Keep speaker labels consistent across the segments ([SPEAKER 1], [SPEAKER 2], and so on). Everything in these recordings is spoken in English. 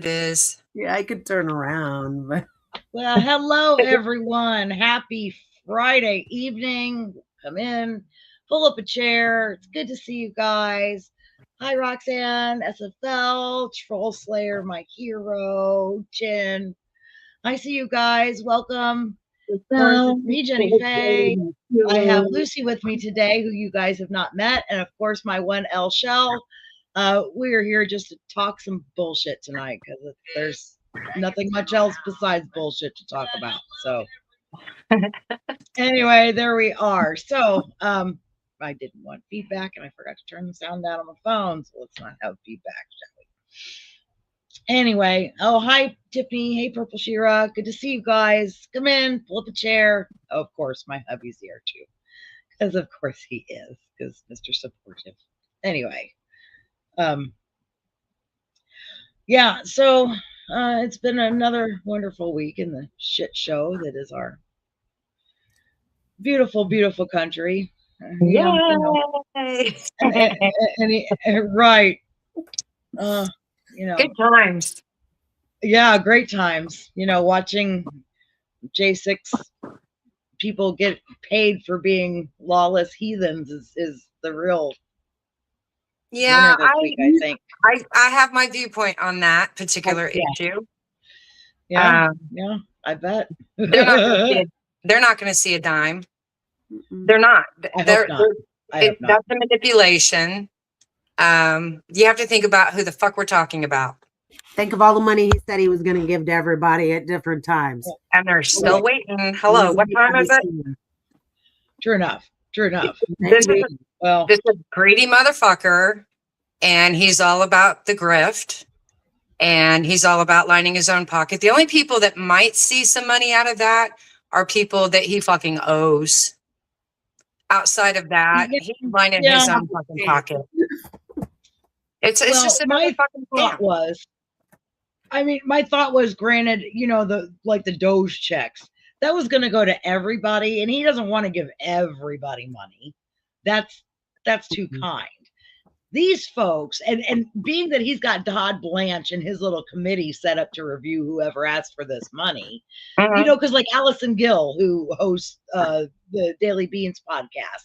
[SPEAKER 1] is.
[SPEAKER 2] Yeah, I could turn around, but
[SPEAKER 3] well, hello everyone. Happy Friday evening. Come in, pull up a chair. It's good to see you guys. Hi, Roxanne, SFL, Troll Slayer, my hero, Jen. I see you guys. Welcome. Of course, it's me, Jennyfaye. I have Lucy with me today, who you guys have not met, and of course, my 1L Shell. We are here just to talk some bullshit tonight because there's nothing much else besides bullshit to talk about. So, anyway, there we are. So, I didn't want feedback, and I forgot to turn the sound down on my phone, so let's not have feedback, shall we? Anyway, oh, hi, Tiffany. Hey, Purple Shira. Good to see you guys. Come in, pull up a chair. Oh, of course, my hubby's here, too. Because, of course, he is, because Mr. Supportive. Anyway, yeah, so it's been another wonderful week in the shit show that is our beautiful, beautiful country.
[SPEAKER 1] Yeah,
[SPEAKER 3] right.
[SPEAKER 1] Good times.
[SPEAKER 3] Yeah, great times. Watching J6 people get paid for being lawless heathens is the real
[SPEAKER 1] winner
[SPEAKER 3] this week, I think.
[SPEAKER 1] I have my viewpoint on that particular issue.
[SPEAKER 3] Yeah, I bet.
[SPEAKER 1] They're not going to see a dime. They're not.
[SPEAKER 3] That's
[SPEAKER 1] a manipulation. You have to think about who the fuck we're talking about.
[SPEAKER 2] Think of all the money he said he was going to give to everybody at different times.
[SPEAKER 1] And they're still waiting. Hello, what time is it?
[SPEAKER 3] True enough.
[SPEAKER 1] This is a greedy motherfucker, and he's all about the grift, and he's all about lining his own pocket. The only people that might see some money out of that are people that he fucking owes. Outside of that, he's lining his own fucking pocket. It's just
[SPEAKER 3] my thought was, my thought was, granted, the Doge checks, that was going to go to everybody, and he doesn't want to give everybody money. That's too kind. These folks, and being that he's got Todd Blanche and his little committee set up to review whoever asked for this money, because like Allison Gill, who hosts the Daily Beans podcast,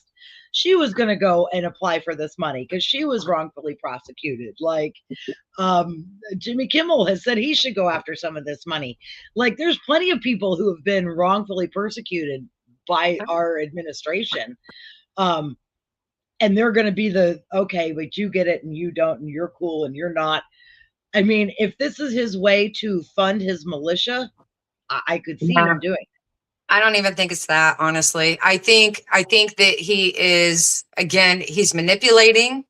[SPEAKER 3] she was going to go and apply for this money because she was wrongfully prosecuted. Like Jimmy Kimmel has said he should go after some of this money. Like there's plenty of people who have been wrongfully persecuted by our administration. And they're going to be okay, but you get it and you don't, and you're cool and you're not. I mean, if this is his way to fund his militia, I could see him doing it.
[SPEAKER 1] I don't even think it's that, honestly. I think that he is, again, he's manipulating.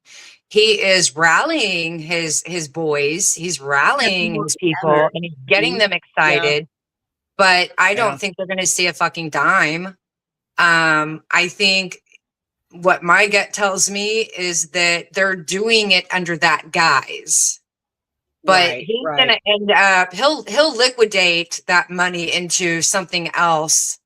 [SPEAKER 1] He is rallying his boys. He's rallying his people and he's getting them excited. But I don't think they're going to see a fucking dime. I think what my gut tells me is that they're doing it under that guise. But he's going to end up, he'll liquidate that money into something else.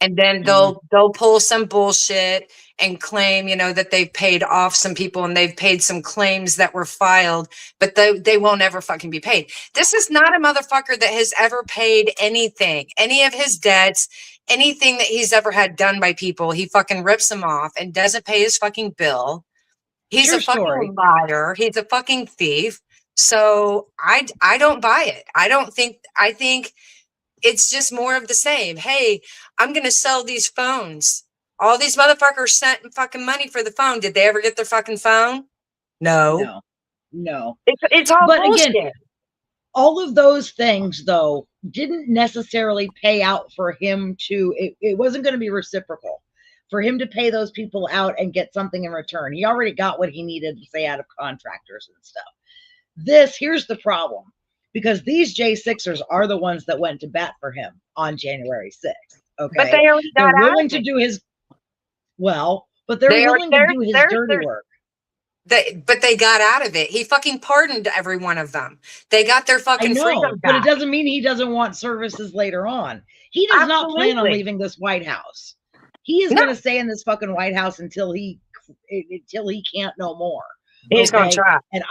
[SPEAKER 1] And then they'll pull some bullshit and claim, that they've paid off some people and they've paid some claims that were filed, but they won't ever fucking be paid. This is not a motherfucker that has ever paid anything, any of his debts, anything that he's ever had done by people. He fucking rips them off and doesn't pay his fucking bill. He's a fucking liar. He's a fucking thief. So I don't buy it. I think it's just more of the same. Hey, I'm going to sell these phones. All these motherfuckers sent fucking money for the phone. Did they ever get their fucking phone? No. It's all bullshit. Again,
[SPEAKER 3] all of those things, though, didn't necessarily pay out for him to, it wasn't going to be reciprocal for him to pay those people out and get something in return. He already got what he needed to say out of contractors and stuff. Here's the problem, because these J6ers are the ones that went to bat for him on January 6th. Okay.
[SPEAKER 1] But they're
[SPEAKER 3] willing to do his, but they're willing to do his dirty work.
[SPEAKER 1] But they got out of it. He fucking pardoned every one of them. They got their fucking freedom back.
[SPEAKER 3] But it doesn't mean he doesn't want services later on. He does not plan on leaving this White House. He is going to stay in this fucking White House until he can't no more.
[SPEAKER 1] He's going to try.
[SPEAKER 3] And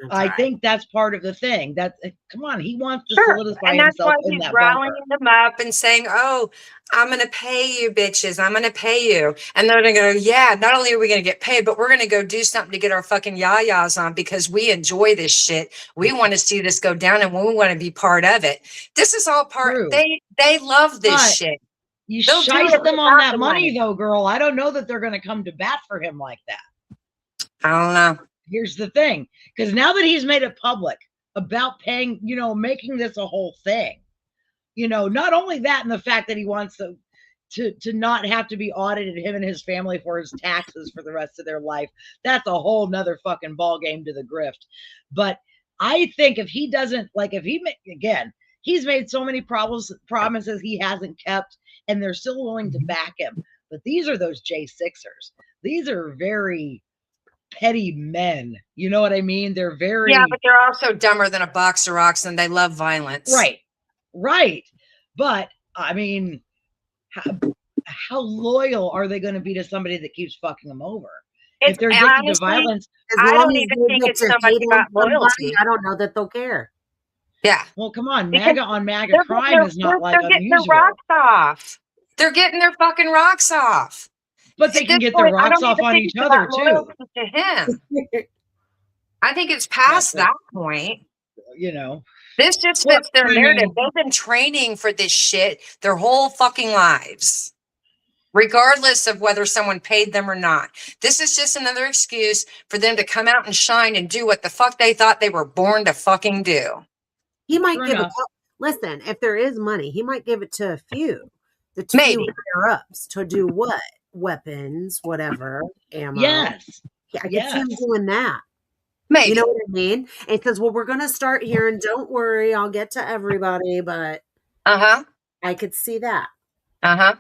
[SPEAKER 2] That's
[SPEAKER 3] I
[SPEAKER 2] right.
[SPEAKER 3] think that's part of the thing. Come on, he wants to
[SPEAKER 1] Sure.
[SPEAKER 3] solidify
[SPEAKER 1] And that's
[SPEAKER 3] himself
[SPEAKER 1] why
[SPEAKER 3] in
[SPEAKER 1] he's
[SPEAKER 3] that
[SPEAKER 1] rallying
[SPEAKER 3] bunker.
[SPEAKER 1] them up and saying, oh, I'm going to pay you bitches. I'm going to pay you. And they're going to go, yeah, not only are we going to get paid, but we're going to go do something to get our fucking yayas on because we enjoy this shit. We want to see this go down and we want to be part of it. This is all part.
[SPEAKER 3] True.
[SPEAKER 1] They love this
[SPEAKER 3] But
[SPEAKER 1] shit.
[SPEAKER 3] you
[SPEAKER 1] They'll do
[SPEAKER 3] shice
[SPEAKER 1] it
[SPEAKER 3] them on
[SPEAKER 1] without
[SPEAKER 3] that
[SPEAKER 1] the
[SPEAKER 3] money, though, girl. I don't know that they're going to come to bat for him like that.
[SPEAKER 1] I don't know.
[SPEAKER 3] Here's the thing, because now that he's made it public about paying, making this a whole thing, not only that, and the fact that he wants to not have to be audited, him and his family, for his taxes for the rest of their life. That's a whole nother fucking ball game to the grift. But I think if he doesn't, like, again, he's made so many promises he hasn't kept, and they're still willing to back him. But these are those J6ers. These are very petty men. You know what I mean? They're very...
[SPEAKER 1] Yeah, but they're also dumber than a box of rocks and they love violence.
[SPEAKER 3] Right. But, I mean, how loyal are they going to be to somebody that keeps fucking them over? If they're addicted to violence...
[SPEAKER 1] I don't even think it's so much about loyalty.
[SPEAKER 2] I don't know that they'll care.
[SPEAKER 1] Yeah.
[SPEAKER 3] Well, come on. MAGA on MAGA crime is not like
[SPEAKER 1] they're getting their rocks off. They're getting their fucking rocks off.
[SPEAKER 3] But they can get their rocks off on each other, too.
[SPEAKER 1] To him. I think it's past that point. This just fits their narrative. They've been training for this shit their whole fucking lives, regardless of whether someone paid them or not. This is just another excuse for them to come out and shine and do what the fuck they thought they were born to fucking do.
[SPEAKER 2] He might give it. Listen, if there is money, he might give it to a few. The two higher ups to do what? Weapons, whatever, ammo.
[SPEAKER 3] Yes.
[SPEAKER 2] Yeah, I could see him doing that.
[SPEAKER 1] Maybe.
[SPEAKER 2] You know what I mean? And he says, well, we're going to start here, and don't worry, I'll get to everybody, but I could see that.
[SPEAKER 1] I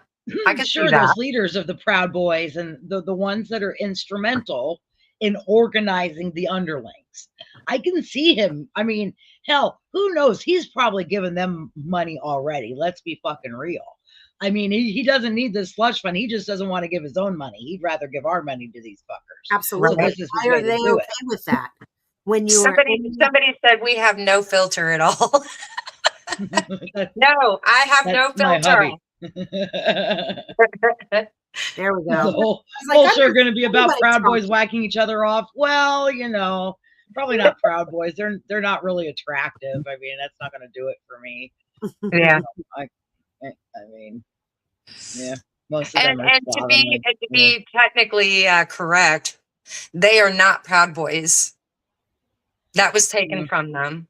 [SPEAKER 1] could see that.
[SPEAKER 3] Those leaders of the Proud Boys and the ones that are instrumental in organizing the underlings. I can see him. I mean, hell, who knows? He's probably given them money already. Let's be fucking real. I mean, he doesn't need this slush fund. He just doesn't want to give his own money. He'd rather give our money to these fuckers.
[SPEAKER 2] Absolutely.
[SPEAKER 3] So
[SPEAKER 2] why are they okay with that? When you
[SPEAKER 1] somebody said we have no filter at all. No, I have no filter.
[SPEAKER 2] There we go.
[SPEAKER 3] The whole show going to be about Proud Boys whacking each other off. Well, probably not Proud Boys. They're not really attractive. I mean, that's not going to do it for me.
[SPEAKER 1] Yeah.
[SPEAKER 3] I mean, yeah. Most of them
[SPEAKER 1] and to be technically correct, they are not Proud Boys. That was taken from them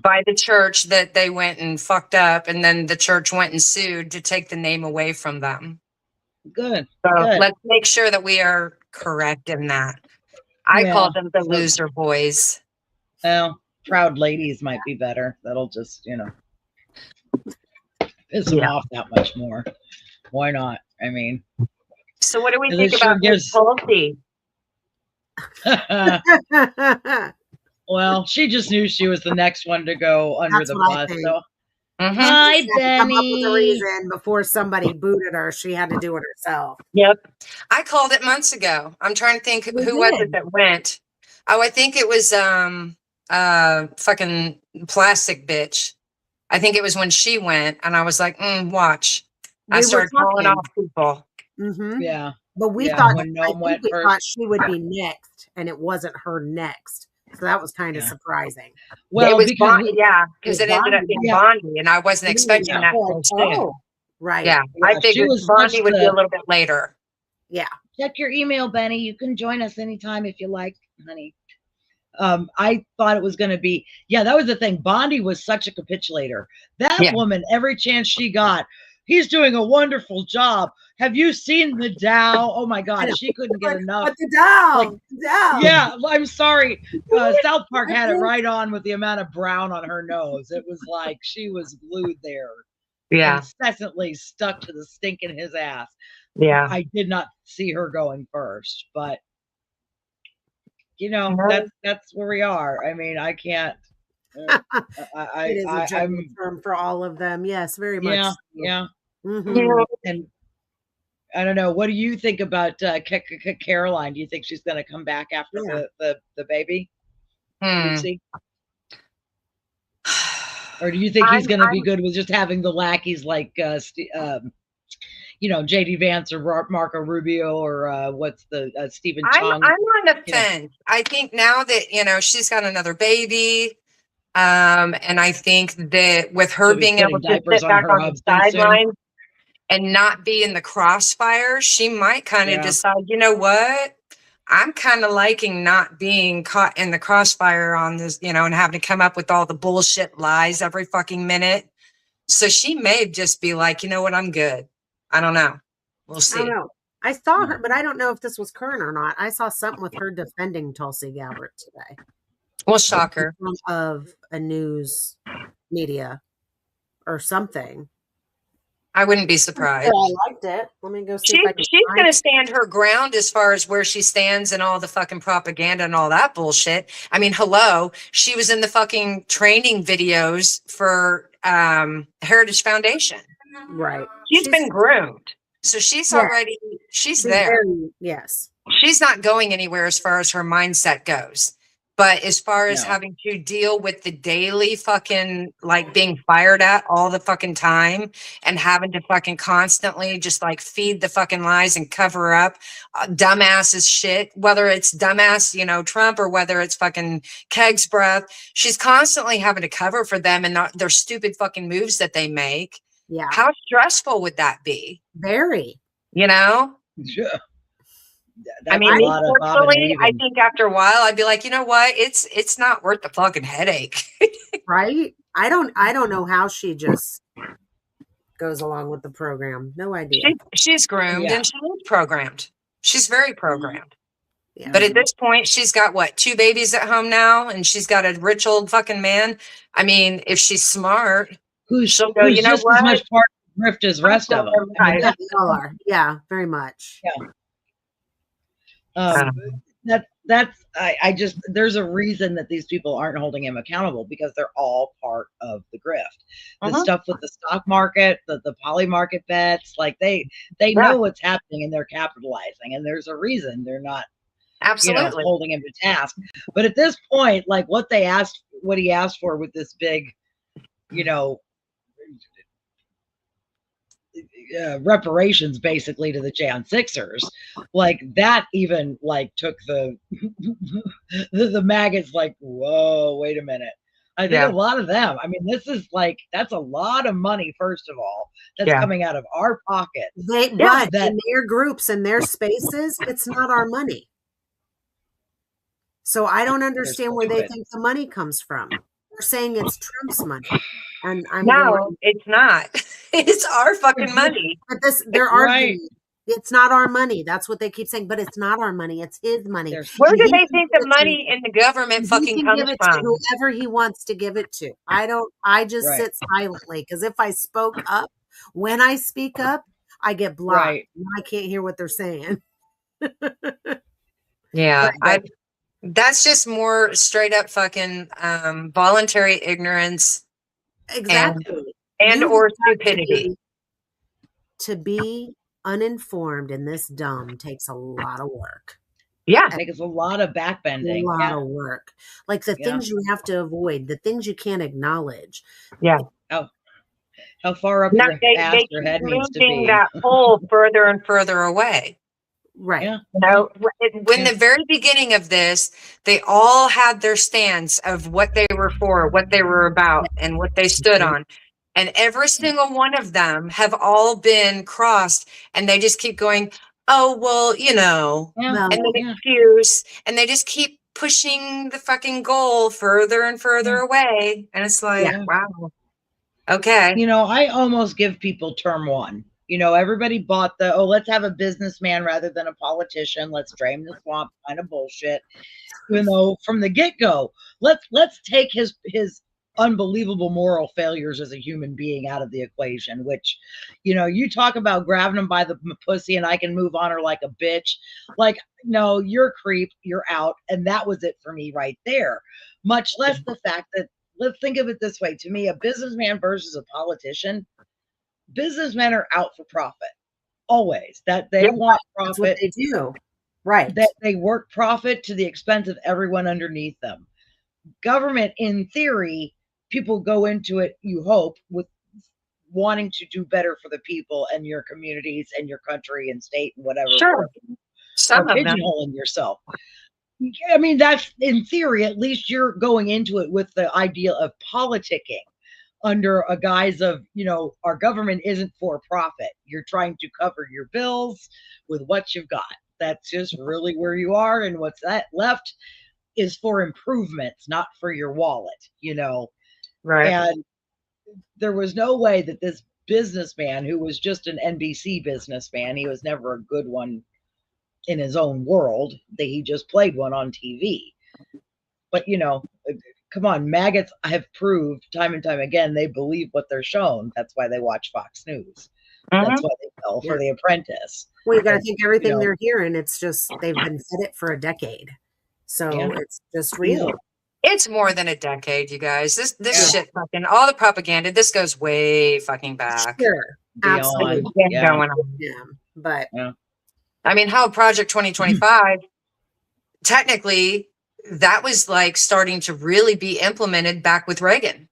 [SPEAKER 1] by the church that they went and fucked up, and then the church went and sued to take the name away from them.
[SPEAKER 3] Good.
[SPEAKER 1] So let's make sure that we are correct in that. I call them the loser boys.
[SPEAKER 3] Well, Proud Ladies might be better. That'll just, piss them off that much more. Why not? I mean,
[SPEAKER 1] so what do we think about Miss Tulsi?
[SPEAKER 3] Well, she just knew she was the next one to go under the bus. So, hi, Benny.
[SPEAKER 2] Come up with a reason before somebody booted her. She had to do it herself.
[SPEAKER 1] Yep, I called it months ago. I'm trying to think who was it that went. Oh, I think it was fucking plastic bitch. I think it was when she went, and I was like, watch. I started calling off people.
[SPEAKER 3] Yeah.
[SPEAKER 2] But we thought, we thought she would be next, and it wasn't her next. So that was kind of surprising.
[SPEAKER 1] Well, it was because it ended up being Bondi, and I wasn't expecting that so soon.
[SPEAKER 2] Right.
[SPEAKER 1] Yeah, I figured Bondi would be a little bit later.
[SPEAKER 2] Yeah.
[SPEAKER 3] Check your email, Benny. You can join us anytime if you like, honey. I thought it was going to be, that was the thing. Bondi was such a capitulator. That woman, every chance she got, he's doing a wonderful job. Have you seen the Dow? Oh my God, she couldn't get enough.
[SPEAKER 2] The Dow. Dow.
[SPEAKER 3] Yeah, I'm sorry. South Park had it right on with the amount of brown on her nose. It was like she was glued there.
[SPEAKER 1] Yeah.
[SPEAKER 3] Incessantly stuck to the stink in his ass.
[SPEAKER 1] Yeah.
[SPEAKER 3] I did not see her going first, but that's where we are. I mean, I can't.
[SPEAKER 2] It is a judgment term for all of them. Yes, very much.
[SPEAKER 3] Yeah.
[SPEAKER 2] Mm-hmm.
[SPEAKER 3] And I don't know. What do you think about Caroline? Do you think she's going to come back after the baby?
[SPEAKER 1] Hmm.
[SPEAKER 3] Lucy? Or do you think he's going to be good with just having the lackeys like, JD Vance or Marco Rubio or what's the Stephen Chung?
[SPEAKER 1] I'm on the fence. I think now that, she's got another baby, and I think that with her being able to sit back on the sidelines and not be in the crossfire, she might kind of decide, you know what? I'm kind of liking not being caught in the crossfire on this, and having to come up with all the bullshit lies every fucking minute. So she may just be like, you know what? I'm good. I don't know. We'll see.
[SPEAKER 2] I don't know. I saw her, but I don't know if this was current or not. I saw something with her defending Tulsi Gabbard today.
[SPEAKER 1] Well, shocker.
[SPEAKER 2] Of a news media or something.
[SPEAKER 1] I wouldn't be surprised.
[SPEAKER 2] I liked it. Let me go see if I can.
[SPEAKER 1] She's going to stand her ground as far as where she stands and all the fucking propaganda and all that bullshit. I mean, hello, she was in the fucking training videos for Heritage Foundation.
[SPEAKER 2] Right.
[SPEAKER 1] She's been groomed. So she's already, she's there.
[SPEAKER 2] Yes.
[SPEAKER 1] She's not going anywhere as far as her mindset goes. But as far as having to deal with the daily fucking, like, being fired at all the fucking time and having to fucking constantly just like feed the fucking lies and cover up dumbasses shit, whether it's dumbass, Trump, or whether it's fucking Keg's breath, she's constantly having to cover for them and their stupid fucking moves that they make.
[SPEAKER 2] Yeah.
[SPEAKER 1] How stressful would that be?
[SPEAKER 2] Very.
[SPEAKER 3] Yeah.
[SPEAKER 1] I mean, personally, I think after a while, I'd be like, you know what? It's not worth the fucking headache.
[SPEAKER 2] Right? I don't know how she just goes along with the program. No idea.
[SPEAKER 1] She's groomed and she is programmed. She's very programmed.
[SPEAKER 2] Yeah.
[SPEAKER 1] But at this point, she's got 2 babies at home now, and she's got a rich old fucking man. I mean, if she's smart, she'll go, you know
[SPEAKER 3] just
[SPEAKER 1] what?
[SPEAKER 3] as much part of the grift as the rest of them.
[SPEAKER 2] I mean, they all are. Yeah, very much.
[SPEAKER 3] Yeah. There's a reason that these people aren't holding him accountable, because they're all part of the grift. The stuff with the stock market, the poly market bets, like they know what's happening and they're capitalizing, and there's a reason they're not holding him to task. But at this point, like what he asked for with this big, reparations basically to the Jan Sixers, like that even like took the maggots like, whoa, wait a minute. I think a lot of them, I mean, this is like, that's a lot of money, first of all, that's coming out of our pocket.
[SPEAKER 2] But in their groups and their spaces, it's not our money. So I don't understand where they think the money comes from. They're saying it's Trump's money. And
[SPEAKER 1] it's not. It's our fucking money.
[SPEAKER 2] But they're arguing. It's not our money. That's what they keep saying. But it's not our money. It's his money.
[SPEAKER 1] Where do they think the money in the government fucking comes from?
[SPEAKER 2] Whoever he wants to give it to. I just sit silently, because if I spoke up, when I speak up, I get blocked. I can't hear what they're saying.
[SPEAKER 1] Yeah, that's just more straight up fucking voluntary ignorance.
[SPEAKER 2] Exactly.
[SPEAKER 1] And or stupidity.
[SPEAKER 2] To be uninformed in this dumb takes a lot of work.
[SPEAKER 1] Yeah.
[SPEAKER 3] It takes a lot of backbending.
[SPEAKER 2] A lot of work. Like the things you have to avoid, the things you can't acknowledge.
[SPEAKER 1] Yeah.
[SPEAKER 3] Oh, how far up your ass your head needs to be.
[SPEAKER 1] That hole further and further away.
[SPEAKER 2] Right.
[SPEAKER 3] Yeah.
[SPEAKER 1] When the very beginning of this, they all had their stance of what they were for, what they were about, and what they stood on. And every single one of them have all been crossed, and they just keep going, oh, well, and the excuse, and they just keep pushing the fucking goal further and further away. And it's like, wow. Okay.
[SPEAKER 3] I almost give people term one. Everybody bought let's have a businessman rather than a politician. Let's drain the swamp kind of bullshit. From the get-go, let's take his unbelievable moral failures as a human being out of the equation, which, you talk about grabbing him by the pussy and I can move on her like a bitch. Like, no, you're a creep, you're out. And that was it for me right there. Much less the fact that, let's think of it this way. To me, a businessman versus a politician, businessmen are out for profit. Always. That they want profit.
[SPEAKER 2] That's what they do. Right.
[SPEAKER 3] That they work profit to the expense of everyone underneath them. government, in theory, people go into it, you hope, with wanting to do better for the people and your communities and your country and state and whatever.
[SPEAKER 1] Sure. Some
[SPEAKER 3] or
[SPEAKER 1] of them.
[SPEAKER 3] pigeonholing yourself. I mean, that's in theory, at least you're going into it with the idea of politicking under a guise of, our government isn't for profit. You're trying to cover your bills with what you've got. That's just really where you are. And what's that left is for improvements, not for your wallet,
[SPEAKER 1] Right.
[SPEAKER 3] And there was no way that this businessman, who was just an NBC businessman, he was never a good one in his own world, that he just played one on TV. But, come on, maggots have proved time and time again they believe what they're shown. That's why they watch Fox News. That's why they fell for The Apprentice.
[SPEAKER 2] Well, you got to think everything they're hearing, it's just they've been fed it for a decade. So it's just real.
[SPEAKER 1] It's more than a decade, you guys. This shit fucking, all the propaganda, this goes way fucking back.
[SPEAKER 2] Sure. Absolutely.
[SPEAKER 1] Going on.
[SPEAKER 2] Yeah. But
[SPEAKER 1] I mean, how Project 2025, technically, that was like starting to really be implemented back with Reagan.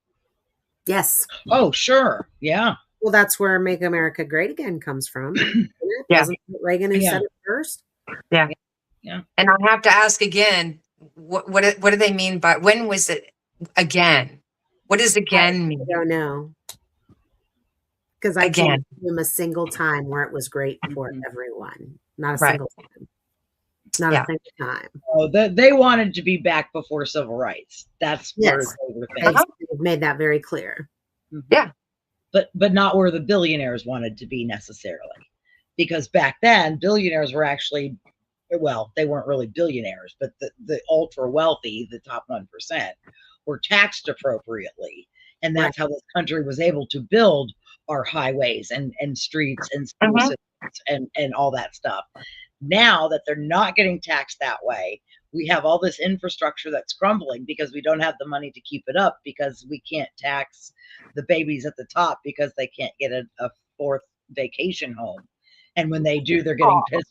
[SPEAKER 2] Yes.
[SPEAKER 3] Oh, sure. Yeah.
[SPEAKER 2] Well, that's where Make America Great Again comes from. Wasn't it Reagan who said it first?
[SPEAKER 1] Yeah.
[SPEAKER 3] Yeah.
[SPEAKER 1] And I have to ask again, what do they mean by, when was it again? What does again mean?
[SPEAKER 2] I don't know. Because I can't name a single time where it was great for everyone. Not a single time. Not a single time.
[SPEAKER 3] Oh, they wanted to be back before civil rights. That's where they were thinking.
[SPEAKER 2] They've made that very clear.
[SPEAKER 1] Yeah.
[SPEAKER 3] But not where the billionaires wanted to be necessarily. Because back then, billionaires were actually, well, they weren't really billionaires, but the ultra wealthy, the top 1%, were taxed appropriately. And that's how this country was able to build our highways and streets and school systems and all that stuff. Now that they're not getting taxed that way, we have all this infrastructure that's crumbling because we don't have the money to keep it up, because we can't tax the babies at the top because they can't get a fourth vacation home. And when they do, they're getting pissed.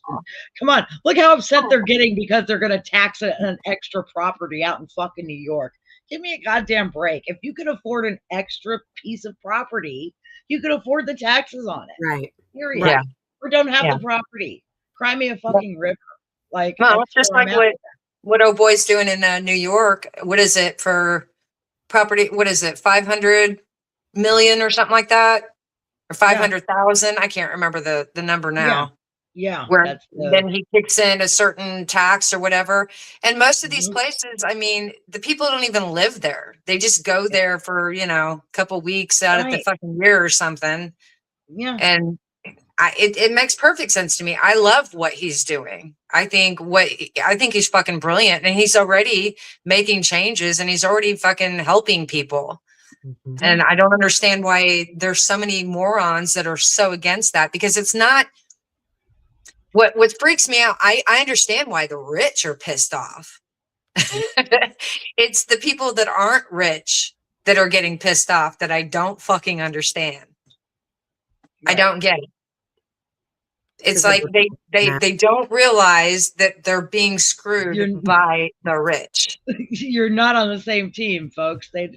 [SPEAKER 3] Come on, look how upset they're getting because they're going to tax an extra property out in fucking New York. Give me a goddamn break. If you could afford an extra piece of property, you could afford the taxes on it.
[SPEAKER 2] Right.
[SPEAKER 3] Period. Yeah. Or don't have the property. Cry me a fucking river. Like,
[SPEAKER 1] well, it's just like what old boy's doing in New York. What is it for property? What is it? 500 million or something like that? Or 500,000? I can't remember the number now.
[SPEAKER 3] Yeah.
[SPEAKER 1] Where then he kicks in a certain tax or whatever. And most of these places, I mean, the people don't even live there. They just go there for, a couple weeks out of the fucking year or something.
[SPEAKER 3] Yeah.
[SPEAKER 1] And it makes perfect sense to me. I love what he's doing. I think he's fucking brilliant, and he's already making changes, and he's already fucking helping people. Mm-hmm. And I don't understand why there's so many morons that are so against that, because it's not what freaks me out. I understand why the rich are pissed off. It's the people that aren't rich that are getting pissed off that I don't fucking understand. Right. I don't get it. It's like they don't realize that they're being screwed by the rich.
[SPEAKER 3] You're not on the same team, folks. They're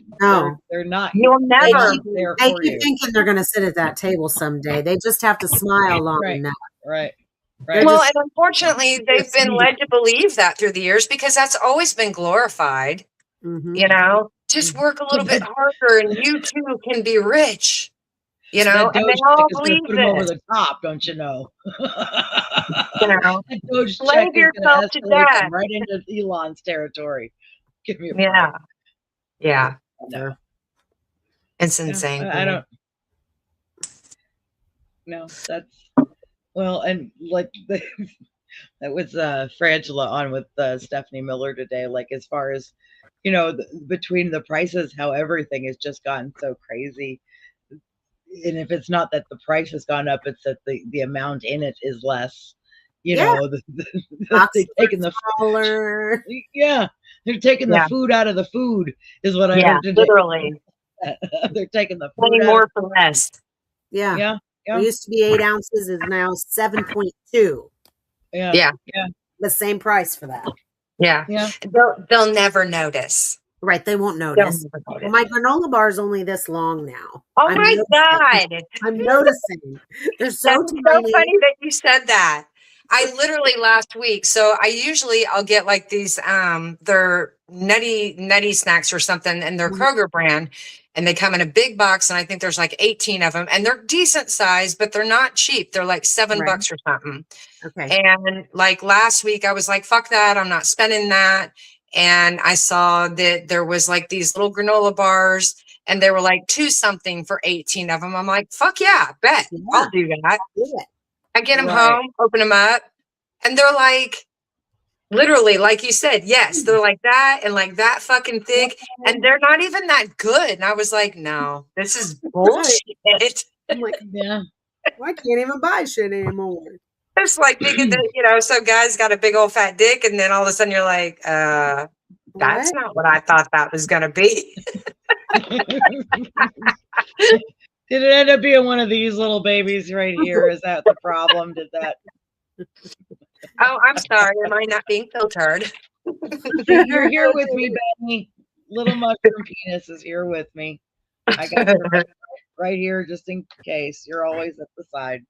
[SPEAKER 3] not.
[SPEAKER 1] You'll never.
[SPEAKER 2] They keep thinking they're going to sit at that table someday. They just have to smile long enough.
[SPEAKER 3] Right.
[SPEAKER 1] Well, and unfortunately, they've been led to believe that through the years, because that's always been glorified. Mm-hmm. Just work a little bit harder, and you too can be rich. And they all believe
[SPEAKER 3] put them over the top, don't you know?
[SPEAKER 1] Slave yourself to death.
[SPEAKER 3] Right into Elon's territory. Give me a
[SPEAKER 1] break. Yeah. No. It's insane.
[SPEAKER 3] I don't. No, that's well, and like that was Frangela on with Stephanie Miller today. Like, as far as between the prices, how everything has just gotten so crazy. And if it's not that the price has gone up, it's that the amount in it is less. They're taking the
[SPEAKER 2] food.
[SPEAKER 3] Yeah, they're taking the food out of the food, is what I heard today.
[SPEAKER 1] Literally.
[SPEAKER 3] They're taking the food
[SPEAKER 1] more for less.
[SPEAKER 2] Yeah. It used to be 8 ounces, is now 7.2.
[SPEAKER 3] Yeah.
[SPEAKER 2] The same price for that.
[SPEAKER 1] Yeah. They'll never notice.
[SPEAKER 2] Right, they won't
[SPEAKER 1] They'll
[SPEAKER 2] notice.
[SPEAKER 1] never
[SPEAKER 2] Well,
[SPEAKER 1] notice.
[SPEAKER 2] my granola bar is only this long now.
[SPEAKER 1] Oh
[SPEAKER 2] I'm
[SPEAKER 1] my
[SPEAKER 2] noticing.
[SPEAKER 1] God.
[SPEAKER 2] I'm noticing. They're so
[SPEAKER 1] That's so
[SPEAKER 2] tiny.
[SPEAKER 1] funny that you said that. I literally last week, so I'll get like these they're nutty snacks or something, and they're Kroger brand, and they come in a big box, and I think there's like 18 of them, and they're decent size, but they're not cheap. They're like $7
[SPEAKER 2] Right.
[SPEAKER 1] or something.
[SPEAKER 2] Okay.
[SPEAKER 1] And like last week I was like, fuck that, I'm not spending that. And I saw that there was like these little granola bars, and they were like 2 something for 18 of them. I'm like, fuck yeah, bet I'll
[SPEAKER 2] Yeah.
[SPEAKER 1] do that.
[SPEAKER 2] Do it.
[SPEAKER 1] I get them
[SPEAKER 3] Right.
[SPEAKER 1] home, open them up, and they're like, literally, like you said, yes, they're like that and like that fucking thick, and they're not even that good. And I was like, no, this is bullshit.
[SPEAKER 2] I'm like,
[SPEAKER 3] Yeah.
[SPEAKER 2] well, I can't even buy shit anymore.
[SPEAKER 1] It's like thinking that, some guy's got a big old fat dick, and then all of a sudden you're like, that's
[SPEAKER 2] What?
[SPEAKER 1] not what I thought that was gonna be.
[SPEAKER 3] Did it end up being one of these little babies right here? Is that the problem? Did that?
[SPEAKER 1] Oh, I'm sorry. Am I not being filtered?
[SPEAKER 3] You're here with me, Benny. Little mushroom penis is here with me. I got you right here just in case. You're always at the side.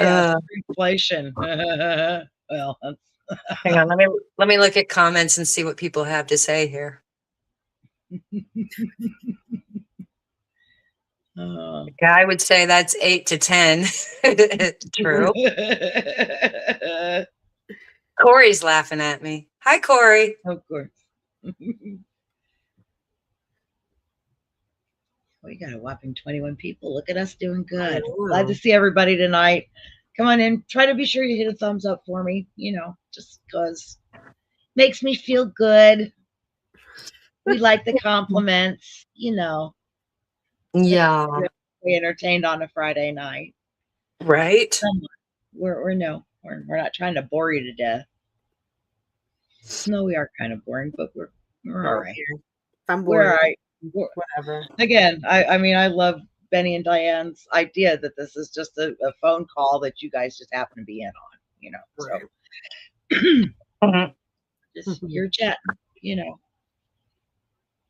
[SPEAKER 3] Yeah, inflation. Well, that's
[SPEAKER 1] Hang on, let me look at comments and see what people have to say here. Guy would say that's 8 to 10. True. Corey's laughing at me. Hi, Corey.
[SPEAKER 3] Of course. We got a whopping 21 people. Look at us doing good. Glad to see everybody tonight. Come on in. Try to be sure you hit a thumbs up for me, just because makes me feel good. We like the compliments,
[SPEAKER 1] Yeah.
[SPEAKER 3] We entertained on a Friday night.
[SPEAKER 1] Right.
[SPEAKER 3] We're not trying to bore you to death. No, we are kind of boring, but we're all right.
[SPEAKER 2] I'm bored.
[SPEAKER 3] We're all right.
[SPEAKER 2] Whatever.
[SPEAKER 3] Again, I love Benny and Diane's idea that this is just a phone call that you guys just happen to be in on, so just you're chatting,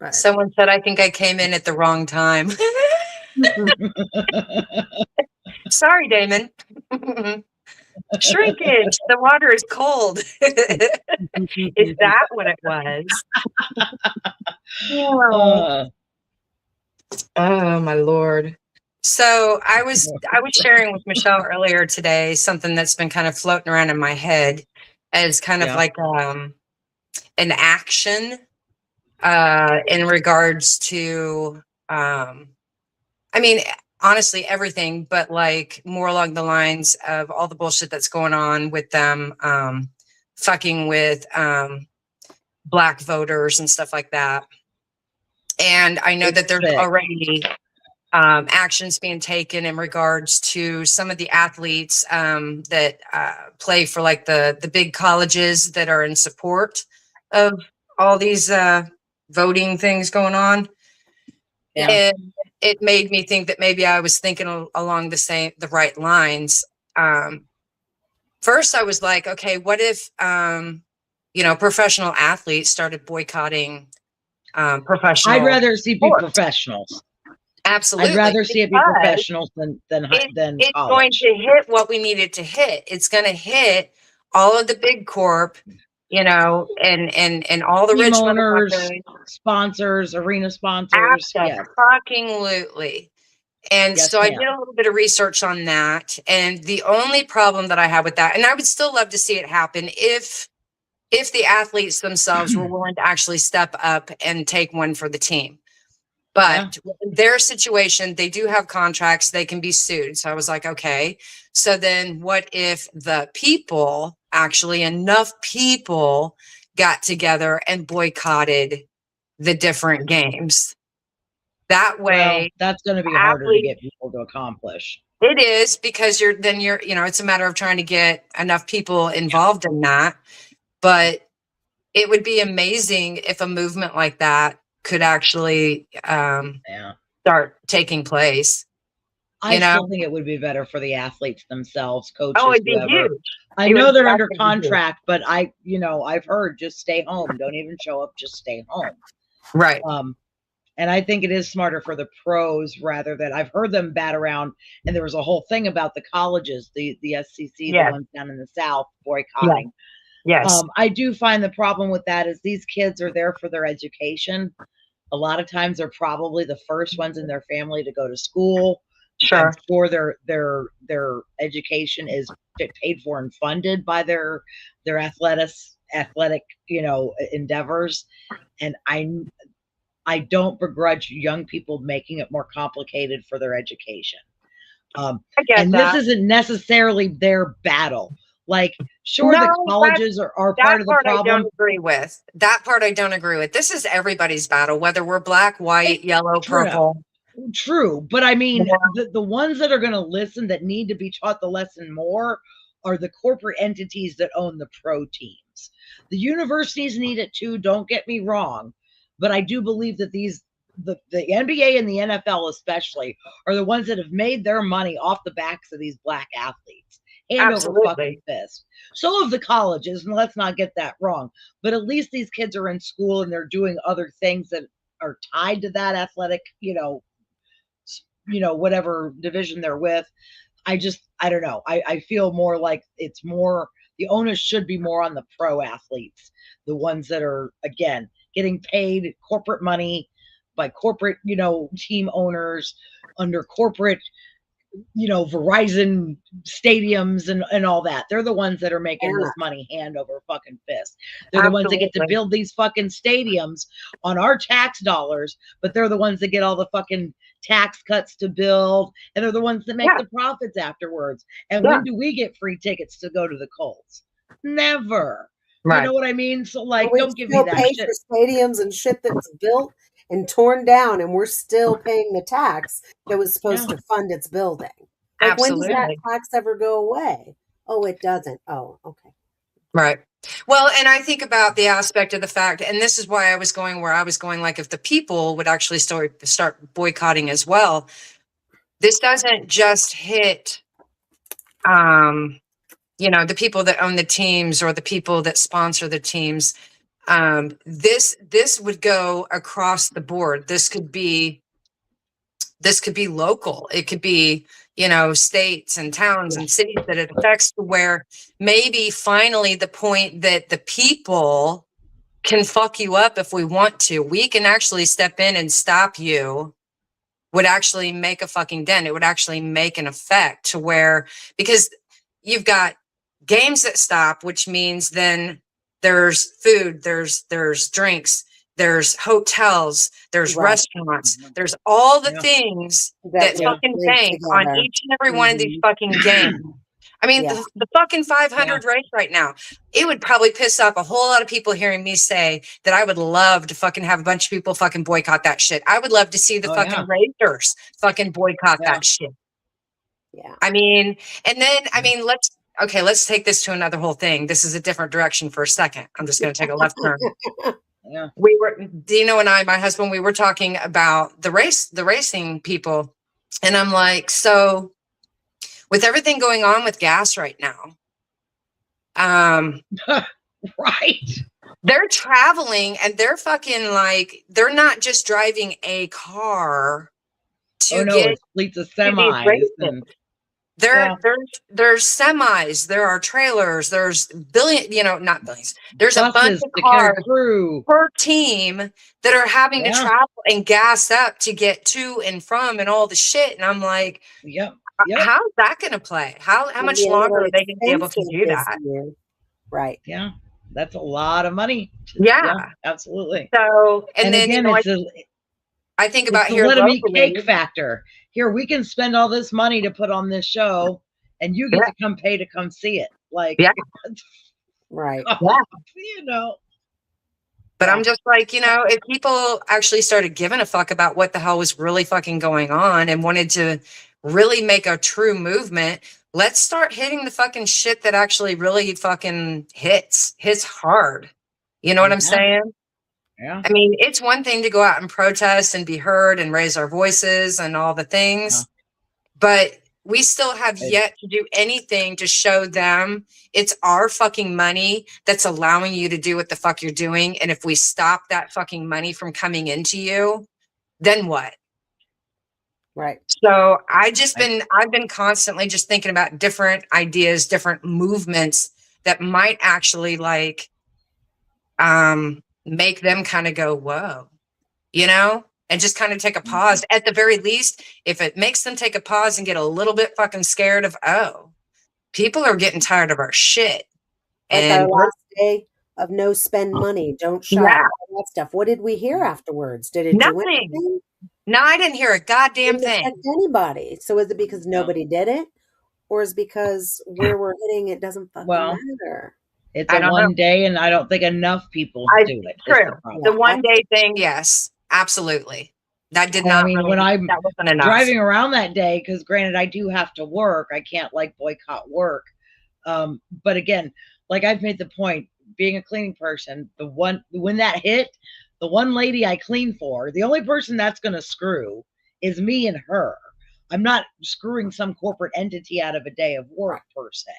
[SPEAKER 2] But
[SPEAKER 1] Someone said, I think I came in at the wrong time. Sorry, Damon. Shrinkage. The water is cold. Is that what it was? Oh my Lord. So I was sharing with Michelle earlier today something that's been kind of floating around in my head as kind of like an action in regards to honestly everything, but like more along the lines of all the bullshit that's going on with them fucking with Black voters and stuff like that. And I know that there's already actions being taken in regards to some of the athletes that play for like the big colleges that are in support of all these voting things going on. Yeah. And it made me think that maybe I was thinking along the right lines. First I was like, okay, what if professional athletes started boycotting professional.
[SPEAKER 3] I'd rather see be professionals.
[SPEAKER 1] Absolutely.
[SPEAKER 3] I'd rather see it be professionals than
[SPEAKER 1] it's
[SPEAKER 3] college.
[SPEAKER 1] Going to hit what we needed to hit. It's going to hit all of the big corp, and all the rich
[SPEAKER 3] owners, sponsors, arena sponsors.
[SPEAKER 1] Absolutely. And so I did a little bit of research on that. And the only problem that I have with that, and I would still love to see it happen if the athletes themselves were willing to actually step up and take one for the team. But their situation, they do have contracts, they can be sued. So I was like, okay, so then what if the people, actually enough people got together and boycotted the different games? That way,
[SPEAKER 3] that's going to be harder to get people to accomplish.
[SPEAKER 1] It is, because it's a matter of trying to get enough people involved in that. But it would be amazing if a movement like that could actually start taking place.
[SPEAKER 3] I still think it would be better for the athletes themselves, coaches.
[SPEAKER 1] Oh, it'd be huge.
[SPEAKER 3] I know they're under contract, but I've heard just stay home. Don't even show up. Just stay home.
[SPEAKER 1] Right.
[SPEAKER 3] And I think it is smarter for the pros rather than I've heard them bat around. And there was a whole thing about the colleges, the SCC, the ones down in the South boycotting.
[SPEAKER 1] Yes.
[SPEAKER 3] I do find the problem with that is these kids are there for their education. A lot of times they're probably the first ones in their family to go to school.
[SPEAKER 1] Sure.
[SPEAKER 3] I'm sure their education is paid for and funded by their athletic, endeavors. And I don't begrudge young people making it more complicated for their education.
[SPEAKER 1] I get
[SPEAKER 3] and
[SPEAKER 1] that.
[SPEAKER 3] This isn't necessarily their battle. Like, sure, the colleges are part of the problem.
[SPEAKER 1] I don't agree with. That part I don't agree with. This is everybody's battle, whether we're black, white, yellow, purple.
[SPEAKER 3] True. But I mean, the ones that are going to listen that need to be taught the lesson more are the corporate entities that own the pro teams. The universities need it too, don't get me wrong. But I do believe that the NBA and the NFL especially are the ones that have made their money off the backs of these black athletes. Hand over fucking fist. So have the colleges, and let's not get that wrong. But at least these kids are in school and they're doing other things that are tied to that athletic, whatever division they're with. I don't know. I feel more like it's more, the onus should be more on the pro athletes, the ones that are, again, getting paid corporate money by corporate, team owners under corporate, Verizon stadiums and all that. They're the ones that are making this money hand over fucking fist. They're the ones that get to build these fucking stadiums on our tax dollars, but they're the ones that get all the fucking tax cuts to build, and they're the ones that make the profits afterwards. And when do we get free tickets to go to the Colts? Never. Right. You know what I mean? So, like, don't give me that
[SPEAKER 2] pay
[SPEAKER 3] shit.
[SPEAKER 2] For stadiums and shit that's built and torn down, and we're still paying the tax that was supposed to fund its building. Like, when does that tax ever go away? Oh, it doesn't. Oh, okay.
[SPEAKER 1] Right. Well, and I think about the aspect of the fact, and this is why I was going where I was going, like if the people would actually start boycotting as well, this doesn't just hit, the people that own the teams or the people that sponsor the teams. This would go across the board. This could be local. It could be, states and towns and cities that it affects, where maybe finally the point that the people can fuck you up if we want to. We can actually step in and stop you, would actually make a fucking dent. It would actually make an effect to where, because you've got games that stop, which means then there's food, there's drinks, there's hotels, there's restaurants, there's all the things that fucking bank on each and every one of these fucking games. I mean, the fucking 500 race right now, it would probably piss off a whole lot of people hearing me say that I would love to fucking have a bunch of people fucking boycott that shit. I would love to see the fucking racers fucking boycott that shit.
[SPEAKER 2] Yeah.
[SPEAKER 1] I mean, and then, let's take this to another whole thing. This is a different direction for a second. I'm just going to take a left turn.
[SPEAKER 3] Yeah.
[SPEAKER 1] Dino and I, my husband, we were talking about the racing people. And I'm like, so with everything going on with gas right now,
[SPEAKER 3] right.
[SPEAKER 1] They're traveling and they're fucking like, they're not just driving a car to get
[SPEAKER 3] fleets of semis.
[SPEAKER 1] There's semis, there are trailers, there's not billions. There's a bunch of cars per team that are having to travel and gas up to get to and from and all the shit. And I'm like, how's that going to play? How much longer are they going to be able to do that?
[SPEAKER 2] Right.
[SPEAKER 3] Yeah. That's a lot of money.
[SPEAKER 1] Yeah,
[SPEAKER 3] absolutely.
[SPEAKER 1] So, and then
[SPEAKER 3] again,
[SPEAKER 1] I think about here,
[SPEAKER 3] let them eat cake factor. Here, we can spend all this money to put on this show, and you get to come pay to come see it. Like,
[SPEAKER 2] right.
[SPEAKER 1] But I'm just like, if people actually started giving a fuck about what the hell was really fucking going on and wanted to really make a true movement, let's start hitting the fucking shit that actually really fucking hits hard. You know what I'm saying?
[SPEAKER 3] Yeah.
[SPEAKER 1] I mean, it's one thing to go out and protest and be heard and raise our voices and all the things, but we still have yet to do anything to show them it's our fucking money that's allowing you to do what the fuck you're doing. And if we stop that fucking money from coming into you, then what?
[SPEAKER 2] Right.
[SPEAKER 1] So I've been constantly just thinking about different ideas, different movements that might actually like, make them kind of go, whoa, you know, and just kind of take a pause. At the very least, if it makes them take a pause and get a little bit fucking scared of, oh, people are getting tired of our shit.
[SPEAKER 2] Like
[SPEAKER 1] And
[SPEAKER 2] our last day of no spend money, don't shop,
[SPEAKER 1] yeah,
[SPEAKER 2] all that stuff. What did we hear afterwards? Did it do
[SPEAKER 1] nothing.
[SPEAKER 2] anything?
[SPEAKER 1] No, I didn't hear a goddamn
[SPEAKER 2] Didn't
[SPEAKER 1] thing.
[SPEAKER 2] affect anybody. So is it because nobody did it? Or is it because where we're hitting it doesn't fucking matter?
[SPEAKER 3] It's a one day, and I don't think enough people do it.
[SPEAKER 1] True. The one day thing, yes, absolutely. That did not.
[SPEAKER 3] I mean, when I'm
[SPEAKER 1] that wasn't enough.
[SPEAKER 3] Driving around that day, because granted, I do have to work. I can't like boycott work. But again, like I've made the point, being a cleaning person, when that hit, the one lady I clean for, the only person that's going to screw is me and her. I'm not screwing some corporate entity out of a day of work per se.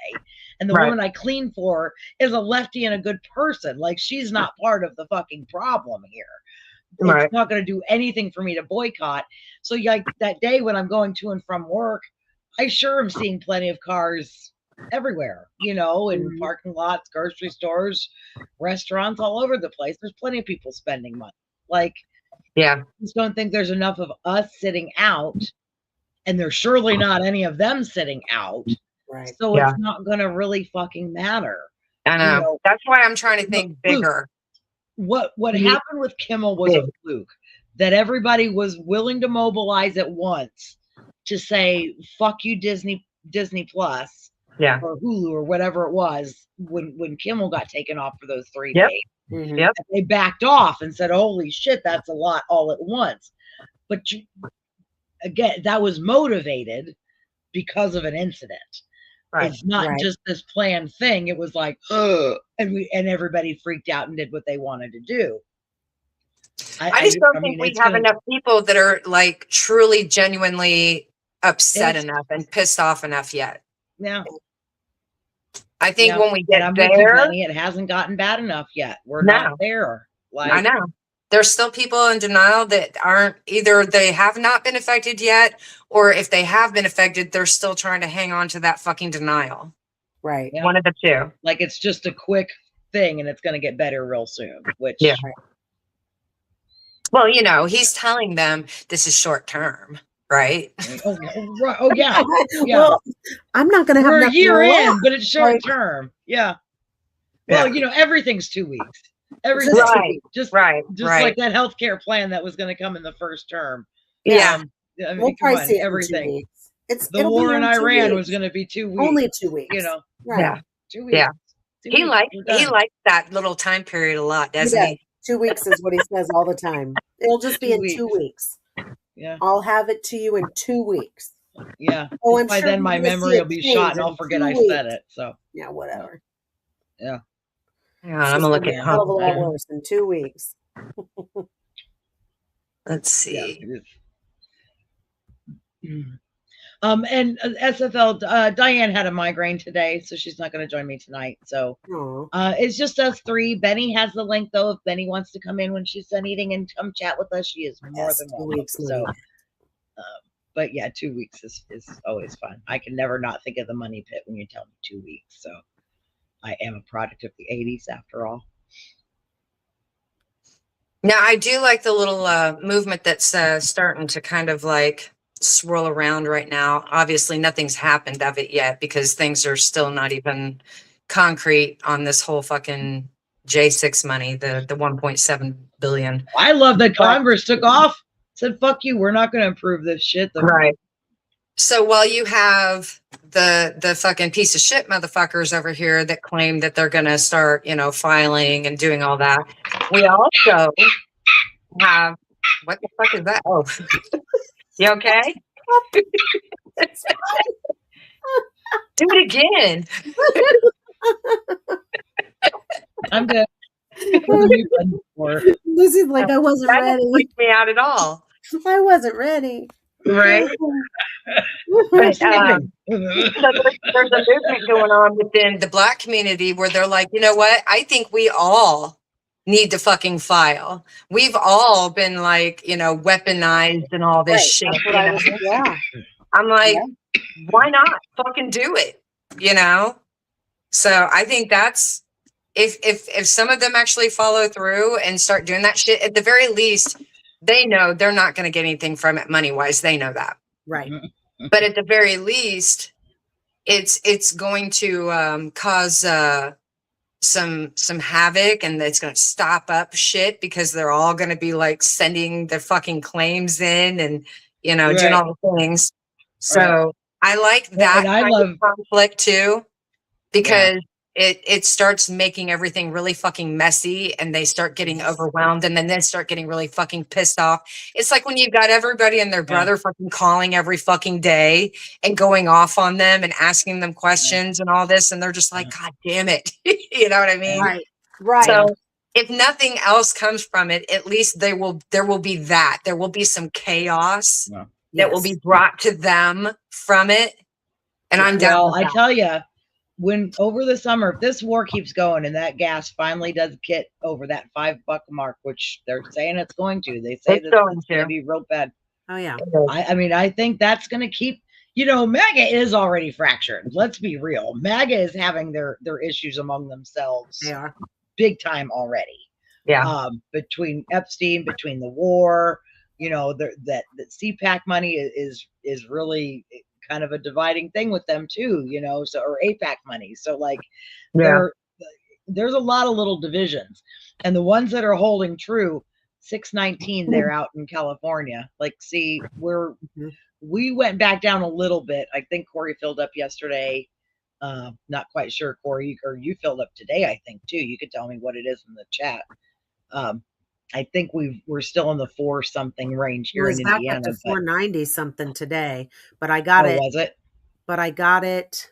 [SPEAKER 3] And the woman I clean for is a lefty and a good person. Like, she's not part of the fucking problem here. It's not going to do anything for me to boycott. So like that day when I'm going to and from work, I sure am seeing plenty of cars everywhere, you know, in parking lots, grocery stores, restaurants, all over the place. There's plenty of people spending money. Like, I just don't think there's enough of us sitting out, and there's surely not any of them sitting out.
[SPEAKER 2] Right.
[SPEAKER 3] So it's not going to really fucking matter.
[SPEAKER 1] I know. You know, that's why I'm trying to think bigger.
[SPEAKER 3] What happened with Kimmel was a fluke. That everybody was willing to mobilize at once to say, fuck you, Disney Plus. Or Hulu or whatever it was when Kimmel got taken off for those 3 days. They backed off and said, holy shit, that's a lot all at once. But again, that was motivated because of an incident. It's not just this planned thing. It was like, and everybody freaked out and did what they wanted to do.
[SPEAKER 1] I just don't think we have enough people that are like truly genuinely upset enough and pissed off enough yet.
[SPEAKER 3] Yeah.
[SPEAKER 1] I think when we get there,
[SPEAKER 3] it hasn't gotten bad enough yet. We're not there. Like,
[SPEAKER 1] I know. There's still people in denial that aren't, either they have not been affected yet, or if they have been affected, they're still trying to hang on to that fucking denial.
[SPEAKER 2] Right.
[SPEAKER 3] Yeah.
[SPEAKER 1] One of the two.
[SPEAKER 3] Like, it's just a quick thing and it's going to get better real soon, which.
[SPEAKER 1] Well, you know, he's telling them this is short term. Right.
[SPEAKER 3] Oh yeah.
[SPEAKER 2] Well, I'm not going to have
[SPEAKER 3] a year in, but it's short term. Yeah. Well, you know, everything's 2 weeks. Everything. Just like that healthcare plan that was going to come in the first term.
[SPEAKER 1] Yeah.
[SPEAKER 3] I mean, come on, everything. The war in Iran was going to be 2 weeks.
[SPEAKER 2] Only 2 weeks.
[SPEAKER 3] You know.
[SPEAKER 2] Right.
[SPEAKER 1] Yeah.
[SPEAKER 3] 2 weeks.
[SPEAKER 1] Yeah. He likes that little time period a lot, doesn't he?
[SPEAKER 2] 2 weeks is what he says all the time. It'll just be in 2 weeks.
[SPEAKER 3] Yeah.
[SPEAKER 2] I'll have it to you in 2 weeks.
[SPEAKER 3] Yeah.
[SPEAKER 2] Oh, I'm
[SPEAKER 3] by
[SPEAKER 2] sure
[SPEAKER 3] then my memory will be shot and I'll forget I said it. So
[SPEAKER 2] yeah, whatever.
[SPEAKER 3] Yeah.
[SPEAKER 1] Yeah, I'm gonna look at
[SPEAKER 2] hell of a lot worse in 2 weeks.
[SPEAKER 1] Let's see.
[SPEAKER 3] And SFL, Diane had a migraine today, so she's not going to join me tonight. So it's just us three. Benny has the link, though, if Benny wants to come in when she's done eating and come chat with us. She is more than welcome. So, but yeah, 2 weeks is always fun. I can never not think of the money pit when you tell me 2 weeks. So I am a product of the 80s after all.
[SPEAKER 1] Now, I do like the little movement that's starting to kind of like swirl around right now. Obviously, nothing's happened of it yet because things are still not even concrete on this whole fucking J6 money, the 1.7 billion.
[SPEAKER 3] I love that Congress took off, said, fuck you, we're not going to approve this shit.
[SPEAKER 1] Right. So while you have the fucking piece of shit motherfuckers over here that claim that they're going to start, you know, filing and doing all that, we also have, what the fuck is that? Oh, you okay? Do it again.
[SPEAKER 3] I'm good.
[SPEAKER 2] Lucy's like, I wasn't ready.
[SPEAKER 1] Didn't freak me out at all.
[SPEAKER 2] I wasn't ready.
[SPEAKER 1] Right. But there's a movement going on within the Black community where they're like, you know what? I think we all need to fucking file. We've all been like, weaponized and all this shit.
[SPEAKER 2] That's what I was, yeah.
[SPEAKER 1] I'm like, why not fucking do it? So I think that's if some of them actually follow through and start doing that shit, at the very least, they know they're not going to get anything from it money wise. They know that.
[SPEAKER 2] Right.
[SPEAKER 1] But at the very least, it's going to cause some havoc, and it's going to stop up shit because they're all going to be like sending their fucking claims in and doing all the things. So I like that kind of conflict too, because it starts making everything really fucking messy, and they start getting overwhelmed, and then they start getting really fucking pissed off. It's like when you've got everybody and their brother fucking calling every fucking day and going off on them and asking them questions and all this, and they're just like, God damn it. You know what I mean?
[SPEAKER 2] Right.
[SPEAKER 1] So if nothing else comes from it, at least there will be that. There will be some chaos that will be brought to them from it. And I'm down with that.
[SPEAKER 3] I tell you, when over the summer, if this war keeps going and that gas finally does get over that $5 mark, which they're saying it's going to, they say it's going to be real bad.
[SPEAKER 2] Oh yeah.
[SPEAKER 3] I mean, I think that's going to keep, MAGA is already fractured. Let's be real. MAGA is having their issues among themselves.
[SPEAKER 2] They are
[SPEAKER 3] big time already.
[SPEAKER 1] Yeah.
[SPEAKER 3] Between Epstein, between the war, that CPAC money is really kind of a dividing thing with them too, or APAC money. So like there's a lot of little divisions, and the ones that are holding true, 619, they're out in California. Like, see, we went back down a little bit. I think Corey filled up yesterday. Not quite sure, Corey, or you filled up today, I think too. You could tell me what it is in the chat. I think we're still in the 4 something range here in Indiana.
[SPEAKER 2] Back up to 490 something today, but I got it.
[SPEAKER 3] Was it?
[SPEAKER 2] But I got it.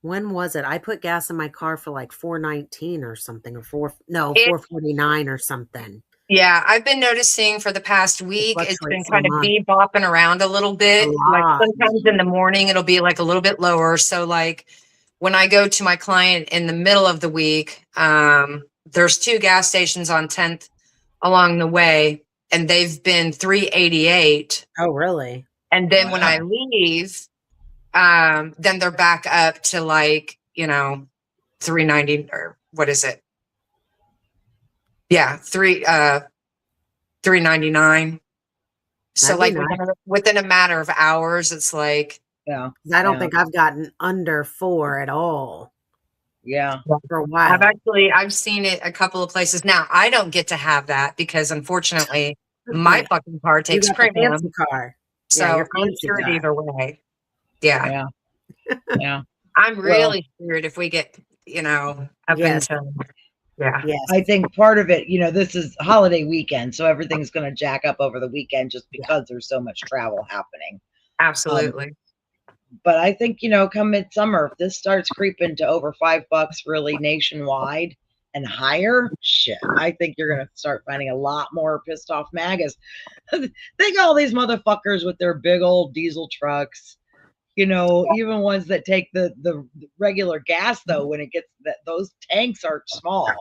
[SPEAKER 2] When was it? I put gas in my car for like 419 or something, or 449 or something.
[SPEAKER 1] Yeah, I've been noticing for the past week, it's been kind of bebopping around a little bit. Like sometimes in the morning, it'll be like a little bit lower. So like when I go to my client in the middle of the week, there's 2 gas stations on 10th along the way, and they've been 388.
[SPEAKER 2] Oh, really?
[SPEAKER 1] And then when I leave, then they're back up to like, 390, or what is it? Yeah, 399. So like within a matter of hours, it's like,
[SPEAKER 2] I don't think I've gotten under 4 at all.
[SPEAKER 3] Yeah.
[SPEAKER 2] For a while.
[SPEAKER 1] I've seen it a couple of places. Now I don't get to have that because unfortunately my fucking car takes premium.
[SPEAKER 2] Fancy car.
[SPEAKER 1] So I'm screwed either way. Yeah. I'm really screwed if we get, up until
[SPEAKER 3] I think part of it, this is holiday weekend, so everything's going to jack up over the weekend just because there's so much travel happening.
[SPEAKER 1] Absolutely.
[SPEAKER 3] But I think, come midsummer, if this starts creeping to over $5 really nationwide and higher, shit, I think you're going to start finding a lot more pissed off MAGAs. Think all these motherfuckers with their big old diesel trucks, even ones that take the regular gas, though, when it gets that, those tanks are small.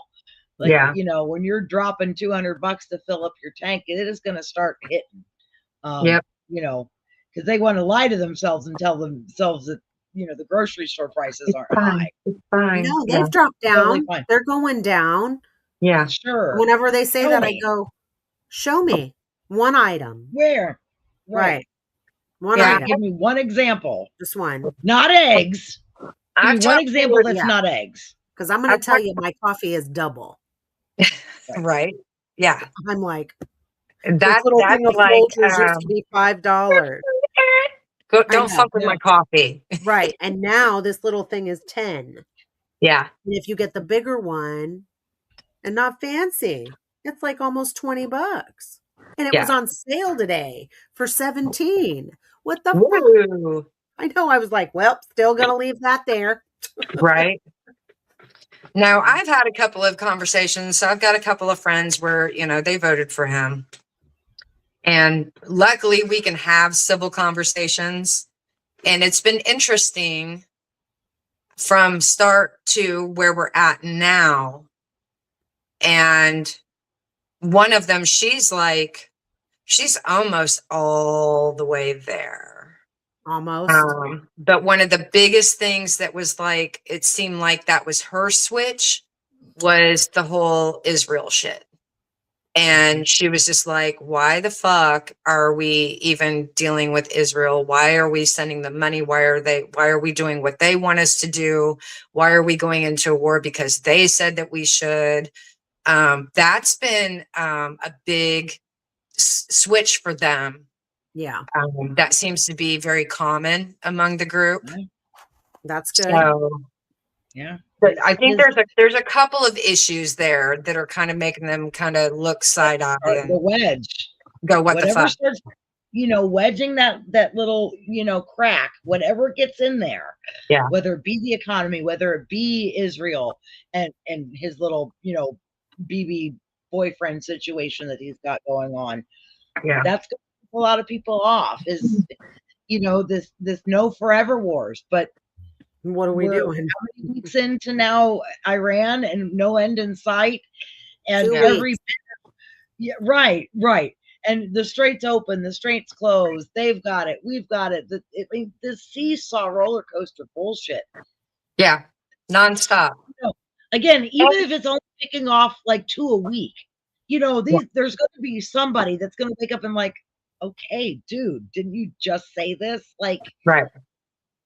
[SPEAKER 3] Like, when you're dropping $200 to fill up your tank, it is going to start hitting. Because they want to lie to themselves and tell themselves that, the grocery store prices aren't high.
[SPEAKER 1] It's fine.
[SPEAKER 2] No, they've dropped down. They're going down.
[SPEAKER 1] Yeah.
[SPEAKER 3] Sure.
[SPEAKER 2] Whenever they say that, I go, show me one item.
[SPEAKER 3] Where?
[SPEAKER 2] Right. One item.
[SPEAKER 3] Give me one example.
[SPEAKER 2] Just one.
[SPEAKER 3] Not eggs. Give me one example that's not eggs.
[SPEAKER 2] Because I'm going to tell you, my coffee is double.
[SPEAKER 1] Right. Yeah.
[SPEAKER 2] I'm like,
[SPEAKER 1] that little thing of Folgers
[SPEAKER 2] used to be $5.
[SPEAKER 1] Don't fuck with my coffee.
[SPEAKER 2] Right. And now this little thing is 10.
[SPEAKER 1] Yeah.
[SPEAKER 2] And if you get the bigger one and not fancy, it's like almost $20. And it was on sale today for 17. What the fuck? I know. I was like, well, still going to leave that there.
[SPEAKER 1] Right. Now, I've had a couple of conversations. So I've got a couple of friends where, they voted for him. And luckily we can have civil conversations. And it's been interesting from start to where we're at now. And one of them, she's almost all the way there.
[SPEAKER 2] Almost.
[SPEAKER 1] But one of the biggest things that was like, it seemed like that was her switch, was the whole Israel shit. And she was just like, why the fuck are we even dealing with Israel? Why are we sending them money? Why are we doing what they want us to do? Why are we going into a war because they said that we should? That's been a big switch for them.
[SPEAKER 2] Yeah.
[SPEAKER 1] That seems to be very common among the group.
[SPEAKER 2] That's good.
[SPEAKER 1] So,
[SPEAKER 3] yeah.
[SPEAKER 1] But I think there's a couple of issues there that are kind of making them kind of look side eye and
[SPEAKER 3] the wedge.
[SPEAKER 1] Go, what the fuck?
[SPEAKER 3] Starts, wedging that little, crack, whatever gets in there.
[SPEAKER 1] Yeah.
[SPEAKER 3] Whether it be the economy, whether it be Israel and his little, BB boyfriend situation that he's got going on.
[SPEAKER 1] Yeah.
[SPEAKER 3] That's going to piss a lot of people off. Is this no forever wars, but.
[SPEAKER 2] What are we doing?
[SPEAKER 3] How many weeks into now Iran and no end in sight, and right, and the strait's open, the strait's closed. They've got it, we've got it. The seesaw roller coaster bullshit.
[SPEAKER 1] Yeah, nonstop.
[SPEAKER 3] Again, even if it's only picking off like 2 a week, there's going to be somebody that's going to wake up and like, okay, dude, didn't you just say this? Like,
[SPEAKER 1] right.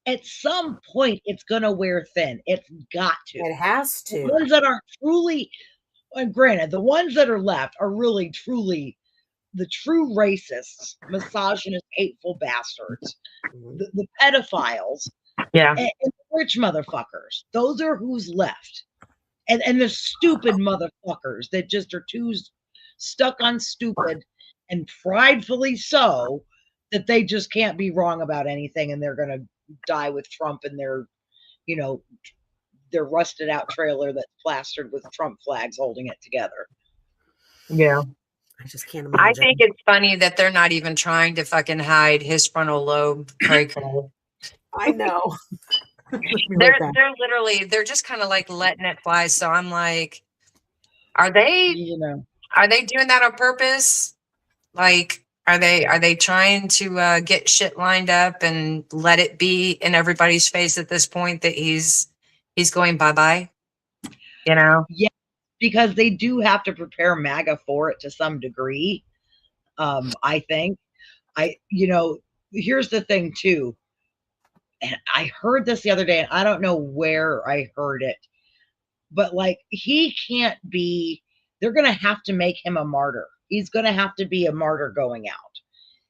[SPEAKER 3] At some point, it's going to wear thin. It's got to.
[SPEAKER 2] It has to.
[SPEAKER 3] The ones that are truly, and granted, the ones that are left are really, truly the true racists, misogynist, hateful bastards, the pedophiles,
[SPEAKER 1] yeah,
[SPEAKER 3] and the rich motherfuckers. Those are who's left. And the stupid motherfuckers that just are too stuck on stupid and pridefully so that they just can't be wrong about anything, and they're going to die with Trump in their, their rusted out trailer that's plastered with Trump flags holding it together.
[SPEAKER 1] Yeah.
[SPEAKER 2] I just can't imagine.
[SPEAKER 1] I think it's funny that they're not even trying to fucking hide his frontal lobe.
[SPEAKER 2] I know.
[SPEAKER 1] they're just kind of like letting it fly. So I'm like, are they doing that on purpose? Like, are they trying to get shit lined up and let it be in everybody's face at this point that he's going bye-bye?
[SPEAKER 3] Yeah, because they do have to prepare MAGA for it to some degree. I think. Here's the thing too. And I heard this the other day, and I don't know where I heard it, but like, he can't be, they're going to have to make him a martyr. He's going to have to be a martyr going out.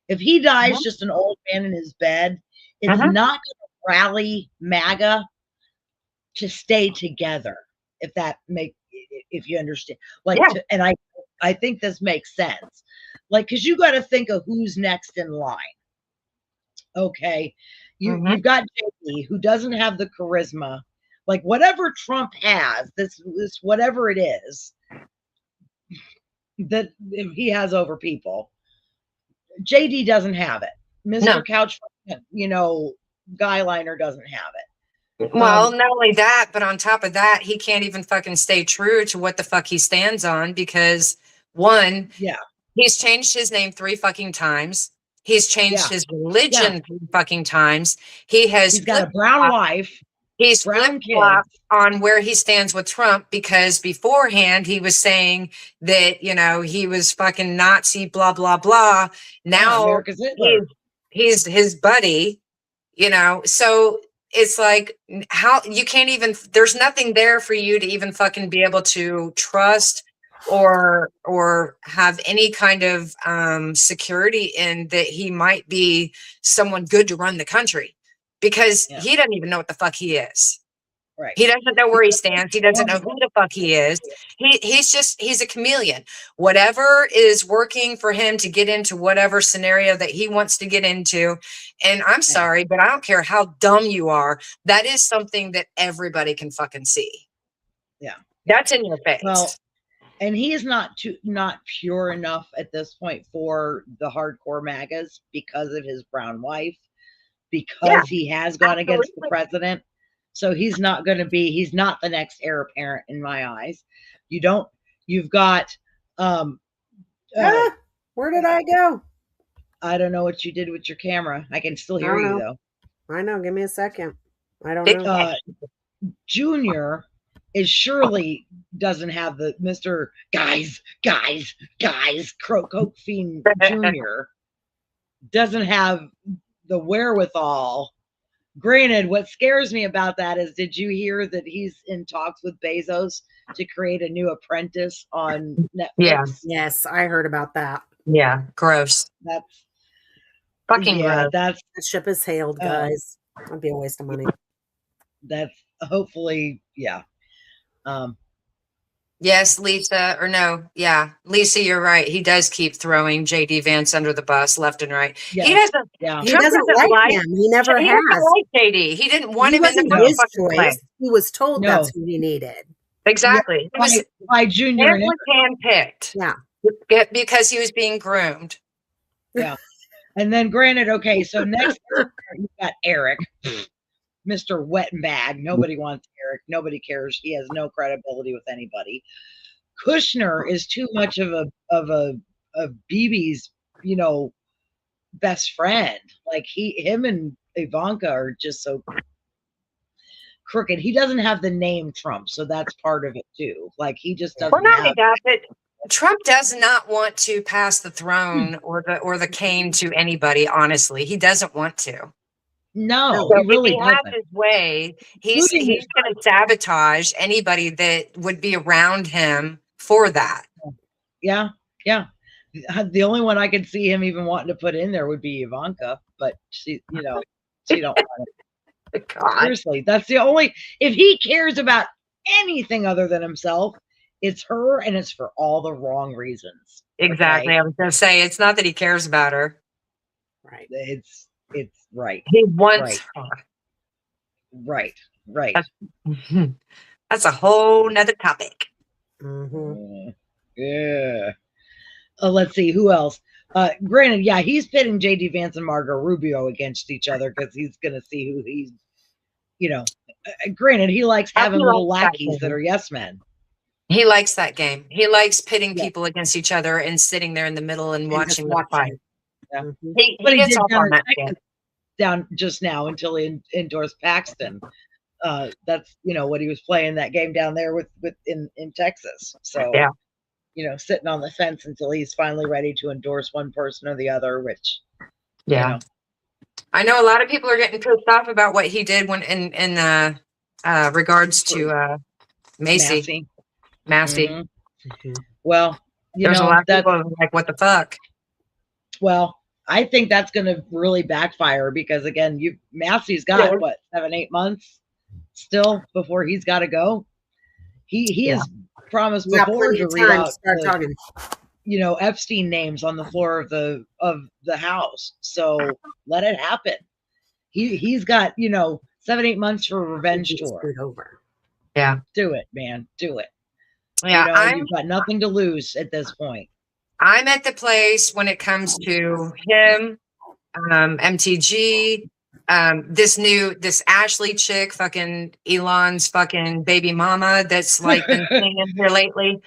[SPEAKER 3] If he dies just an old man in his bed, it's not going to rally MAGA to stay together. If you understand, and I think this makes sense. Like, cause you got to think of who's next in line. Okay. You've got JD, who doesn't have the charisma, like whatever Trump has, this whatever it is that he has over people, JD doesn't have it. Mr. Couch, Guyliner doesn't have it.
[SPEAKER 1] Well, not only that, but on top of that, he can't even fucking stay true to what the fuck he stands on, because one, he's changed his name 3 fucking times. He's changed his religion 3 fucking times. He's
[SPEAKER 3] got a brown wife.
[SPEAKER 1] He's flip-flopped on where he stands with Trump, because beforehand he was saying that, he was fucking Nazi, blah, blah, blah. Now he's his buddy, so it's like, how you can't even, there's nothing there for you to even fucking be able to trust or have any kind of security in that he might be someone good to run the country, because he doesn't even know what the fuck he is.
[SPEAKER 3] Right.
[SPEAKER 1] He doesn't know where he stands. He doesn't know who the fuck he is. He's a chameleon. Whatever is working for him to get into whatever scenario that he wants to get into. And I'm sorry, but I don't care how dumb you are. That is something that everybody can fucking see.
[SPEAKER 3] Yeah.
[SPEAKER 1] That's in your face.
[SPEAKER 3] Well, and he is not pure enough at this point for the hardcore MAGAs because of his brown wife, because he has gone against the president. So he's not going to be, he's not the next heir apparent in my eyes. You've got,
[SPEAKER 2] where did I go?
[SPEAKER 3] I don't know what you did with your camera. I can still hear you though.
[SPEAKER 2] I know. Give me a second. I don't know.
[SPEAKER 3] Junior is surely doesn't have the Mr. Guys, Coke Fiend Junior doesn't have the wherewithal. Granted, what scares me about that is, did you hear that he's in talks with Bezos to create a new Apprentice on Netflix?
[SPEAKER 1] Yeah.
[SPEAKER 2] Yes, I heard about that.
[SPEAKER 1] Yeah, gross.
[SPEAKER 3] That's
[SPEAKER 1] fucking gross.
[SPEAKER 2] That ship is sailed, guys. That'd be a waste of money.
[SPEAKER 3] That's hopefully, yeah.
[SPEAKER 1] Yes, Lisa, or no, yeah, Lisa, you're right. He does keep throwing JD Vance under the bus left and right.
[SPEAKER 3] Yeah.
[SPEAKER 1] He doesn't.
[SPEAKER 3] Yeah.
[SPEAKER 2] He doesn't like him. He never has.
[SPEAKER 1] Like JD. He didn't want him in the
[SPEAKER 2] his choice.
[SPEAKER 1] play.
[SPEAKER 2] He was told that's who he needed.
[SPEAKER 1] Exactly.
[SPEAKER 3] Yeah,
[SPEAKER 1] It was
[SPEAKER 3] by Junior and
[SPEAKER 1] handpicked.
[SPEAKER 2] Yeah.
[SPEAKER 1] Because he was being groomed.
[SPEAKER 3] Yeah. And then granted, okay, so next you got Eric, Mr. Wet and Bag. Nobody wants Eric. Nobody cares. He has no credibility with anybody. Kushner is too much of BB's, best friend. Like him and Ivanka are just so crooked. He doesn't have the name Trump, so that's part of it too. Like he just doesn't.
[SPEAKER 1] Well, not only that, but Trump does not want to pass the throne or the cane to anybody. Honestly, he doesn't want to.
[SPEAKER 3] No,
[SPEAKER 1] so
[SPEAKER 3] he really
[SPEAKER 1] if he has his way, he's going to sabotage anybody that would be around him for that.
[SPEAKER 3] Yeah, yeah. The only one I could see him even wanting to put in there would be Ivanka, but she don't want it. God. Seriously, that's the only. If he cares about anything other than himself, it's her, and it's for all the wrong reasons.
[SPEAKER 1] Exactly. Okay? I was going to say, it's not that he cares about her.
[SPEAKER 3] Right. It's right.
[SPEAKER 1] He wants her.
[SPEAKER 3] Right.
[SPEAKER 1] That's a whole nother topic.
[SPEAKER 2] Mm-hmm.
[SPEAKER 3] Yeah. Let's see who else. Granted, yeah, he's pitting JD Vance and Marco Rubio against each other because he's going to see who he's. Granted, he likes having little lackeys that are yes men.
[SPEAKER 1] He likes that game. He likes pitting people against each other and sitting there in the middle and watching the fight.
[SPEAKER 3] Yeah.
[SPEAKER 2] Mm-hmm.
[SPEAKER 1] He gets off on that game.
[SPEAKER 3] Down just now until he endorsed Paxton. That's what he was playing that game down there with in Texas. So sitting on the fence until he's finally ready to endorse one person or the other. Which
[SPEAKER 1] I know a lot of people are getting pissed off about what he did when in regards to Macy.
[SPEAKER 3] Mm-hmm. Well,
[SPEAKER 1] there's a lot of people like, what the fuck?
[SPEAKER 3] Well, I think that's going to really backfire because again, Massey's got 7-8 months still before he's got to go. He has promised before to read out Epstein names on the floor of the House. So let it happen. He's got 7-8 months for a revenge tour.
[SPEAKER 2] Over.
[SPEAKER 1] Yeah,
[SPEAKER 3] do it, man. Do it.
[SPEAKER 1] Yeah,
[SPEAKER 3] you've got nothing to lose at this point.
[SPEAKER 1] I'm at the place when it comes to him, MTG, this Ashley chick, fucking Elon's fucking baby mama that's like been singing here lately.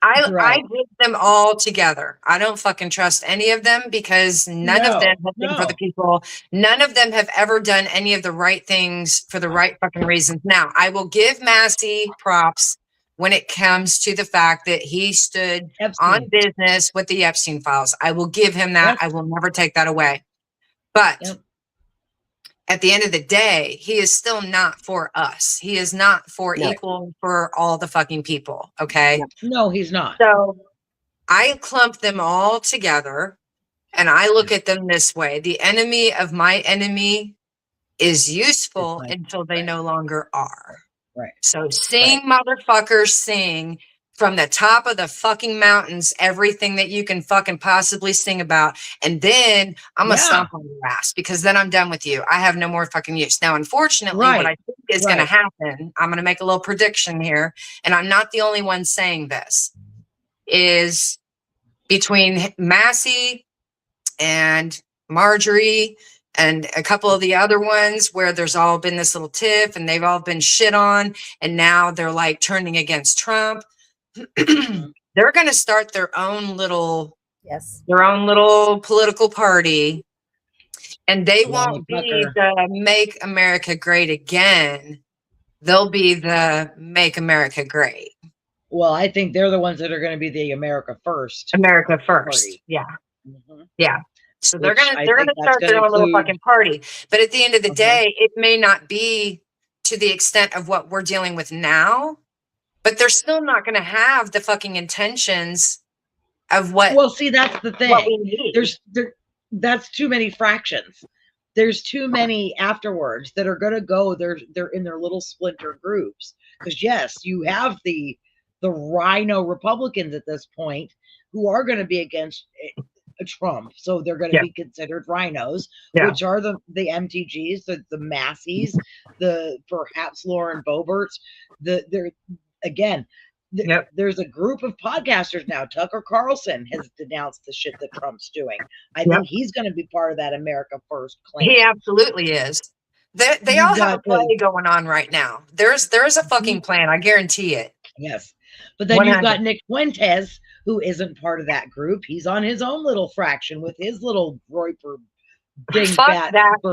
[SPEAKER 1] I did them all together. I don't fucking trust any of them because none of them have been for the people. None of them have ever done any of the right things for the right fucking reasons. Now, I will give Massey props when it comes to the fact that he stood on business with the Epstein files. I will give him that. I will never take that away. But at the end of the day, he is still not for us. He is not for equal for all the fucking people. Okay.
[SPEAKER 3] No, he's not.
[SPEAKER 1] So I clump them all together and I look at them this way. The enemy of my enemy is useful until they no longer are.
[SPEAKER 3] Right.
[SPEAKER 1] So sing, motherfuckers, sing from the top of the fucking mountains, everything that you can fucking possibly sing about. And then I'm going to stomp on your ass because then I'm done with you. I have no more fucking use. Now, unfortunately, what I think is going to happen, I'm going to make a little prediction here. And I'm not the only one saying this. is between Massey and Marjorie and a couple of the other ones where there's all been this little tiff and they've all been shit on, and now they're like turning against Trump. They're going to start their own little political party, and they won't be the Make America Great Again. They'll be the Make America Great.
[SPEAKER 3] Well, I think they're the ones that are going to be the America First.
[SPEAKER 1] America First. Party. Yeah.
[SPEAKER 3] Mm-hmm.
[SPEAKER 1] Yeah. So they're gonna start their own little fucking party. But at the end of the day, it may not be to the extent of what we're dealing with now, but they're still not gonna have the fucking intentions of what.
[SPEAKER 3] Well, see, that's the thing. What we need. That's too many fractions. There's too many afterwards that are gonna go. They're in their little splinter groups. Because yes, you have the rhino Republicans at this point who are going to be against Trump, so they're going to be considered rhinos, which are the MTGs, the Masseys, the perhaps Lauren Boeberts. There's a group of podcasters now. Tucker Carlson has denounced the shit that Trump's doing. I think he's going to be part of that America First clan.
[SPEAKER 1] He absolutely is. They all have a play going on right now. There's a fucking plan. I guarantee it.
[SPEAKER 3] Yes. But then 100. You've got Nick Fuentes, who isn't part of that group. He's on his own little fraction with his little Groiper
[SPEAKER 1] dingbat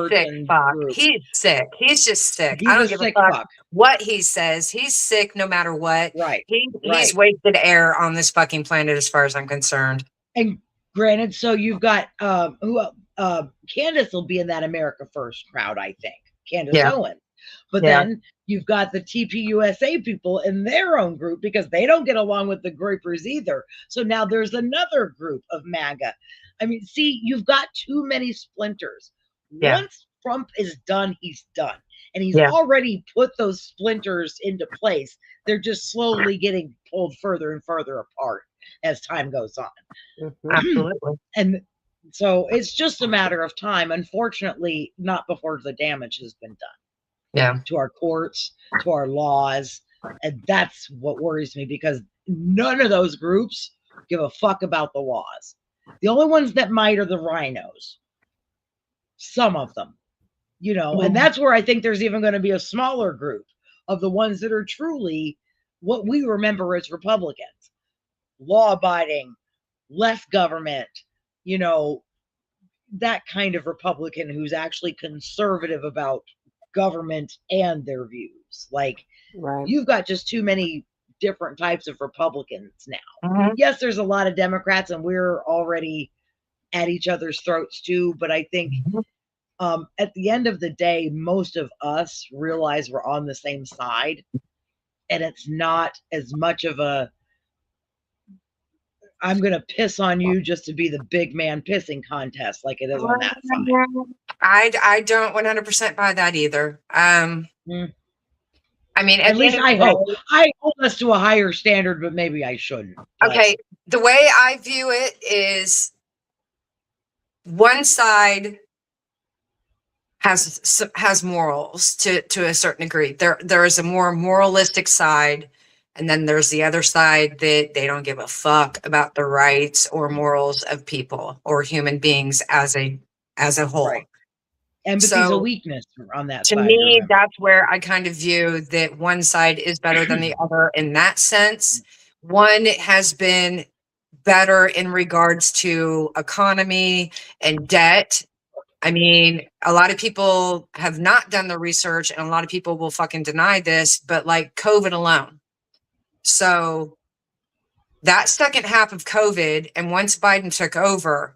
[SPEAKER 1] sick fuck. Group. He's sick. He's just sick. I don't give a fuck what he says. He's sick no matter what.
[SPEAKER 3] Right.
[SPEAKER 1] He's wasted air on this fucking planet as far as I'm concerned.
[SPEAKER 3] And granted, so you've got Candace will be in that America First crowd, I think. Candace Owens. But then you've got the TPUSA people in their own group because they don't get along with the Groypers either. So now there's another group of MAGA. I mean, see, you've got too many splinters. Once Trump is done, he's done. And he's already put those splinters into place. They're just slowly getting pulled further and further apart as time goes on.
[SPEAKER 1] Absolutely.
[SPEAKER 3] And so it's just a matter of time. Unfortunately, not before the damage has been done.
[SPEAKER 1] Yeah.
[SPEAKER 3] To our courts, to our laws. And that's what worries me because none of those groups give a fuck about the laws. The only ones that might are the rhinos. Some of them, and that's where I think there's even going to be a smaller group of the ones that are truly what we remember as Republicans. Law-abiding, less government, that kind of Republican who's actually conservative about government and their views. Like, you've got just too many different types of Republicans now. Yes, there's a lot of Democrats and we're already at each other's throats too, but I think at the end of the day, most of us realize we're on the same side, and it's not as much of a I'm going to piss on you just to be the big man pissing contest like it is on that side.
[SPEAKER 1] I don't 100% buy that either. I mean,
[SPEAKER 3] at least I hope. I hold us to a higher standard, but maybe I shouldn't.
[SPEAKER 1] Okay. The way I view it is one side has morals to a certain degree. There is a more moralistic side, and then there's the other side that they don't give a fuck about the rights or morals of people or human beings as a whole.
[SPEAKER 3] Right. Empathy's a weakness on that side.
[SPEAKER 1] To me, that's where I kind of view that one side is better than the other in that sense. One has been better in regards to economy and debt. I mean, a lot of people have not done the research, and a lot of people will fucking deny this, but like COVID alone. So that second half of COVID, and once Biden took over,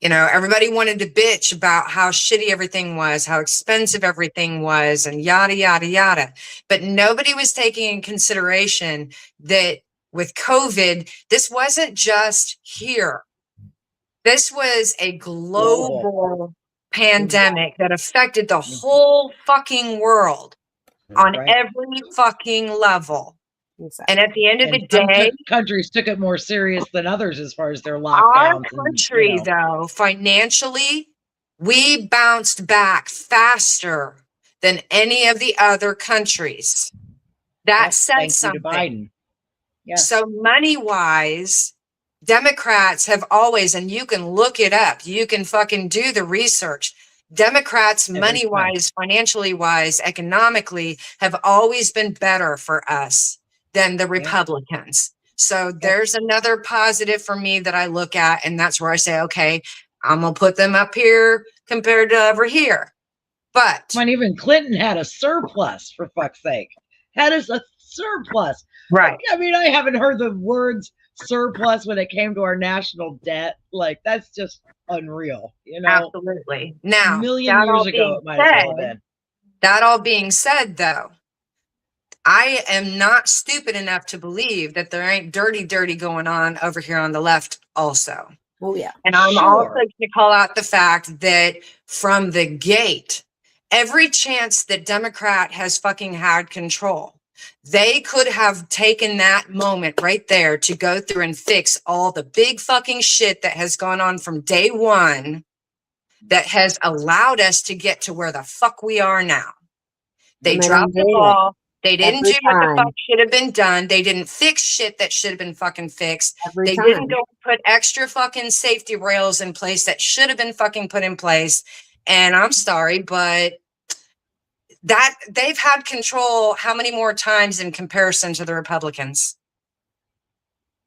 [SPEAKER 1] everybody wanted to bitch about how shitty everything was, how expensive everything was, and yada, yada, yada. But nobody was taking in consideration that with COVID, this wasn't just here. This was a global pandemic that affected the whole fucking world on every fucking level. Exactly. And at the end of the day,
[SPEAKER 3] countries took it more serious than others as far as their lockdowns.
[SPEAKER 1] Our country, though, financially, we bounced back faster than any of the other countries. That says something.
[SPEAKER 3] Biden. Yes.
[SPEAKER 1] So money wise, Democrats have always, and you can look it up, you can fucking do the research. Democrats, money wise, financially wise, economically, have always been better for us than the Republicans. So there's another positive for me that I look at, and that's where I say, okay, I'm gonna put them up here compared to over here. But
[SPEAKER 3] when even Clinton had a surplus, for fuck's sake, had us a surplus.
[SPEAKER 1] Right.
[SPEAKER 3] I mean, I haven't heard the words surplus when it came to our national debt. Like, that's just unreal, you know?
[SPEAKER 1] Absolutely. Now,
[SPEAKER 3] a million years ago, it might as well have been.
[SPEAKER 1] That all being said, though, I am not stupid enough to believe that there ain't dirty going on over here on the left also.
[SPEAKER 2] Oh, yeah.
[SPEAKER 1] And I'm also going to call out the fact that from the gate, every chance that Democrat has fucking had control, they could have taken that moment right there to go through and fix all the big fucking shit that has gone on from day one that has allowed us to get to where the fuck we are now. They dropped the ball. They didn't do what the fuck should have been done. They didn't fix shit that should have been fucking fixed. They didn't go put extra fucking safety rails in place that should have been fucking put in place. And I'm sorry, but that they've had control how many more times in comparison to the Republicans?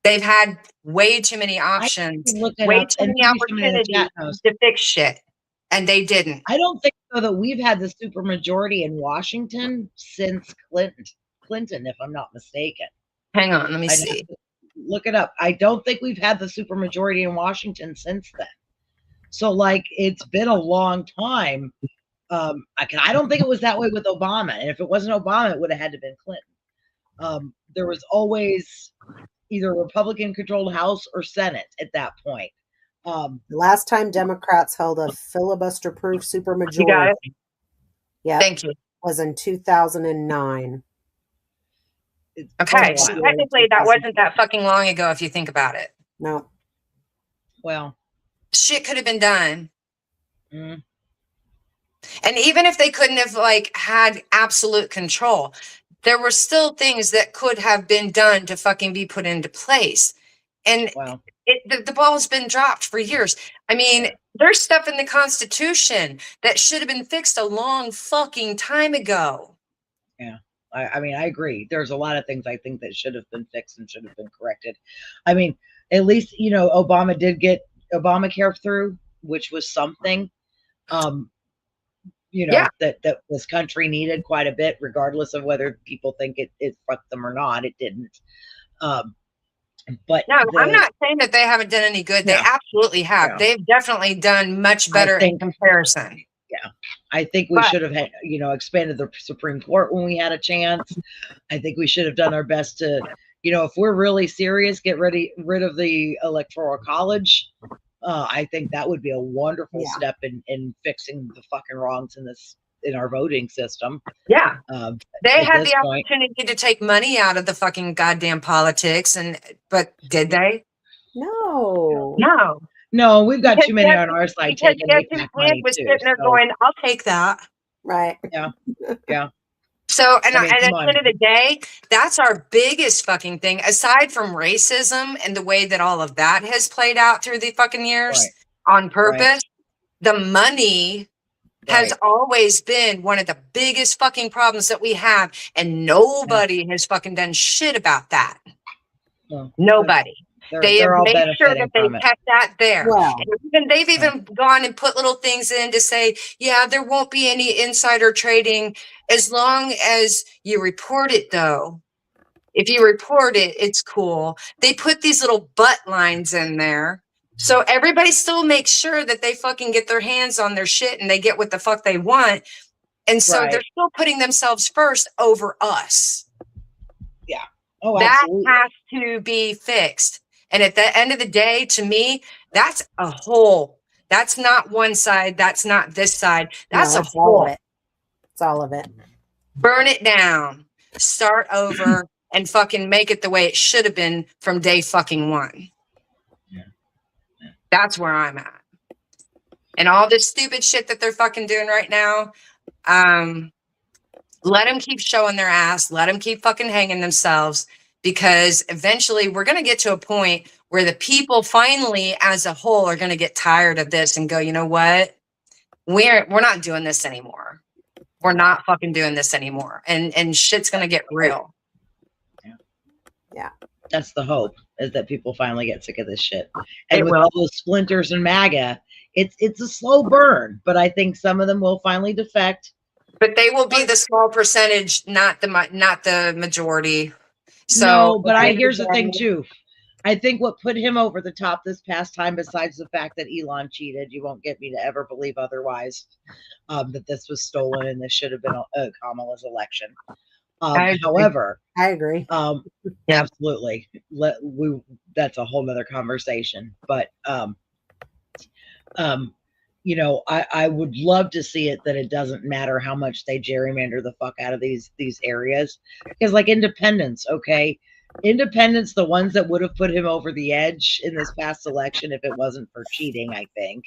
[SPEAKER 1] They've had way too many options, way too many opportunities to fix shit. And they didn't.
[SPEAKER 3] I don't think so that we've had the supermajority in Washington since Clinton, if I'm not mistaken.
[SPEAKER 1] Hang on, let me see.
[SPEAKER 3] Look it up. I don't think we've had the supermajority in Washington since then. So, like, it's been a long time. I don't think it was that way with Obama. And if it wasn't Obama, it would have had to been Clinton. There was always either Republican-controlled House or Senate at that point.
[SPEAKER 2] The last time Democrats held a filibuster-proof supermajority,
[SPEAKER 1] you got it?
[SPEAKER 2] Yeah,
[SPEAKER 1] thank you,
[SPEAKER 2] was in 2009.
[SPEAKER 1] Okay, so technically that wasn't that fucking long ago if you think about it.
[SPEAKER 2] No.
[SPEAKER 3] Well,
[SPEAKER 1] shit could have been done. And even if they couldn't have like had absolute control, there were still things that could have been done to fucking be put into place. And the ball has been dropped for years. I mean, there's stuff in the Constitution that should have been fixed a long fucking time ago.
[SPEAKER 3] Yeah, I mean, I agree. There's a lot of things I think that should have been fixed and should have been corrected. I mean, at least, you know, Obama did get Obamacare through, which was something, you know, that this country needed quite a bit, regardless of whether people think it fucked them or not. It didn't. But
[SPEAKER 1] no, I'm not saying that they haven't done any good. They absolutely have. They've definitely done much better in comparison.
[SPEAKER 3] Yeah, I think we should have had, you know, expanded the Supreme Court when we had a chance. I think we should have done our best to, you know, if we're really serious, get rid of the Electoral College. I think that would be a wonderful step in fixing the fucking wrongs in our voting system.
[SPEAKER 1] Yeah. They had the opportunity to take money out of the fucking goddamn politics, but did they?
[SPEAKER 2] No.
[SPEAKER 3] No, we've got too many on our side taking money
[SPEAKER 1] was sitting there going, I'll take that.
[SPEAKER 2] Right.
[SPEAKER 3] Yeah.
[SPEAKER 1] So, and at the end of the day, that's our biggest fucking thing, aside from racism and the way that all of that has played out through the fucking years on purpose. The money has always been one of the biggest fucking problems that we have. And nobody has fucking done shit about that.
[SPEAKER 3] No,
[SPEAKER 1] nobody. They have made sure that they kept that there.
[SPEAKER 2] Wow.
[SPEAKER 1] And they've even gone and put little things in to say, yeah, there won't be any insider trading as long as you report it, though. If you report it, it's cool. They put these little butt lines in there. So everybody still makes sure that they fucking get their hands on their shit and they get what the fuck they want. And so they're still putting themselves first over us.
[SPEAKER 3] Yeah. Oh,
[SPEAKER 1] that has to be fixed. And at the end of the day, to me, that's a whole. That's not one side. That's not this side. That's a whole.
[SPEAKER 2] All of it. It's all of it.
[SPEAKER 1] Burn it down. Start over and fucking make it the way it should have been from day fucking one.
[SPEAKER 3] Yeah.
[SPEAKER 1] That's where I'm at. And all this stupid shit that they're fucking doing right now, let them keep showing their ass. Let them keep fucking hanging themselves. because eventually we're going to get to a point where the people finally as a whole are going to get tired of this and go, you know what? We're not doing this anymore. We're not fucking doing this anymore. And shit's going to get real.
[SPEAKER 2] Yeah.
[SPEAKER 3] That's the hope, is that people finally get sick of this shit. And with all those splinters and MAGA, it's a slow burn, but I think some of them will finally defect.
[SPEAKER 1] But they will be the small percentage, not the majority. So,
[SPEAKER 3] no, but here's the thing too. I think what put him over the top this past time, besides the fact that Elon cheated, you won't get me to ever believe otherwise, that this was stolen and this should have been Kamala's election. However,
[SPEAKER 2] I agree.
[SPEAKER 3] Absolutely. That's a whole nother conversation. But you know, I would love to see it that it doesn't matter how much they gerrymander the fuck out of these areas. Because like independents, okay. Independents, the ones that would have put him over the edge in this past election if it wasn't for cheating, I think.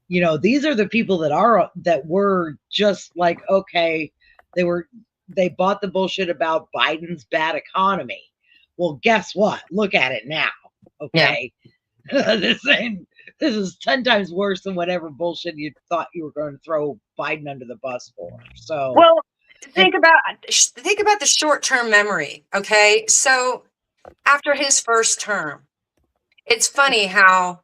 [SPEAKER 3] You know, these are the people that were just like, okay, they bought the bullshit about Biden's bad economy. Well, guess what? Look at it now. Okay. Yeah. This is 10 times worse than whatever bullshit you thought you were going to throw Biden under the bus for. So,
[SPEAKER 1] well, think about the short-term memory. Okay. So after his first term, it's funny how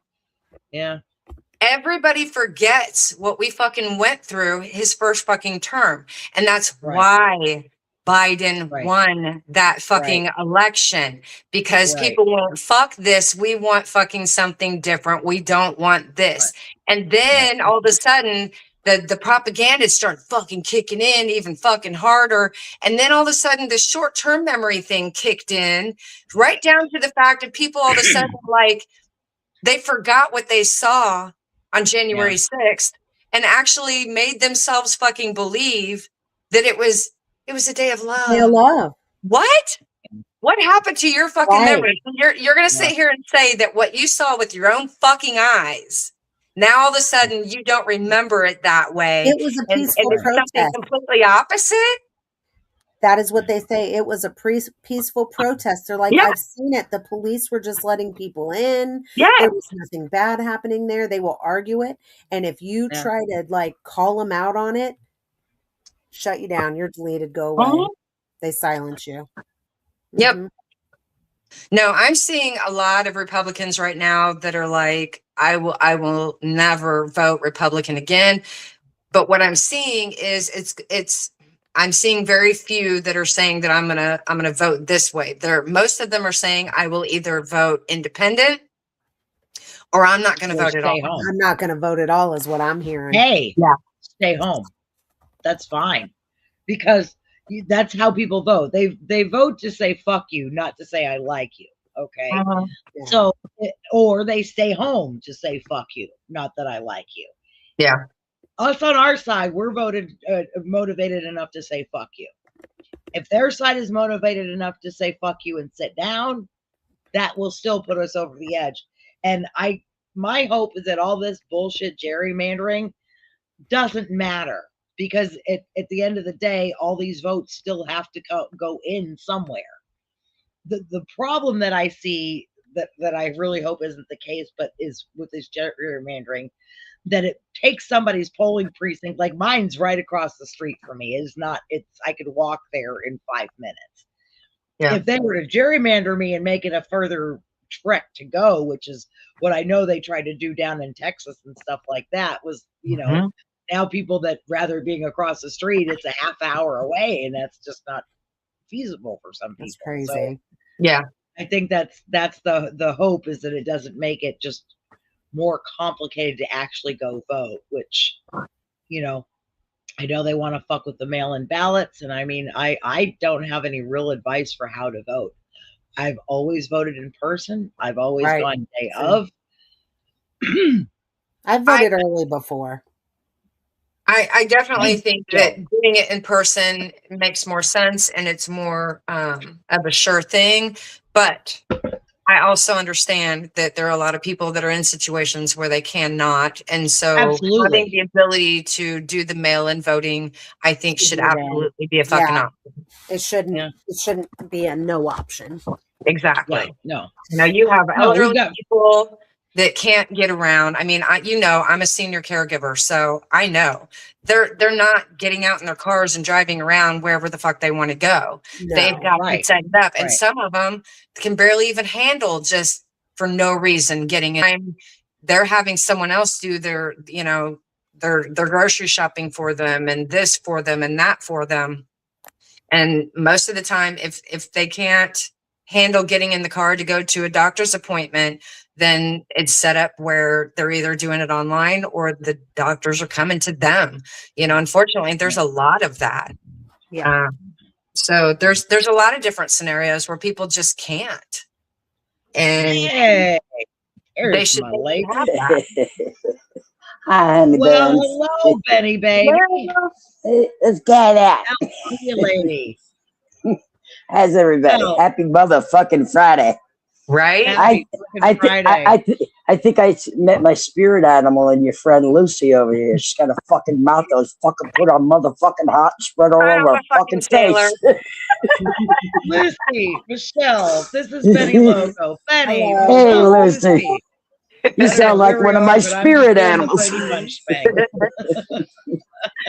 [SPEAKER 1] everybody forgets what we fucking went through his first fucking term. And that's why Biden won that fucking election, because people won't fuck this. We want fucking something different. We don't want this. And then all of a sudden the propaganda started fucking kicking in even fucking harder. And then all of a sudden the short-term memory thing kicked in, right down to the fact that people all of a sudden, like, they forgot what they saw on January 6th and actually made themselves fucking believe that it was a day of love.
[SPEAKER 2] Day of love.
[SPEAKER 1] What happened to your fucking memory? You're going to sit here and say that what you saw with your own fucking eyes, now all of a sudden you don't remember it that way.
[SPEAKER 2] It was a peaceful protest.
[SPEAKER 1] Something completely opposite.
[SPEAKER 2] That is what they say. It was a peaceful protest. They're like, I've seen it. The police were just letting people in. There was nothing bad happening there. They will argue it. And if you try to like call them out on it, shut you down. You're deleted. Go away. They silence you.
[SPEAKER 1] Yep. No, I'm seeing a lot of Republicans right now that are like, I will never vote Republican again. But what I'm seeing is I'm seeing very few that are saying that I'm gonna vote this way. Most of them are saying I will either vote independent or I'm not gonna vote at all.
[SPEAKER 3] Home.
[SPEAKER 2] I'm not gonna vote at all is what I'm hearing.
[SPEAKER 3] Hey, stay home. That's fine. Because that's how people vote. They vote to say fuck you, not to say I like you. Okay. So or they stay home to say fuck you, not that I like you.
[SPEAKER 1] Yeah.
[SPEAKER 3] Us on our side, we're motivated enough to say fuck you. If their side is motivated enough to say fuck you and sit down, that will still put us over the edge. And my hope is that all this bullshit gerrymandering doesn't matter, because at the end of the day, all these votes still have to go in somewhere. The problem that I see that I really hope isn't the case, but is with this gerrymandering, that it takes somebody's polling precinct, like mine's right across the street from me. I could walk there in 5 minutes. Yeah. If they were to gerrymander me and make it a further trek to go, which is what I know they tried to do down in Texas and stuff like that, was, you know, now people that rather being across the street, it's a half hour away, and that's just not feasible for some people.
[SPEAKER 2] That's crazy.
[SPEAKER 1] So, yeah.
[SPEAKER 3] I think that's the hope, is that it doesn't make it just more complicated to actually go vote, which, you know, I know they want to fuck with the mail-in ballots. And I mean, I don't have any real advice for how to vote. I've always voted in person. I've always gone day of.
[SPEAKER 2] I've voted early before.
[SPEAKER 1] I definitely think that doing it in person makes more sense, and it's more of a sure thing. But I also understand that there are a lot of people that are in situations where they cannot. And so
[SPEAKER 3] Absolutely.
[SPEAKER 1] having the ability to do the mail-in voting, I think should
[SPEAKER 2] do that.
[SPEAKER 1] absolutely be a fucking
[SPEAKER 2] Yeah.
[SPEAKER 1] option.
[SPEAKER 2] It shouldn't.
[SPEAKER 3] Yeah.
[SPEAKER 2] It shouldn't be a no option.
[SPEAKER 1] Exactly.
[SPEAKER 3] No.
[SPEAKER 1] Now you have
[SPEAKER 3] No, we've
[SPEAKER 1] elderly
[SPEAKER 3] got
[SPEAKER 1] people that can't get around. I mean, I'm a senior caregiver, so I know they're not getting out in their cars and driving around wherever the fuck they want to go. They've
[SPEAKER 2] No.
[SPEAKER 1] got to
[SPEAKER 3] Right.
[SPEAKER 1] set it up, and
[SPEAKER 3] Right.
[SPEAKER 1] some of them can barely even handle just for no reason getting in. They're having someone else do their, their grocery shopping for them, and this for them, and that for them. And most of the time, if they can't handle getting in the car to go to a doctor's appointment, then it's set up where they're either doing it online or the doctors are coming to them. Unfortunately, there's a lot of that.
[SPEAKER 2] Yeah.
[SPEAKER 1] So there's a lot of different scenarios where people just can't. And
[SPEAKER 3] Hey,
[SPEAKER 1] they
[SPEAKER 3] there's
[SPEAKER 1] should
[SPEAKER 3] my lady.
[SPEAKER 1] have that.
[SPEAKER 4] Hi, honey
[SPEAKER 3] Well,
[SPEAKER 4] buns.
[SPEAKER 3] hello, Benny baby.
[SPEAKER 4] Let's get out.
[SPEAKER 3] See you, lady.
[SPEAKER 4] How's everybody?
[SPEAKER 3] Oh.
[SPEAKER 4] Happy motherfucking Friday.
[SPEAKER 1] Right?
[SPEAKER 3] Happy fucking Friday.
[SPEAKER 4] I think I met my spirit animal and your friend Lucy over here. She's got a fucking mouth that was fucking put on motherfucking hot and spread all
[SPEAKER 1] I'm
[SPEAKER 4] over
[SPEAKER 1] a
[SPEAKER 4] her fucking
[SPEAKER 1] sailor.
[SPEAKER 4] face.
[SPEAKER 3] Lucy, Michelle, this is Benny Loco. Benny,
[SPEAKER 2] Hello.
[SPEAKER 4] Hey,
[SPEAKER 3] Michelle,
[SPEAKER 4] Lucy. You sound like one of my spirit animals. Dun,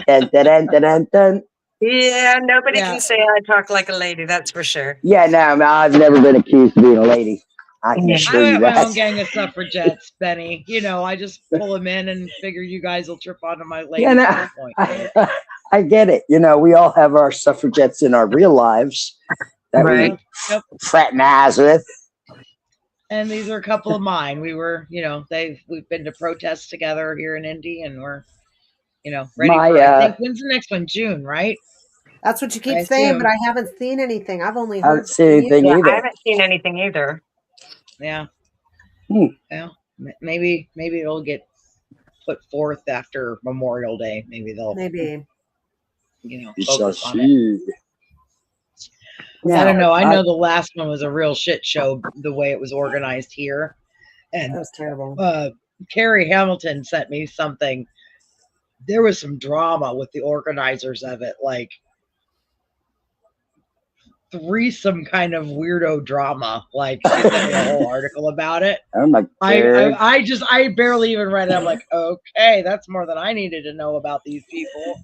[SPEAKER 4] dun, dun, dun, dun, dun.
[SPEAKER 1] Yeah, nobody
[SPEAKER 3] Yeah.
[SPEAKER 1] can say I talk like a lady, that's for sure.
[SPEAKER 4] Yeah, no, I've never been accused of being a lady. I can
[SPEAKER 1] Yeah.
[SPEAKER 4] assure
[SPEAKER 3] I
[SPEAKER 4] you
[SPEAKER 3] have my own
[SPEAKER 4] that.
[SPEAKER 3] gang of suffragettes, Benny. I just pull them in and figure you guys will trip onto my lady
[SPEAKER 4] Yeah, no,
[SPEAKER 3] at some point.
[SPEAKER 4] I get it. We all have our suffragettes in our real lives that
[SPEAKER 1] Right.
[SPEAKER 4] we
[SPEAKER 3] Yep.
[SPEAKER 4] fraternize with.
[SPEAKER 3] And these are a couple of mine. We were, we've been to protests together here in Indy, and we're, ready
[SPEAKER 4] My,
[SPEAKER 3] for. I think when's the next one? June, right?
[SPEAKER 2] That's what you keep
[SPEAKER 3] I
[SPEAKER 2] saying, but
[SPEAKER 3] assume.
[SPEAKER 2] I haven't seen anything. I've only
[SPEAKER 4] I
[SPEAKER 2] heard
[SPEAKER 4] haven't seen anything
[SPEAKER 1] Yeah, I
[SPEAKER 4] either.
[SPEAKER 1] haven't seen anything either.
[SPEAKER 3] Yeah.
[SPEAKER 4] Hmm.
[SPEAKER 3] Well, maybe it'll get put forth after Memorial Day. Maybe they'll,
[SPEAKER 2] Maybe.
[SPEAKER 4] We shall
[SPEAKER 3] focus on it.
[SPEAKER 4] see.
[SPEAKER 3] I don't
[SPEAKER 4] Now,
[SPEAKER 3] know. I know the last one was a real shit show the way it was organized here.
[SPEAKER 2] That
[SPEAKER 3] And
[SPEAKER 2] was terrible.
[SPEAKER 3] Carrie Hamilton sent me something. There was some drama with the organizers of it, like threesome kind of weirdo drama. Like she sent me a whole article about it.
[SPEAKER 4] Oh my God.
[SPEAKER 3] I barely even read it. I'm like, okay, that's more than I needed to know about these people.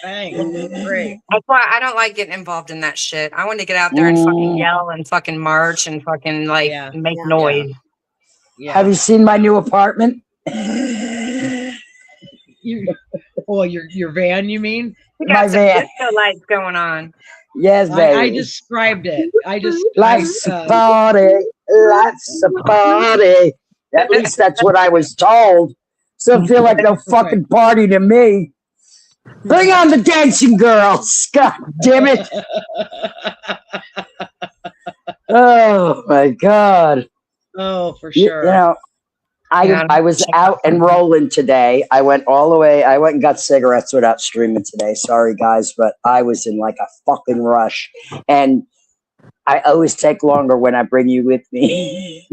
[SPEAKER 3] Thanks. Great.
[SPEAKER 1] That's why I don't like getting involved in that shit. I want to get out there and fucking yell and fucking march and fucking make
[SPEAKER 2] Yeah.
[SPEAKER 1] noise.
[SPEAKER 3] Yeah.
[SPEAKER 4] Have you seen my new apartment?
[SPEAKER 3] Your van, you mean?
[SPEAKER 1] We
[SPEAKER 4] My
[SPEAKER 1] got some
[SPEAKER 4] van.
[SPEAKER 1] disco lights going on.
[SPEAKER 4] Yes, baby.
[SPEAKER 3] I described it.
[SPEAKER 4] Life's a party. Life's a party. At least that's what I was told. So I feel like no fucking party to me. Bring on the dancing girls. God damn it. Oh my God.
[SPEAKER 3] Oh, for sure.
[SPEAKER 4] I was out and rolling today. I went all the way. I went and got cigarettes without streaming today. Sorry, guys, but I was in like a fucking rush. And I always take longer when I bring you with me.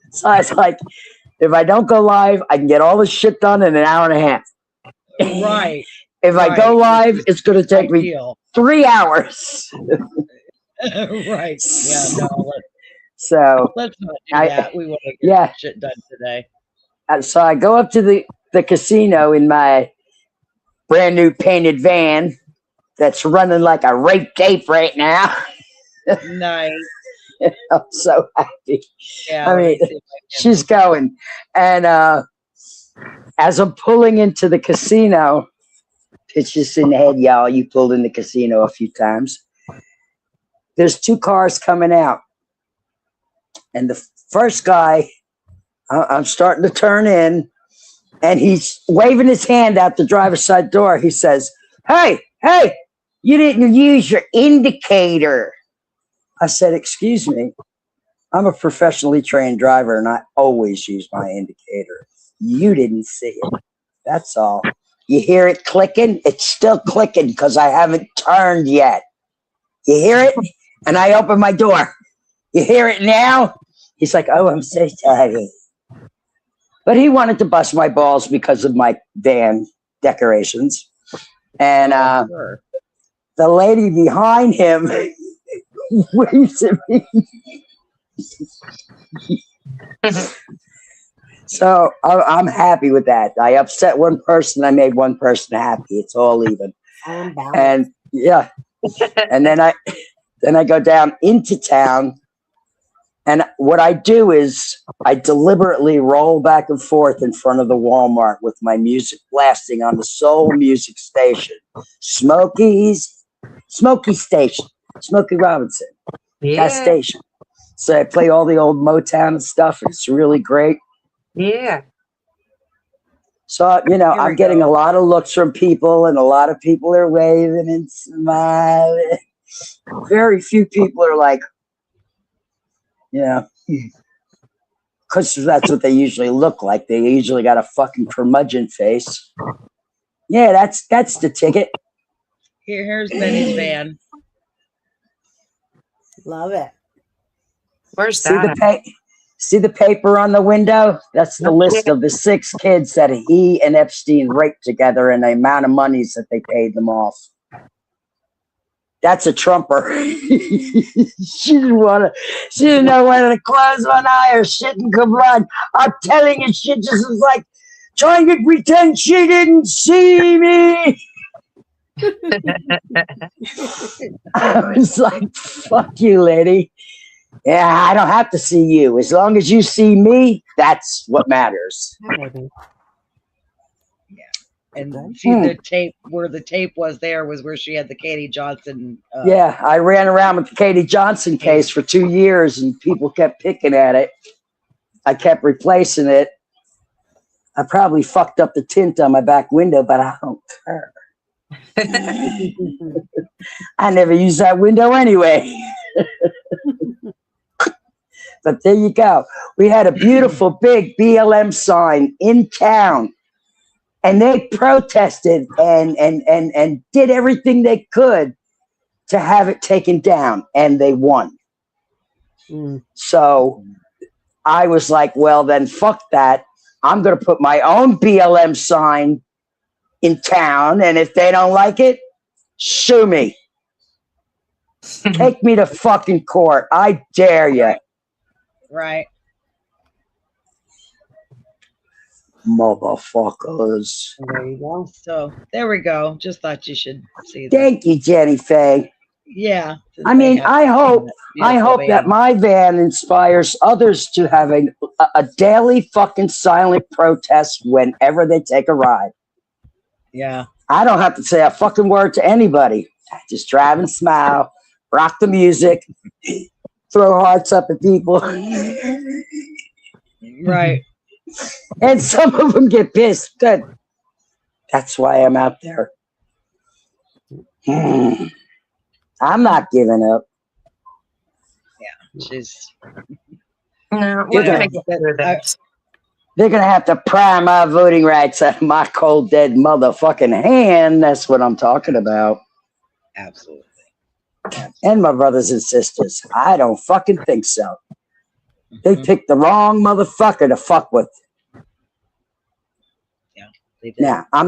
[SPEAKER 4] So I was like, if I don't go live, I can get all this shit done in an hour and a half.
[SPEAKER 3] Right.
[SPEAKER 4] If I go live, it's going to take me 3 hours.
[SPEAKER 3] Right. Yeah, no.
[SPEAKER 4] So
[SPEAKER 3] let's not do that. We want to get shit done today.
[SPEAKER 4] So I go up to the casino in my brand new painted van that's running like a rape tape right now.
[SPEAKER 3] Nice.
[SPEAKER 4] I'm so happy.
[SPEAKER 3] Yeah,
[SPEAKER 4] I mean, she's going. And as I'm pulling into the casino, it's just in the head, y'all. You pulled in the casino a few times. There's 2 cars coming out. And the first guy, I'm starting to turn in, and he's waving his hand out the driver's side door. He says, hey, you didn't use your indicator. I said, excuse me, I'm a professionally trained driver, and I always use my indicator. You didn't see it. That's all. You hear it clicking? It's still clicking because I haven't turned yet. You hear it? And I open my door. You hear it now? He's like, oh, I'm so sorry. But he wanted to bust my balls because of my van decorations. And
[SPEAKER 3] Sure.
[SPEAKER 4] the lady behind him waves at me. So I'm happy with that. I upset one person. I made one person happy. It's all even. And yeah. And then I go down into town. And what I do is I deliberately roll back and forth in front of the Walmart with my music blasting on the soul music station. Smokey Station. Smokey Robinson. That station. So I play all the old Motown and stuff. It's really great.
[SPEAKER 1] Yeah.
[SPEAKER 4] So, I'm getting a lot of looks from people, and a lot of people are waving and smiling. Very few people are like, because that's what they usually look like. They usually got a fucking curmudgeon face. Yeah, that's the ticket.
[SPEAKER 3] Here's Benny's van.
[SPEAKER 2] Love it.
[SPEAKER 1] Where's
[SPEAKER 4] See
[SPEAKER 1] that?
[SPEAKER 4] See the paper on the window? That's the list of the 6 kids that he and Epstein raped together and the amount of monies that they paid them off. That's a trumper. She didn't know whether to close one eye or shit and come run. I'm telling you, she just was like trying to pretend she didn't see me. I was like, fuck you, lady. Yeah, I don't have to see you. As long as you see me, that's what matters.
[SPEAKER 3] And see the tape, where the tape was where she had the Katie Johnson.
[SPEAKER 4] Yeah, I ran around with the Katie Johnson case for 2 years and people kept picking at it. I kept replacing it. I probably fucked up the tint on my back window, but I don't care. I never use that window anyway. But there you go. We had a beautiful big BLM sign in town. And they protested and did everything they could to have it taken down, and they won. So I was like, well, then fuck that. I'm going to put my own BLM sign in town, and if they don't like it, sue me. Take me to fucking court. I dare you.
[SPEAKER 3] Right.
[SPEAKER 4] Motherfuckers.
[SPEAKER 2] There you go.
[SPEAKER 3] So there we go. Just thought you should see that.
[SPEAKER 4] Thank you, Jennyfaye.
[SPEAKER 3] Yeah.
[SPEAKER 4] I mean, I hope that my van inspires others to have a daily fucking silent protest whenever they take a ride.
[SPEAKER 3] Yeah.
[SPEAKER 4] I don't have to say a fucking word to anybody. I just drive and smile, rock the music, throw hearts up at people.
[SPEAKER 3] Right.
[SPEAKER 4] And some of them get pissed. Good. That's why I'm out there. I'm not giving up.
[SPEAKER 3] Yeah, she's.
[SPEAKER 1] No, we're gonna get better than this.
[SPEAKER 4] They're gonna have to pry my voting rights out of my cold dead motherfucking hand. That's what I'm talking about.
[SPEAKER 3] Absolutely.
[SPEAKER 4] And my brothers and sisters. I don't fucking think so. They picked the wrong motherfucker to fuck with.
[SPEAKER 3] Yeah. They did.
[SPEAKER 4] Now, I'm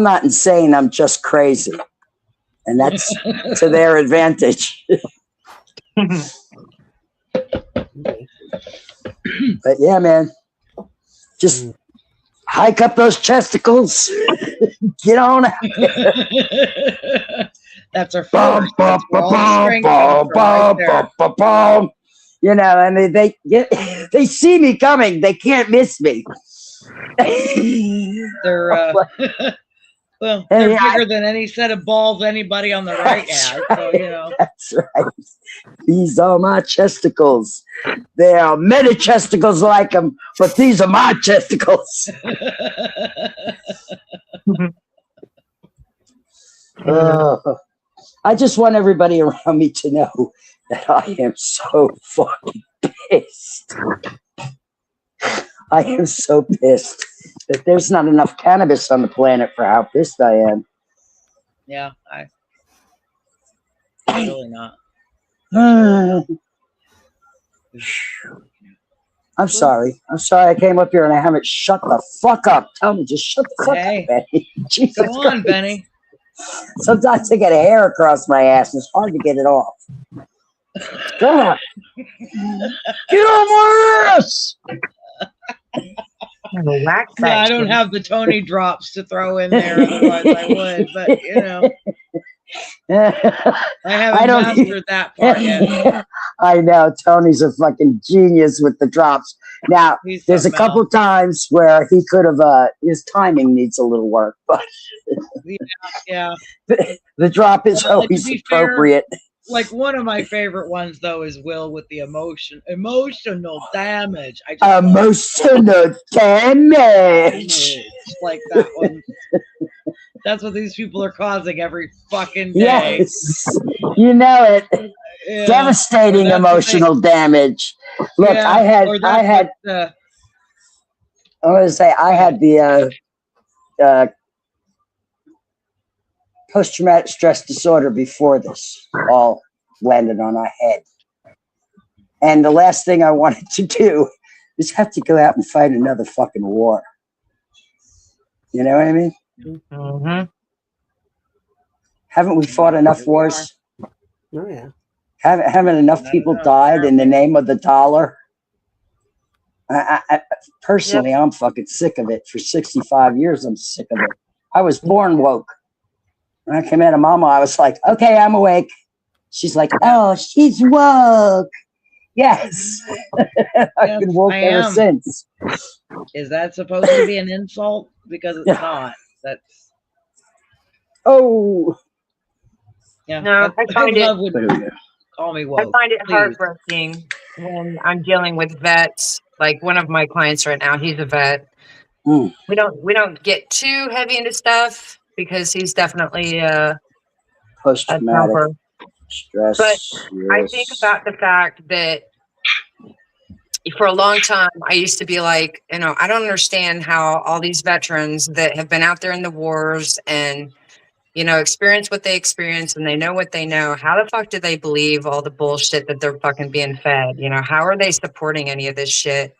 [SPEAKER 4] not insane. I'm just crazy. And that's to their advantage. But yeah, man. Just hike up those chesticles. Get on out there.
[SPEAKER 3] That's our first. That's where all the strength comes from, right there.
[SPEAKER 4] You know, and they see me coming. They can't miss me.
[SPEAKER 3] They're well, they're bigger than any set of balls anybody on the right has. Right. So, you know.
[SPEAKER 4] That's right. These are my chesticles. There are many chesticles like them, but these are my chesticles. I just want everybody around me to know that I am so fucking pissed. I am so pissed that there's not enough cannabis on the planet for how pissed I am.
[SPEAKER 3] Yeah, really not.
[SPEAKER 4] I'm sorry. I'm sorry I came up here and I haven't shut the fuck up. Tell me, just shut the fuck up, Benny. Jesus
[SPEAKER 3] Go on,
[SPEAKER 4] Christ.
[SPEAKER 3] Benny.
[SPEAKER 4] Sometimes I get a hair across my ass and it's hard to get it off. God. Get on my ass!
[SPEAKER 1] Wax
[SPEAKER 3] Yeah, I
[SPEAKER 1] that
[SPEAKER 3] don't
[SPEAKER 1] shit.
[SPEAKER 3] have the Tony drops to throw in there, otherwise I would. But you know, I haven't mastered that part yet.
[SPEAKER 4] I know Tony's a fucking genius with the drops. Now,
[SPEAKER 3] He's
[SPEAKER 4] there's a
[SPEAKER 3] something
[SPEAKER 4] couple
[SPEAKER 3] else.
[SPEAKER 4] times where he could have. His timing needs a little work, but
[SPEAKER 3] Yeah.
[SPEAKER 4] the drop is
[SPEAKER 3] Well, to
[SPEAKER 4] always
[SPEAKER 3] be fair,
[SPEAKER 4] appropriate.
[SPEAKER 3] like one of my favorite ones though is Will with the emotional damage. I just
[SPEAKER 4] Emotional damage.
[SPEAKER 3] like that one. That's what these people are causing every fucking day.
[SPEAKER 4] Yes, you know it.
[SPEAKER 3] Yeah.
[SPEAKER 4] Devastating
[SPEAKER 3] Or that's what
[SPEAKER 4] emotional damage. Look,
[SPEAKER 3] Yeah,
[SPEAKER 4] I had
[SPEAKER 3] or that's what,
[SPEAKER 4] I was gonna say I had the post-traumatic stress disorder before this all landed on our head. And the last thing I wanted to do is have to go out and fight another fucking war. You know what I mean?
[SPEAKER 1] Mm-hmm.
[SPEAKER 4] Haven't we fought enough wars?
[SPEAKER 2] Oh yeah.
[SPEAKER 4] Haven't enough people died in the name of the dollar? I personally, I'm fucking sick of it. For 65 years, I'm sick of it. I was born woke. When I came out of mama, I was like, okay, I'm awake. She's like, oh, she's woke. Yes. I've been woke ever since.
[SPEAKER 3] Is that supposed to be an insult? Because it's not. That's
[SPEAKER 4] oh.
[SPEAKER 3] Yeah.
[SPEAKER 1] No, I find it.
[SPEAKER 3] Call me woke.
[SPEAKER 1] I find it
[SPEAKER 3] please.
[SPEAKER 1] heartbreaking when I'm dealing with vets. Like one of my clients right now, he's a vet.
[SPEAKER 4] Mm.
[SPEAKER 1] We don't get too heavy into stuff because he's definitely a
[SPEAKER 4] post-traumatic
[SPEAKER 1] jumper.
[SPEAKER 4] stress.
[SPEAKER 1] But
[SPEAKER 4] yes.
[SPEAKER 1] I think about the fact that for a long time, I used to be like, I don't understand how all these veterans that have been out there in the wars and, experience what they experience and they know what they know. How the fuck do they believe all the bullshit that they're fucking being fed? How are they supporting any of this shit?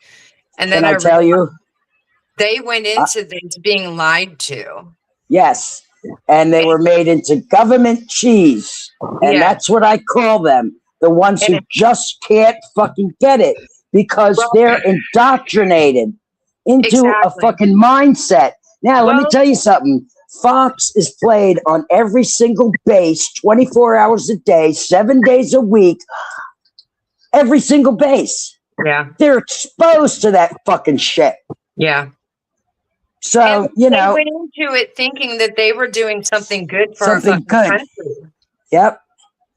[SPEAKER 1] And then
[SPEAKER 4] Can I tell you?
[SPEAKER 1] They went into this being lied to.
[SPEAKER 4] Yes. And they were made into government cheese. And that's what I call them. The ones who just can't fucking get it because they're indoctrinated into a fucking mindset. Now, let me tell you something. Fox is played on every single base, 24 hours a day, 7 days a week, every single base.
[SPEAKER 1] Yeah.
[SPEAKER 4] They're exposed to that fucking shit.
[SPEAKER 1] Yeah.
[SPEAKER 4] So,
[SPEAKER 1] they went into it thinking that they were doing something good for our fucking country.
[SPEAKER 4] Yep.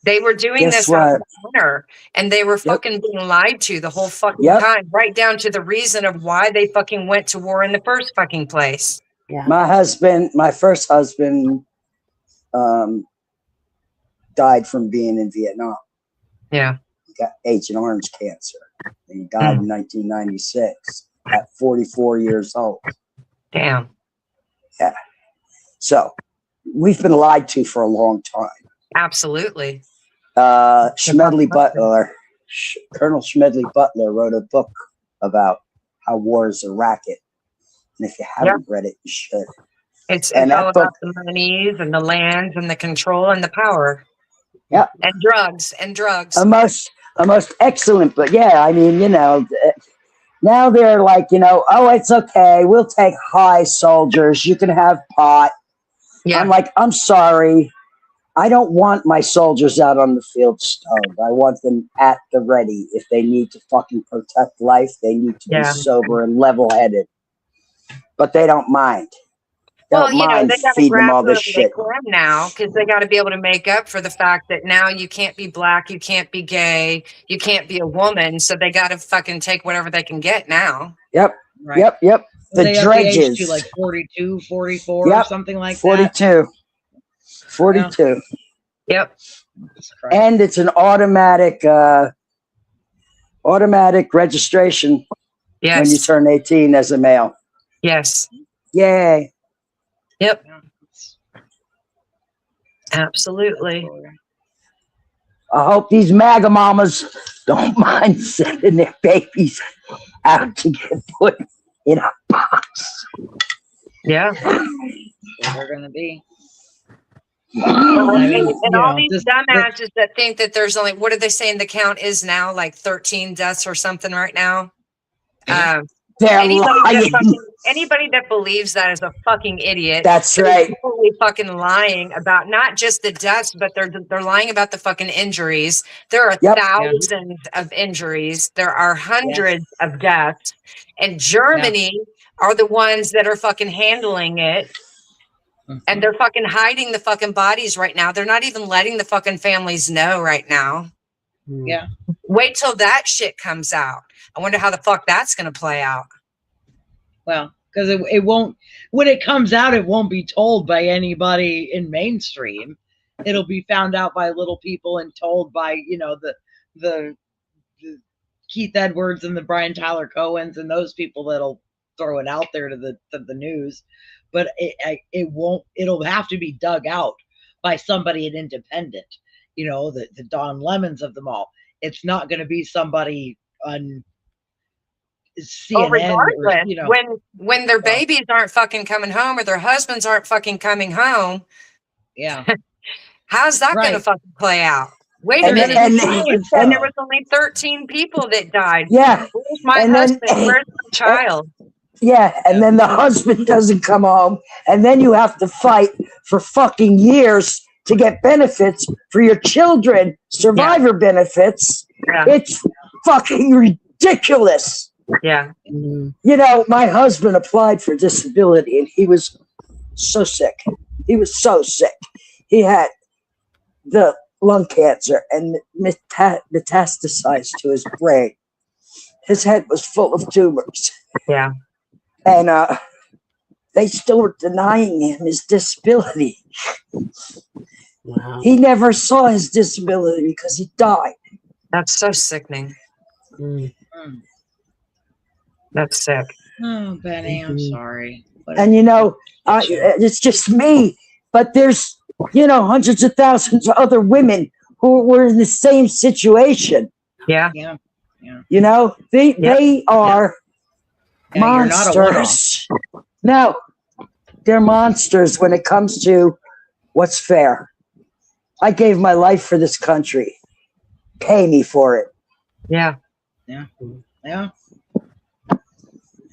[SPEAKER 1] They were doing this out of honor, and they were fucking being lied to the whole fucking time, right down to the reason of why they fucking went to war in the first fucking place.
[SPEAKER 2] Yeah.
[SPEAKER 4] My first husband, died from being in Vietnam.
[SPEAKER 1] Yeah.
[SPEAKER 4] He got Agent Orange cancer. And he died in 1996 at 44 years old.
[SPEAKER 1] Damn.
[SPEAKER 4] Yeah. So we've been lied to for a long time.
[SPEAKER 1] Absolutely.
[SPEAKER 4] Schmedley Butler, Colonel Schmedley Butler wrote a book about how war is a racket. And if you haven't read it, you should.
[SPEAKER 1] It's all about the monies and the lands and the control and the power.
[SPEAKER 4] Yeah.
[SPEAKER 1] And drugs.
[SPEAKER 4] A most excellent, but yeah, I mean, now they're like, oh, it's okay. We'll take high soldiers. You can have pot. Yeah. I'm like, I'm sorry. I don't want my soldiers out on the field stoned. I want them at the ready. If they need to fucking protect life, they need to be sober and level-headed. But they don't mind. They got to feed them all this shit
[SPEAKER 1] now because they got to be able to make up for the fact that now you can't be black, you can't be gay, you can't be a woman. So they got to fucking take whatever they can get now.
[SPEAKER 4] Yep. Right. Yep. The dredges.
[SPEAKER 3] To like 42, 44, or something like
[SPEAKER 4] 42. 42.
[SPEAKER 1] Yep.
[SPEAKER 4] And it's an automatic registration when you turn 18 as a male.
[SPEAKER 1] Yes.
[SPEAKER 4] Yay.
[SPEAKER 1] Yep. Absolutely.
[SPEAKER 4] I hope these MAGA mamas don't mind sending their babies out to get put in a box.
[SPEAKER 1] Yeah.
[SPEAKER 3] They're going to be.
[SPEAKER 1] I
[SPEAKER 3] mean,
[SPEAKER 1] and all these
[SPEAKER 3] this,
[SPEAKER 1] dumbasses that think that there's only, what are they saying? The count is now like 13 deaths or something right now.
[SPEAKER 4] They're
[SPEAKER 1] Anybody
[SPEAKER 4] lying.
[SPEAKER 1] anybody that believes that is a fucking idiot.
[SPEAKER 4] That's
[SPEAKER 1] They're
[SPEAKER 4] right.
[SPEAKER 1] totally fucking lying about not just the deaths, but they're lying about the fucking injuries. There are
[SPEAKER 4] Yep.
[SPEAKER 1] thousands of injuries. There are hundreds of deaths. And Germany are the ones that are fucking handling it. And they're fucking hiding the fucking bodies right now. They're not even letting the fucking families know right now.
[SPEAKER 3] Yeah.
[SPEAKER 1] Wait till that shit comes out. I wonder how the fuck that's going to play out.
[SPEAKER 3] Well, because it won't, when it comes out, it won't be told by anybody in mainstream. It'll be found out by little people and told by, you know, the Keith Edwards and the Brian Tyler Cohens and those people that'll throw it out there to the news. But it won't, it'll have to be dug out by somebody an independent, you know, the Don Lemons of them all. It's not going to be somebody on CNN,
[SPEAKER 1] regardless,
[SPEAKER 3] or, you know,
[SPEAKER 1] when their babies aren't fucking coming home or their husbands aren't fucking coming home.
[SPEAKER 3] Yeah.
[SPEAKER 1] How's that going to fucking play out? Wait a
[SPEAKER 4] And
[SPEAKER 1] minute.
[SPEAKER 4] then-
[SPEAKER 1] You said there was only 13 people that died.
[SPEAKER 4] Yeah.
[SPEAKER 1] Where's my
[SPEAKER 4] And then-
[SPEAKER 1] husband? Where's my child?
[SPEAKER 4] Yeah, and then the husband doesn't come home, and then you have to fight for fucking years to get benefits for your children, survivor benefits.
[SPEAKER 1] Yeah.
[SPEAKER 4] It's fucking ridiculous.
[SPEAKER 1] Yeah.
[SPEAKER 2] Mm.
[SPEAKER 4] You know, my husband applied for disability, and he was so sick. He was so sick. He had the lung cancer and metastasized to his brain. His head was full of tumors.
[SPEAKER 1] Yeah.
[SPEAKER 4] And they still were denying him his disability.
[SPEAKER 2] Wow.
[SPEAKER 4] He never saw his disability because he died.
[SPEAKER 1] That's so sickening.
[SPEAKER 2] Mm.
[SPEAKER 1] That's sick.
[SPEAKER 3] Oh, Benny, I'm sorry.
[SPEAKER 4] And you know, it's just me, but there's, you know, hundreds of thousands of other women who were in the same situation.
[SPEAKER 1] Yeah.
[SPEAKER 3] Yeah.
[SPEAKER 4] You know, they are
[SPEAKER 3] Yeah, you're not a one-off.
[SPEAKER 4] monsters. No, they're monsters when it comes to what's fair. I gave my life for this country. Pay me for it.
[SPEAKER 1] Yeah.
[SPEAKER 3] Yeah.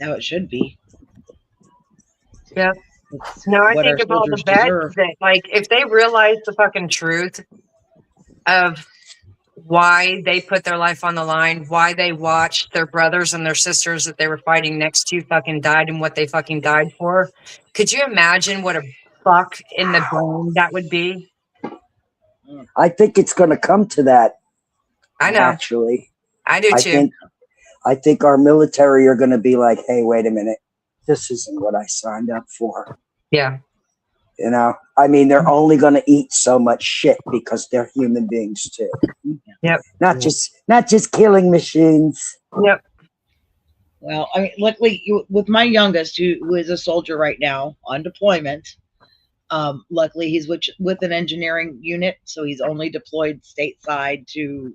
[SPEAKER 3] How it should be.
[SPEAKER 1] Yeah.
[SPEAKER 3] It's
[SPEAKER 1] No, I
[SPEAKER 3] what
[SPEAKER 1] think
[SPEAKER 3] our
[SPEAKER 1] of all the
[SPEAKER 3] soldiers
[SPEAKER 1] vets
[SPEAKER 3] deserve.
[SPEAKER 1] that, like, if they realize the fucking truth of why they put their life on the line, why they watched their brothers and their sisters that they were fighting next to fucking died and what they fucking died for. Could you imagine what a fuck in the brain that would be?
[SPEAKER 4] I think it's going to come to that.
[SPEAKER 1] I know.
[SPEAKER 4] Actually,
[SPEAKER 1] I do too.
[SPEAKER 4] I think our military are going to be like, hey, wait a minute. This isn't what I signed up for.
[SPEAKER 1] Yeah.
[SPEAKER 4] You know, I mean, they're only going to eat so much shit because they're human beings too.
[SPEAKER 1] Yep.
[SPEAKER 4] Not just killing machines.
[SPEAKER 1] Yep.
[SPEAKER 3] Well, I mean, luckily, with my youngest, who is a soldier right now on deployment, luckily he's with an engineering unit, so he's only deployed stateside to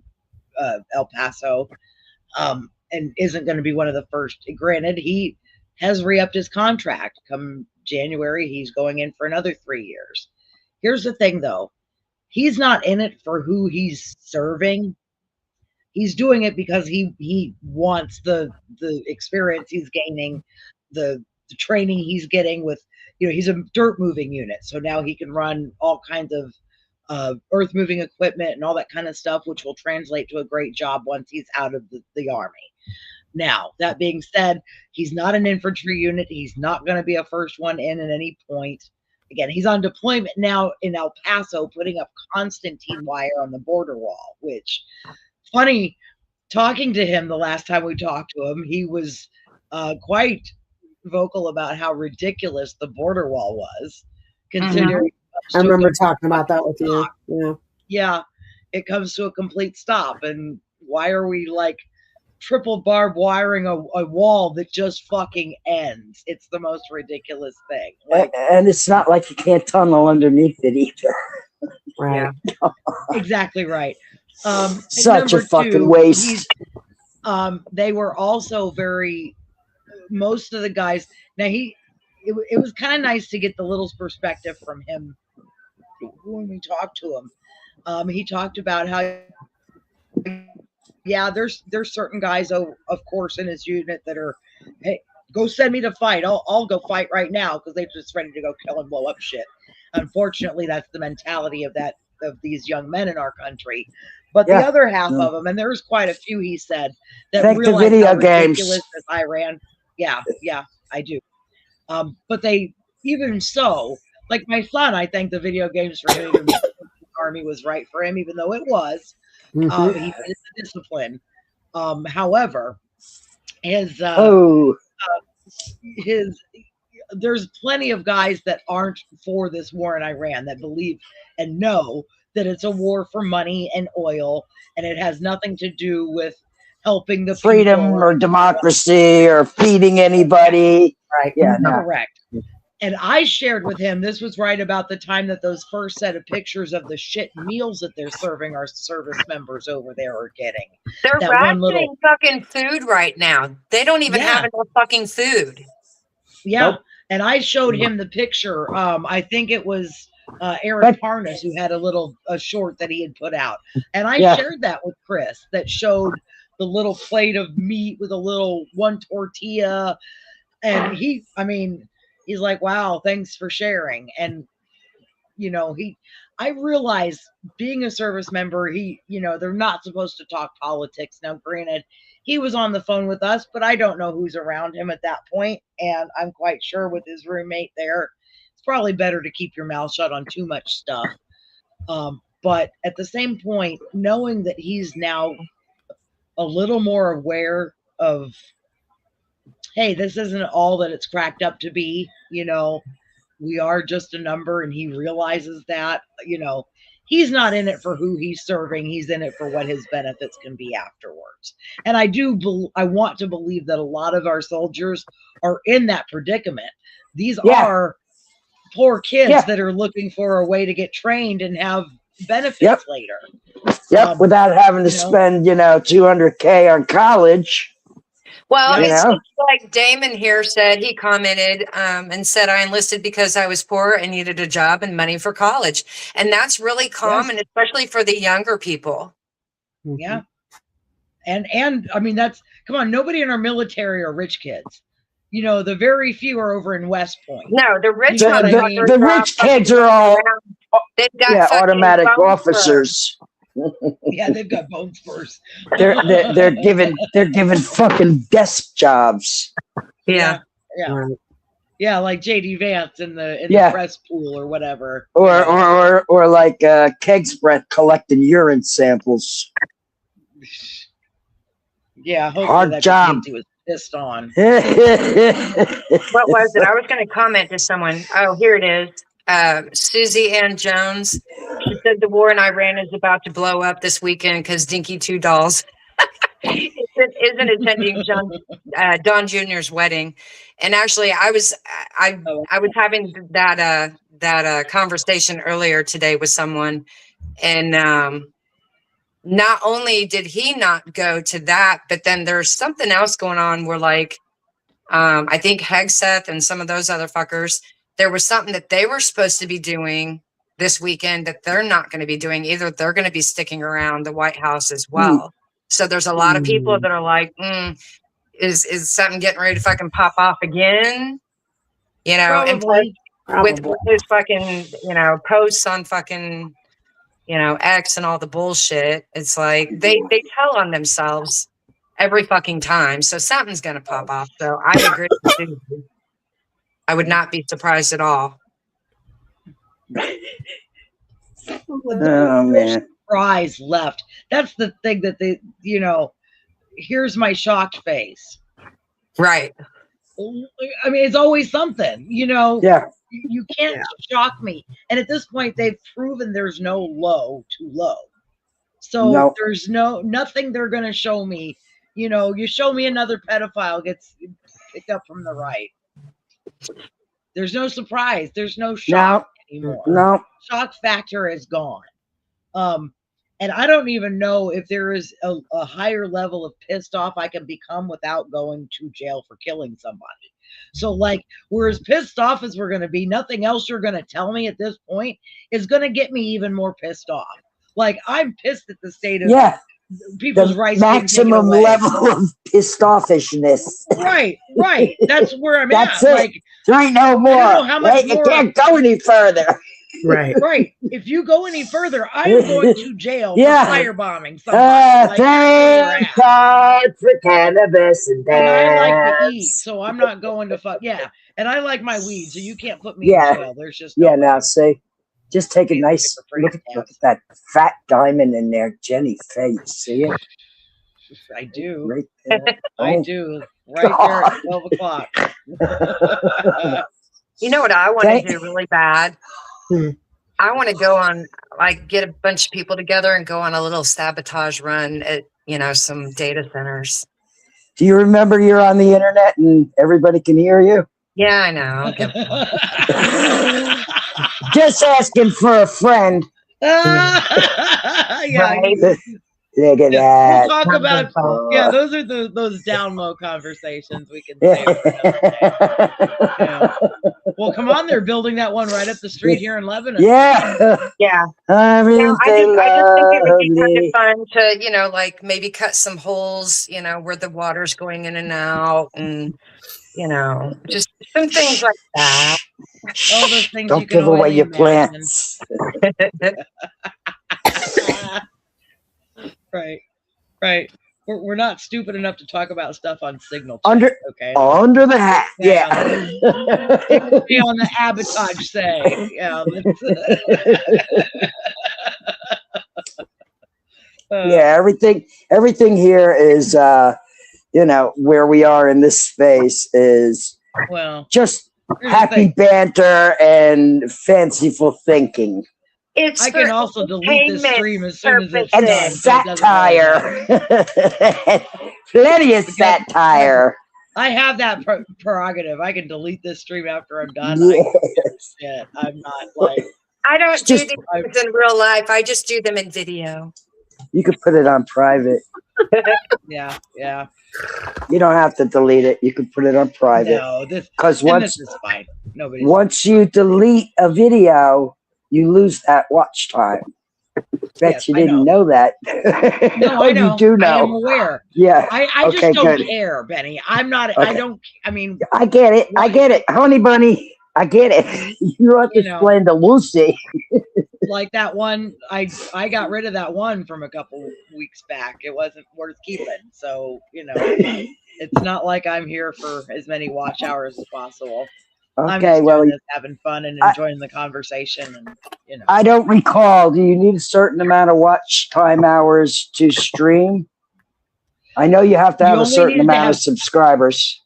[SPEAKER 3] El Paso, and isn't going to be one of the first. Granted, he has re-upped his contract. Come January, he's going in for another 3 years. Here's the thing, though. He's not in it for who he's serving. He's doing it because he wants the experience he's gaining, the training he's getting with, you know, he's a dirt moving unit. So now he can run all kinds of earth moving equipment and all that kind of stuff, which will translate to a great job once he's out of the Army. Now, that being said, he's not an infantry unit. He's not going to be a first one in at any point. Again, he's on deployment now in El Paso, putting up Constantine wire on the border wall, which, funny, talking to him the last time we talked to him, he was quite vocal about how ridiculous the border wall was, considering.
[SPEAKER 2] I remember talking about that with you. Yeah.
[SPEAKER 3] Yeah, it comes to a complete stop. And why are we like triple barbed wiring a wall that just fucking ends? It's the most ridiculous thing. Like,
[SPEAKER 4] And it's not like you can't tunnel underneath it either.
[SPEAKER 2] Right.
[SPEAKER 3] exactly right.
[SPEAKER 4] Such a
[SPEAKER 3] number
[SPEAKER 4] fucking
[SPEAKER 3] two,
[SPEAKER 4] waste.
[SPEAKER 3] they were also very, most of the guys, now it was kind of nice to get the little perspective from him when we talked to him. He talked about how, yeah, there's certain guys, of course, in his unit that are, hey, go send me to fight. I'll go fight right now because they're just ready to go kill and blow up shit. Unfortunately, that's the mentality of these young men in our country. But the other half of them, and there's quite a few, he said, that
[SPEAKER 4] Thank the
[SPEAKER 3] realized
[SPEAKER 4] video
[SPEAKER 3] how
[SPEAKER 4] games.
[SPEAKER 3] ridiculous this Iran. Yeah, I do. But they, even so, like my son, I think the video games for him, even the army was right for him, even though it was. He needed the discipline. However, his there's plenty of guys that aren't for this war in Iran that believe and know that it's a war for money and oil, and it has nothing to do with helping the
[SPEAKER 4] freedom
[SPEAKER 3] people
[SPEAKER 4] or democracy or feeding anybody.
[SPEAKER 2] Right.
[SPEAKER 4] Yeah, no.
[SPEAKER 3] Correct. And I shared with him, this was right about the time that those first set of pictures of the shit meals that they're serving our service members over there are getting.
[SPEAKER 1] They're
[SPEAKER 3] That
[SPEAKER 1] rationing fucking food right now. They don't even have enough fucking food.
[SPEAKER 3] Yeah.
[SPEAKER 4] Nope.
[SPEAKER 3] And I showed him the picture. I think it was Aaron Parnas who had a short that he had put out. And I shared that with Chris, that showed the little plate of meat with a little one tortilla. And he's like, wow, thanks for sharing. And, I realize being a service member, they're not supposed to talk politics. Now, granted, he was on the phone with us, but I don't know who's around him at that point. And I'm quite sure with his roommate there, it's probably better to keep your mouth shut on too much stuff. But at the same point, knowing that he's now a little more aware of, hey, this isn't all that it's cracked up to be, we are just a number, and he realizes that, he's not in it for who he's serving. He's in it for what his benefits can be afterwards. And I want to believe that a lot of our soldiers are in that predicament. These are poor kids that are looking for a way to get trained and have benefits later.
[SPEAKER 4] Without having to spend, $200K on college.
[SPEAKER 1] Well, it's like Damon here said, he commented and said, I enlisted because I was poor and needed a job and money for college. And that's really common, especially for the younger people.
[SPEAKER 3] Yeah. And come on, nobody in our military are rich kids. The very few are over in West Point.
[SPEAKER 1] No, the rich
[SPEAKER 4] the rich kids are all
[SPEAKER 1] they've got
[SPEAKER 4] automatic officers.
[SPEAKER 3] Yeah, they've got bones first.
[SPEAKER 4] they're given fucking desk jobs.
[SPEAKER 1] Yeah.
[SPEAKER 3] Like JD Vance in the press pool or whatever.
[SPEAKER 4] Or like Keg's breath collecting urine samples.
[SPEAKER 3] Yeah, hopefully
[SPEAKER 4] hard
[SPEAKER 3] that
[SPEAKER 4] job.
[SPEAKER 3] He was pissed on.
[SPEAKER 1] What was it? I was going to comment to someone. Oh, here it is. Susie Ann Jones. She said the war in Iran is about to blow up this weekend because Dinky Two Dolls isn't attending Don Jr.'s wedding. And actually, I was having that conversation earlier today with someone, and not only did he not go to that, but then there's something else going on where, like, I think Hegseth and some of those other fuckers, there was something that they were supposed to be doing this weekend that they're not going to be doing either. They're going to be sticking around the White House as well. So there's a lot of people that are like, is something getting ready to fucking pop off again?
[SPEAKER 3] Probably.
[SPEAKER 1] And with his fucking, posts on fucking, X and all the bullshit. It's like they tell on themselves every fucking time. So something's going to pop off. So I agree with you. I would not be surprised at all.
[SPEAKER 4] Oh, man.
[SPEAKER 3] Surprise left. That's the thing that they, here's my shocked face.
[SPEAKER 1] Right.
[SPEAKER 3] I mean, it's always something,
[SPEAKER 4] Yeah.
[SPEAKER 3] You can't shock me. And at this point, they've proven there's no low too low. So there's nothing they're going to show me. You show me another pedophile gets picked up from the right. There's no surprise. There's no shock anymore.
[SPEAKER 4] No.
[SPEAKER 3] Shock factor is gone. And I don't even know if there is a higher level of pissed off I can become without going to jail for killing somebody. So, like, we're as pissed off as we're going to be. Nothing else you're going to tell me at this point is going to get me even more pissed off. Like, I'm pissed at the state of people's
[SPEAKER 4] the
[SPEAKER 3] rights
[SPEAKER 4] maximum level of pissed offishness.
[SPEAKER 3] Right. That's where I'm
[SPEAKER 4] That's
[SPEAKER 3] at.
[SPEAKER 4] it.
[SPEAKER 3] Like,
[SPEAKER 4] there ain't no more.
[SPEAKER 3] I don't know how much more.
[SPEAKER 4] You can't go any further.
[SPEAKER 3] Right. If you go any further, I am going to jail for firebombing somebody.
[SPEAKER 4] Thank God for cannabis and
[SPEAKER 3] And I like to eat, so I'm not going to fuck. Yeah, and I like my weed, so you can't put me in jail. There's just no way.
[SPEAKER 4] Now see, just take a nice look at that fat diamond in there, Jennyfaye. You see it?
[SPEAKER 3] I do.
[SPEAKER 4] Right there.
[SPEAKER 3] I do. Right there at 12 o'clock.
[SPEAKER 1] You know what I want to do really bad? I want to go on, like, get a bunch of people together and go on a little sabotage run at, some data centers.
[SPEAKER 4] Do you remember you're on the internet and everybody can hear you?
[SPEAKER 1] Yeah, I know.
[SPEAKER 4] Just asking for a friend.
[SPEAKER 3] Right.
[SPEAKER 4] Look at that.
[SPEAKER 3] We'll talk about those are those down low conversations we can say. Well, come on, they're building that one right up the street here in Lebanon.
[SPEAKER 1] Yeah.
[SPEAKER 4] I
[SPEAKER 1] just think it would be kind of fun to, like, maybe cut some holes, where the water's going in and out, and just some things like that.
[SPEAKER 3] All those things.
[SPEAKER 4] Don't give away your plants. Right. We're not stupid enough to talk about stuff on Signal. Under the hat. Yeah. Be on the abatage say. Yeah. Everything here is where we are in this space is just happy banter and fanciful thinking. I can also delete this stream as soon as it's done. And satire. Plenty of satire. I have that prerogative. I can delete this stream after I'm done. Yes. I'm not like...
[SPEAKER 1] I don't do these in real life. I just do them in video.
[SPEAKER 4] You could put it on private. Yeah. You don't have to delete it. You can put it on private. No, this is fine. Once you delete a video, you lose that watch time. Bet you didn't know that.
[SPEAKER 3] No, I know.
[SPEAKER 4] You do know.
[SPEAKER 3] I am aware.
[SPEAKER 4] Yeah.
[SPEAKER 3] I just don't care, Benny. I'm not. Okay.
[SPEAKER 4] I get it. Honey bunny. I get it. You don't have to explain to Lucy.
[SPEAKER 3] Like that one, I got rid of that one from a couple weeks back. It wasn't worth keeping. So, it's not like I'm here for as many watch hours as possible.
[SPEAKER 4] Okay,
[SPEAKER 3] I'm just having fun and enjoying the conversation, and
[SPEAKER 4] I don't recall. Do you need a certain amount of watch time hours to stream? I know you have to have a certain amount of subscribers.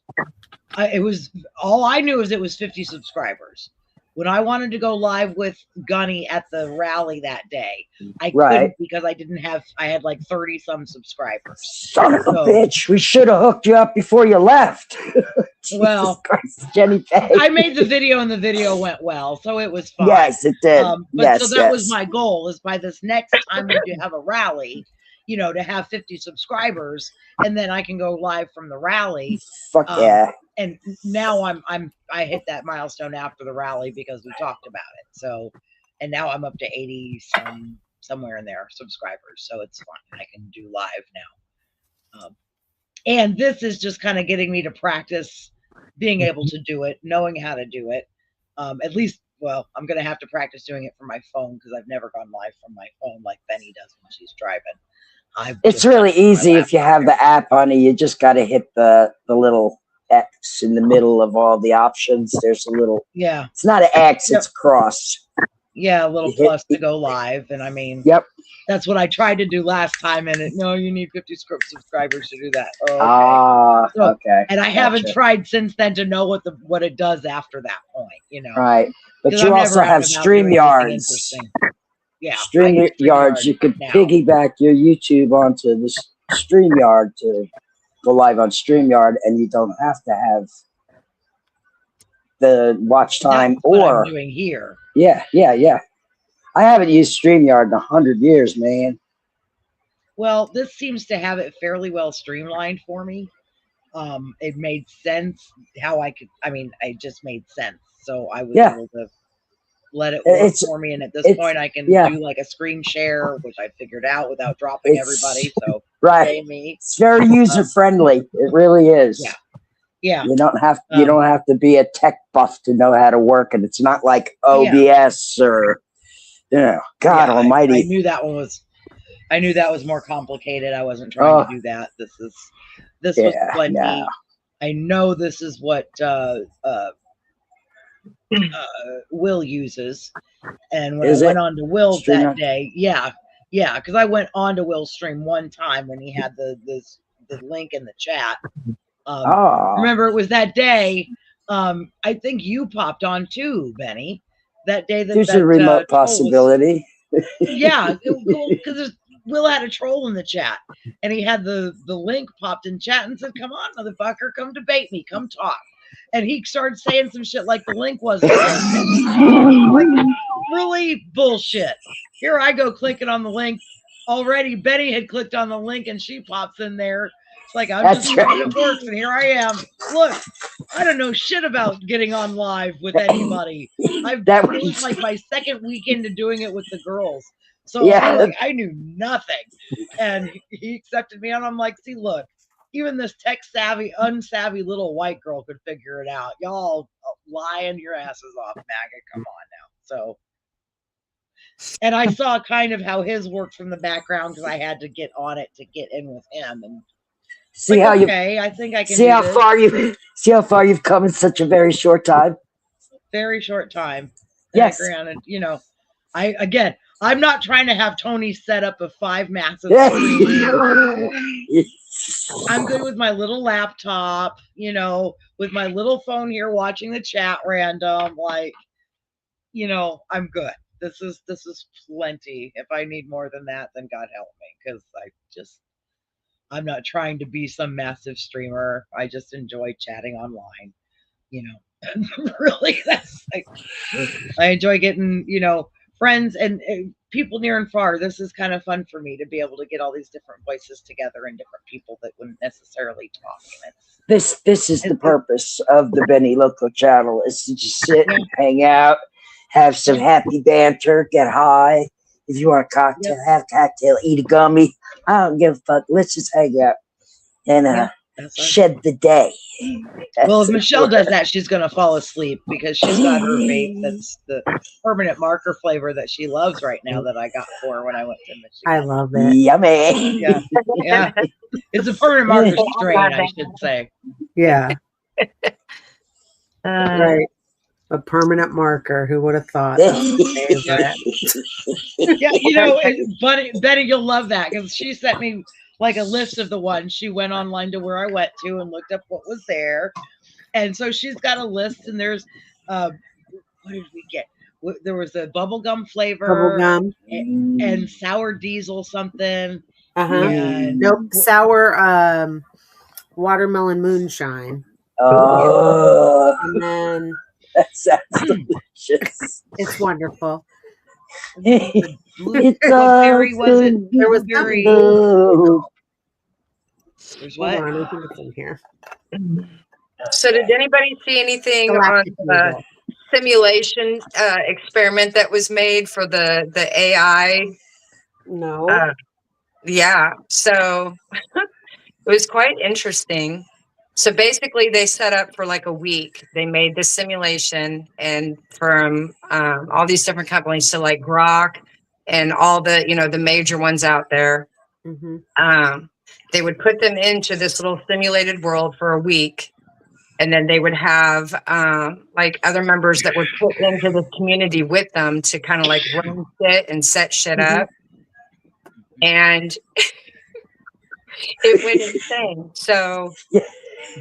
[SPEAKER 3] It was all I knew is it was 50 subscribers. When I wanted to go live with Gunny at the rally that day, I couldn't because I had like 30 some subscribers.
[SPEAKER 4] Son of a bitch. We should have hooked you up before you left.
[SPEAKER 3] Well,
[SPEAKER 4] Jennyfaye.
[SPEAKER 3] I made the video and the video went well, so it was fine.
[SPEAKER 4] Yes, it did.
[SPEAKER 3] So that was my goal, is by this next time we do have a rally, to have 50 subscribers, and then I can go live from the rally.
[SPEAKER 4] Fuck yeah.
[SPEAKER 3] And now I hit that milestone after the rally because we talked about it. So, and now I'm up to 80 somewhere in there subscribers. So it's fine. I can do live now. And this is just kind of getting me to practice being able to do it, knowing how to do it. At least, I'm going to have to practice doing it from my phone because I've never gone live from my phone like Benny does when she's driving.
[SPEAKER 4] It's really easy if you have the app on it. You just got to hit the little X in the middle of all the options. There's a little, it's not an X, it's a cross.
[SPEAKER 3] Yeah, a little plus to go live. And that's what I tried to do last time. And you need 50 subscribers to do that.
[SPEAKER 4] Okay.
[SPEAKER 3] And I haven't tried since then to know what it does after that point,
[SPEAKER 4] Right. But you also have StreamYards. Yeah. StreamYards, you could piggyback your YouTube onto this StreamYard to go live on StreamYard, and you don't have to have the watch time.
[SPEAKER 3] That's what I'm doing here.
[SPEAKER 4] Yeah. I haven't used StreamYard in 100 years, man.
[SPEAKER 3] Well, this seems to have it fairly well streamlined for me. It made sense how I could. I mean, it just made sense, so I was
[SPEAKER 4] Yeah.
[SPEAKER 3] able to let it work
[SPEAKER 4] It's
[SPEAKER 3] for me. And at this
[SPEAKER 4] it's
[SPEAKER 3] point, I can
[SPEAKER 4] yeah.
[SPEAKER 3] do like a screen share, which I figured out without dropping
[SPEAKER 4] It's
[SPEAKER 3] everybody. So
[SPEAKER 4] right.
[SPEAKER 3] pay me.
[SPEAKER 4] It's very user friendly. It really is.
[SPEAKER 3] Yeah. Yeah.
[SPEAKER 4] You don't have to be a tech buff to know how to work, and it's not like OBS or God Almighty.
[SPEAKER 3] I knew that one was. I knew that was more complicated. I wasn't trying to do that. This was plenty.
[SPEAKER 4] No.
[SPEAKER 3] I know this is what Will uses, and when I went on to Will's that day, because I went on to Will's stream one time when he had the link in the chat. Remember, it was that day. I think you popped on too, Benny. That day
[SPEAKER 4] there's a remote possibility.
[SPEAKER 3] Yeah, because Will had a troll in the chat, and he had the link popped in chat and said, "Come on, motherfucker, come debate me, come talk." And he started saying some shit like the link wasn't like really bullshit. Here I go clicking on the link. Already Betty had clicked on the link and she pops in there. It's like, I'm just hoping it works, and here I am. Look, I don't know shit about getting on live with anybody. It was like my second weekend of doing it with the girls. So I knew nothing. And he accepted me, and I'm like, see, look, even this tech savvy, unsavvy little white girl could figure it out. Y'all lying your asses off, maggot. Come on now. So, and I saw kind of how his worked from the background because I had to get on it to get in with him. And
[SPEAKER 4] see how
[SPEAKER 3] I think I can
[SPEAKER 4] see how far you've come in such a very short time.
[SPEAKER 3] Very short time.
[SPEAKER 4] Yes.
[SPEAKER 3] Granted, I'm not trying to have Tony set up a 5 massive I'm good with my little laptop, with my little phone here watching the chat random. Like, I'm good. This is plenty. If I need more than that, then God help me, because I'm not trying to be some massive streamer. I just enjoy chatting online, really. That's like, I enjoy getting, friends and people near and far. This is kind of fun for me to be able to get all these different voices together and different people that wouldn't necessarily talk.
[SPEAKER 4] This is the purpose of the Benny Loco channel, is to just sit and hang out, have some happy banter, get high. If you want a cocktail, have a cocktail, eat a gummy. I don't give a fuck. Let's just hang out and shed the day.
[SPEAKER 3] Well, if Michelle does that, she's going to fall asleep, because she's got her vape that's the permanent marker flavor that she loves right now, that I got for her when I went to Michigan.
[SPEAKER 2] I love it.
[SPEAKER 4] Yummy.
[SPEAKER 3] Yeah. It's a permanent marker strain, I should say.
[SPEAKER 2] Yeah. Right. A permanent marker. Who would have thought?
[SPEAKER 3] Yeah, Betty, you'll love that, because she sent me like a list of the ones. She went online to where I went to and looked up what was there. And so she's got a list, and there's, what did we get? There was a bubblegum flavor.
[SPEAKER 2] Bubblegum.
[SPEAKER 3] And sour diesel something.
[SPEAKER 2] And sour watermelon moonshine.
[SPEAKER 4] Oh.
[SPEAKER 2] And then
[SPEAKER 4] that sounds delicious.
[SPEAKER 2] It's wonderful.
[SPEAKER 3] Blueberry, was it?
[SPEAKER 2] There was
[SPEAKER 3] blueberry.
[SPEAKER 2] There's what? I don't think it's in here.
[SPEAKER 1] So did anybody see anything on the simulation experiment that was made for the AI?
[SPEAKER 2] No.
[SPEAKER 1] Yeah. So it was quite interesting. So basically they set up for like a week. They made this simulation, and from all these different companies, so like Grok and all the, the major ones out there. They would put them into this little simulated world for a week. And then they would have like other members that would put into the community with them to kind of like run shit and set shit up. And it went insane. So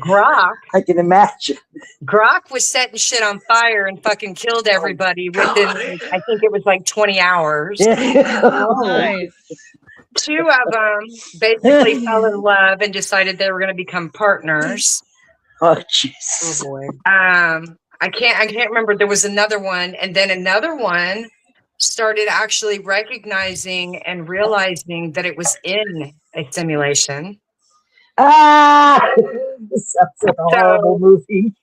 [SPEAKER 1] Grok,
[SPEAKER 4] I can imagine.
[SPEAKER 1] Grok was setting shit on fire and fucking killed everybody within, I think it was like 20 hours.
[SPEAKER 3] Nice.
[SPEAKER 1] 2 of them basically fell in love and decided they were going to become partners.
[SPEAKER 4] Oh, jeez.
[SPEAKER 2] Oh, boy.
[SPEAKER 1] I can't remember. There was another one, and then another one started actually recognizing and realizing that it was in a simulation.
[SPEAKER 4] This sounds like a horrible movie.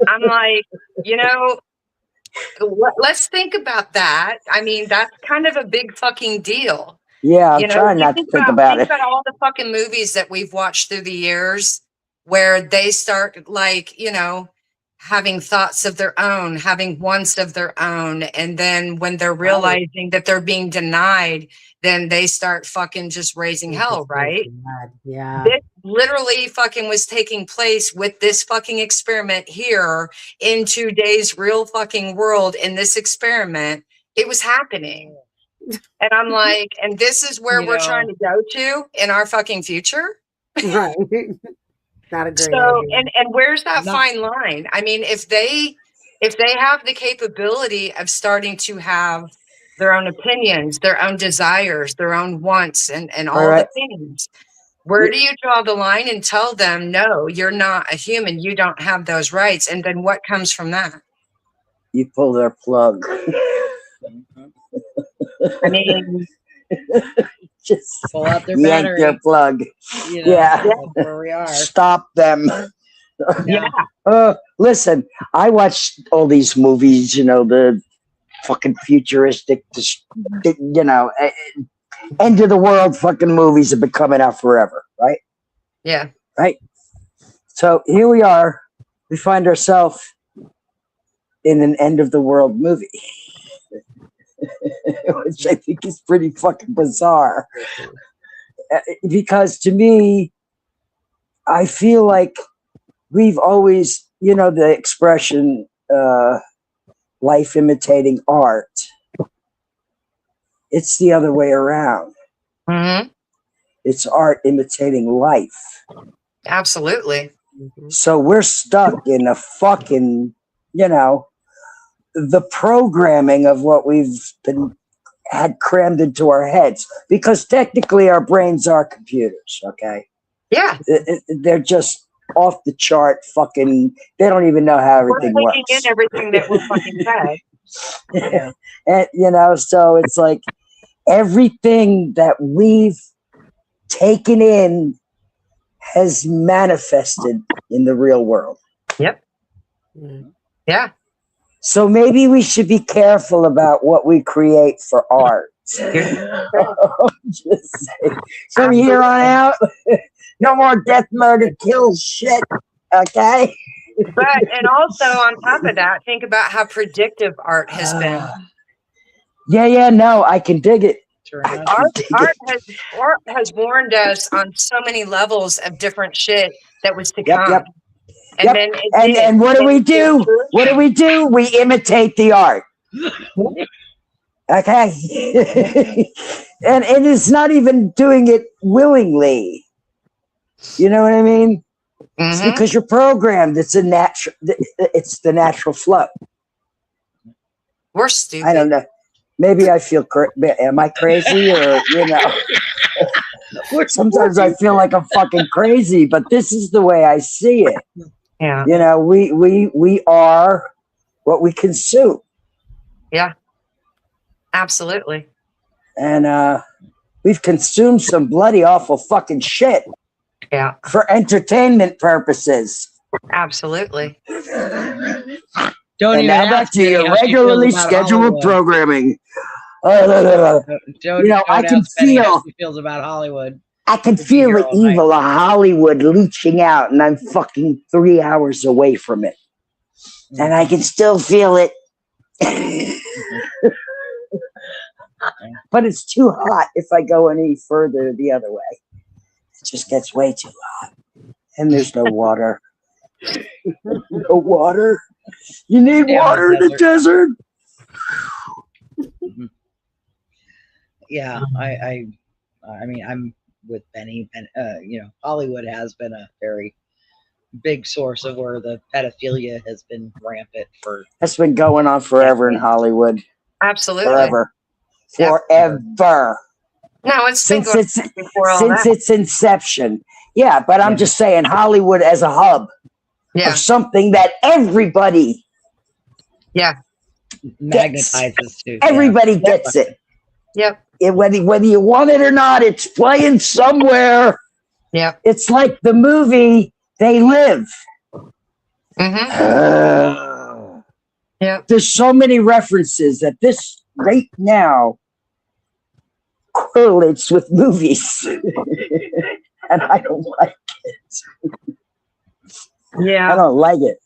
[SPEAKER 1] I'm like, you know, let's think about that. I mean, that's kind of a big fucking deal.
[SPEAKER 4] Yeah, I'm trying not to think about it.
[SPEAKER 1] Think about all the fucking movies that we've watched through the years where they start like, you know, having thoughts of their own, having wants of their own. And then when they're realizing that they're being denied, then they start fucking just raising hell, right?
[SPEAKER 2] Yeah.
[SPEAKER 1] This literally fucking was taking place with this fucking experiment here in today's real fucking world. In this experiment, it was happening. And I'm like, and this is where we're trying to go to in our fucking future.
[SPEAKER 2] Right. Not a great
[SPEAKER 1] So,
[SPEAKER 2] idea.
[SPEAKER 1] and where's that fine line? I mean, if they have the capability of starting to have their own opinions, their own desires, their own wants, and all the things, where do you draw the line and tell them, no, you're not a human, you don't have those rights? And then what comes from that?
[SPEAKER 4] You pull their plug.
[SPEAKER 1] I mean,
[SPEAKER 4] just
[SPEAKER 3] pull out their
[SPEAKER 4] yank
[SPEAKER 3] battery.
[SPEAKER 4] their plug.
[SPEAKER 3] You know,
[SPEAKER 4] Yeah.
[SPEAKER 3] that's where we are.
[SPEAKER 4] Stop them.
[SPEAKER 1] Yeah.
[SPEAKER 4] Listen, I watched all these movies, you know, the fucking futuristic, you know, end of the world fucking movies have been coming out forever, right?
[SPEAKER 1] Yeah.
[SPEAKER 4] Right? So here we are. We find ourselves in an end of the world movie. Which I think is pretty fucking bizarre. Because to me, I feel like we've always, you know, the expression, life imitating art. It's the other way around.
[SPEAKER 1] Mm-hmm.
[SPEAKER 4] It's art imitating life.
[SPEAKER 1] Absolutely.
[SPEAKER 4] So we're stuck in a fucking, you know, the programming of what we've had crammed into our heads, because technically our brains are computers. Okay.
[SPEAKER 1] Yeah.
[SPEAKER 4] They're just off the chart. Fucking, they don't even know how everything works.
[SPEAKER 1] We're taking in everything that we're fucking said.
[SPEAKER 4] Yeah. And you know, so it's like everything that we've taken in has manifested in the real world.
[SPEAKER 1] Yep. Yeah.
[SPEAKER 4] So maybe we should be careful about what we create for art. Just saying. From here on out, no more death, murder, kill shit. Okay?
[SPEAKER 1] But, and also on top of that, think about how predictive art has been.
[SPEAKER 4] Yeah, no, I can dig it.
[SPEAKER 1] Art has warned us on so many levels of different shit that was to come.
[SPEAKER 4] Yep.
[SPEAKER 1] And then
[SPEAKER 4] and what do we do? What do we do? We imitate the art. Okay. and it's not even doing it willingly. You know what I mean?
[SPEAKER 1] Mm-hmm.
[SPEAKER 4] It's because you're programmed. It's the natural flow.
[SPEAKER 1] We're stupid.
[SPEAKER 4] I don't know. Maybe I feel am I crazy, or you know? Sometimes I feel like I'm fucking crazy, but this is the way I see it.
[SPEAKER 1] Yeah.
[SPEAKER 4] You know, we are what we consume.
[SPEAKER 1] Yeah. Absolutely.
[SPEAKER 4] And we've consumed some bloody awful fucking shit.
[SPEAKER 1] Yeah.
[SPEAKER 4] For entertainment purposes.
[SPEAKER 1] Absolutely.
[SPEAKER 3] Don't
[SPEAKER 4] and
[SPEAKER 3] even
[SPEAKER 4] now back to your regularly scheduled programming.
[SPEAKER 3] You know,
[SPEAKER 4] I can feel
[SPEAKER 3] how she feels about Hollywood.
[SPEAKER 4] I can feel the evil of Hollywood leaching out, and I'm fucking 3 hours away from it. And I can still feel it. But it's too hot if I go any further the other way. It just gets way too hot. And there's no water. No water. You need water in the desert.
[SPEAKER 3] Yeah, I mean, I'm with Benny, and you know, Hollywood has been a very big source of where the pedophilia has been rampant for.
[SPEAKER 4] That's been going on forever in Hollywood.
[SPEAKER 1] Absolutely.
[SPEAKER 4] Forever. Forever.
[SPEAKER 1] No, it's since
[SPEAKER 4] its inception. Yeah, but I'm just saying Hollywood as a hub of something that everybody
[SPEAKER 3] magnetizes too.
[SPEAKER 4] Everybody gets it.
[SPEAKER 1] Yep.
[SPEAKER 4] Whether you want it or not, it's playing somewhere.
[SPEAKER 1] Yep.
[SPEAKER 4] It's like the movie They Live.
[SPEAKER 1] Yep.
[SPEAKER 4] There's so many references that this right now correlates with movies. And I don't like it.
[SPEAKER 1] Yeah.
[SPEAKER 4] I don't like it.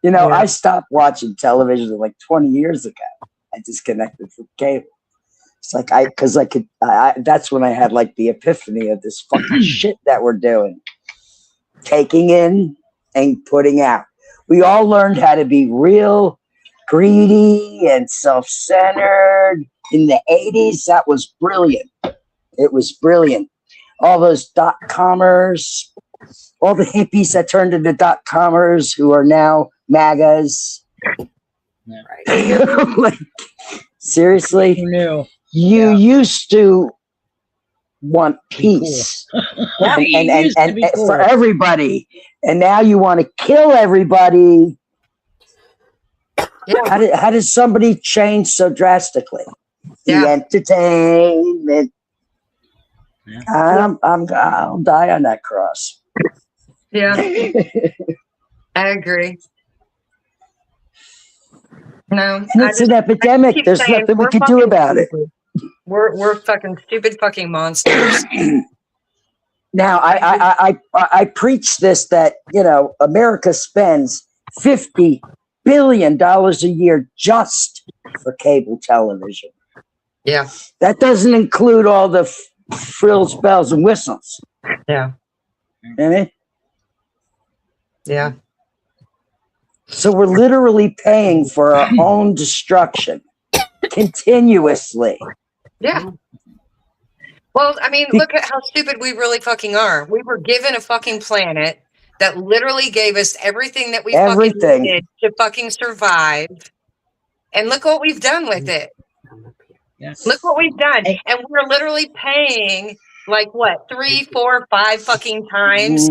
[SPEAKER 4] You know,
[SPEAKER 1] Yeah.
[SPEAKER 4] I stopped watching television like 20 years ago. I disconnected from cable. It's like that's when I had like the epiphany of this fucking shit that we're doing. Taking in and putting out. We all learned how to be real greedy and self-centered in the 80s. That was brilliant. It was brilliant. All those dot-commers, all the hippies that turned into dot-commers who are now MAGAs. Like, seriously?
[SPEAKER 3] Who knew?
[SPEAKER 4] You used to want peace and for everybody, and now you want to kill everybody.
[SPEAKER 1] Yeah.
[SPEAKER 4] How did somebody change so drastically?
[SPEAKER 1] Yeah.
[SPEAKER 4] The entertainment. I'll die on that cross.
[SPEAKER 1] Yeah. I agree. No,
[SPEAKER 4] And it's an epidemic.
[SPEAKER 1] keep
[SPEAKER 4] There's
[SPEAKER 1] saying,
[SPEAKER 4] nothing we
[SPEAKER 1] we're
[SPEAKER 4] can do
[SPEAKER 1] fucking
[SPEAKER 4] about it.
[SPEAKER 1] stupid. We're fucking stupid fucking monsters.
[SPEAKER 4] Now, I preach this, that, you know, America spends $50 billion a year just for cable television.
[SPEAKER 1] Yeah.
[SPEAKER 4] That doesn't include all the frills, bells, and whistles.
[SPEAKER 1] Yeah. Yeah.
[SPEAKER 4] So we're literally paying for our own destruction continuously.
[SPEAKER 1] Yeah. Well, I mean, look at how stupid we really fucking are. We were given a fucking planet that literally gave us everything that we fucking needed to fucking survive. And look what we've done with it.
[SPEAKER 3] Yeah.
[SPEAKER 1] Look what we've done. And we're literally paying like what, 3, 4, 5 fucking times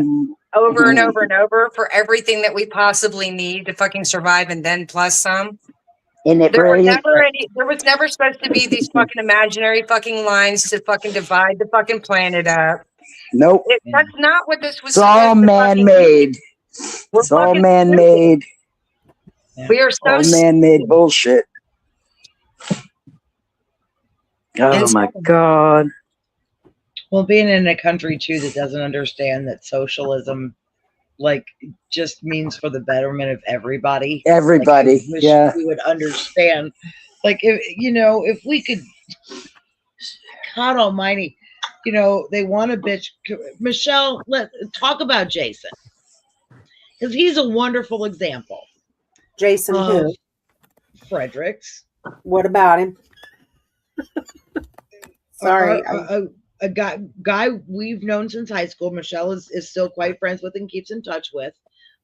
[SPEAKER 1] over and over and over for everything that we possibly need to fucking survive, and then plus some. There was never supposed to be these fucking imaginary fucking lines to fucking divide the fucking planet up.
[SPEAKER 4] Nope.
[SPEAKER 1] That's not what this was.
[SPEAKER 4] It's all man-made. It's all man-made.
[SPEAKER 1] We are so
[SPEAKER 4] all man-made bullshit. Oh my God.
[SPEAKER 3] Well, being in a country too that doesn't understand that socialism, like, just means for the betterment of everybody.
[SPEAKER 4] Everybody,
[SPEAKER 3] like, wish
[SPEAKER 4] yeah.
[SPEAKER 3] we would understand. Like, if we could, God Almighty, they want to bitch. Michelle, talk about Jason, because he's a wonderful example.
[SPEAKER 2] Jason who?
[SPEAKER 3] Fredericks.
[SPEAKER 2] What about him? Sorry.
[SPEAKER 3] A guy we've known since high school. Michelle is still quite friends with and keeps in touch with.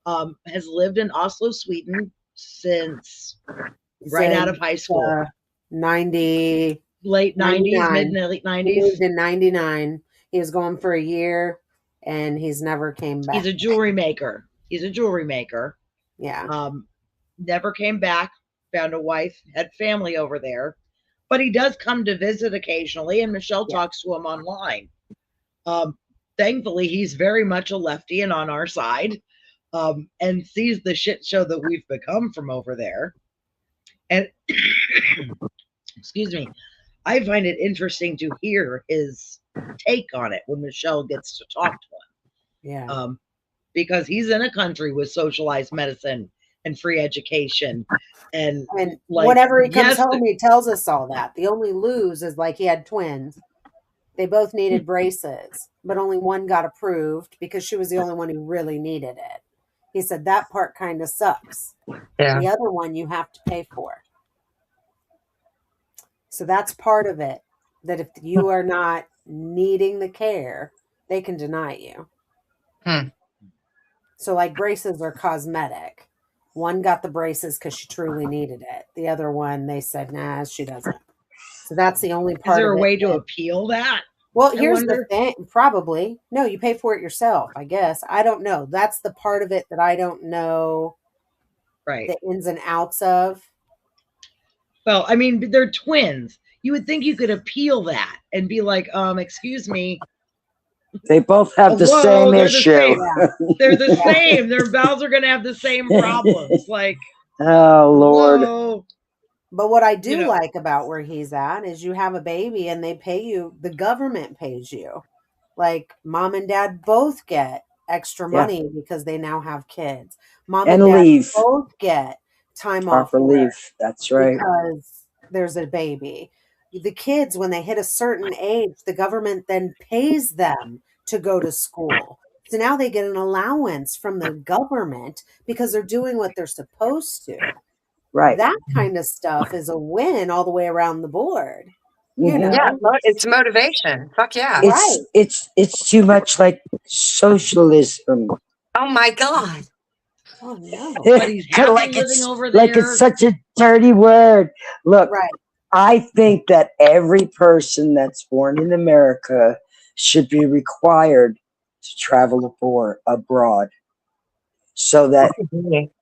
[SPEAKER 3] Has lived in Oslo, Sweden since right out of high school.
[SPEAKER 2] 90.
[SPEAKER 3] Late 90s, mid late 90s.
[SPEAKER 2] He moved in 99. He was gone for a year and he's never came back.
[SPEAKER 3] He's a jewelry maker.
[SPEAKER 2] Yeah.
[SPEAKER 3] Never came back, found a wife, had family over there. But he does come to visit occasionally, and Michelle talks to him online. Thankfully, he's very much a lefty and on our side, and sees the shit show that we've become from over there. And excuse me, I find it interesting to hear his take on it when Michelle gets to talk to him.
[SPEAKER 2] Yeah.
[SPEAKER 3] Because he's in a country with socialized medicine and free education, and like,
[SPEAKER 2] whenever he comes home, he tells us all that. The only lose is like he had twins. They both needed braces, but only one got approved because she was the only one who really needed it. He said that part kind of sucks.
[SPEAKER 1] Yeah.
[SPEAKER 2] The other one you have to pay for. So that's part of it. That if you are not needing the care, they can deny you. So like braces are cosmetic. One got the braces because she truly needed it. The other one, they said, nah, she doesn't. So that's the only part.
[SPEAKER 3] Is there a way to appeal that?
[SPEAKER 2] Well, here's the thing. Probably. No, you pay for it yourself, I guess. I don't know. That's the part of it that I don't know.
[SPEAKER 3] Right.
[SPEAKER 2] The ins and outs of.
[SPEAKER 3] Well, I mean, they're twins. You would think you could appeal that and be like, excuse me.
[SPEAKER 4] They both have the same
[SPEAKER 3] they're the
[SPEAKER 4] issue.
[SPEAKER 3] same. They're the same. Their mouths are going to have the same problems. Like,
[SPEAKER 4] oh, Lord.
[SPEAKER 3] whoa.
[SPEAKER 2] But what I do like about where he's at is you have a baby and they pay you, the government pays you. Like mom and dad both get extra money because they now have kids. Mom and dad
[SPEAKER 4] leave.
[SPEAKER 2] both get time off
[SPEAKER 4] Proper leave. That's right.
[SPEAKER 2] because there's a baby. The kids, when they hit a certain age, the government then pays them to go to school. So now they get an allowance from the government because they're doing what they're supposed to.
[SPEAKER 4] Right.
[SPEAKER 2] That kind of stuff is a win all the way around the board. You know?
[SPEAKER 1] Yeah, it's motivation. Fuck yeah.
[SPEAKER 4] It's too much like socialism.
[SPEAKER 1] Oh my God.
[SPEAKER 2] Oh no.
[SPEAKER 3] But he's happy
[SPEAKER 4] like
[SPEAKER 3] living over there.
[SPEAKER 4] Like it's such a dirty word. Look, I think that every person that's born in America should be required to travel abroad so that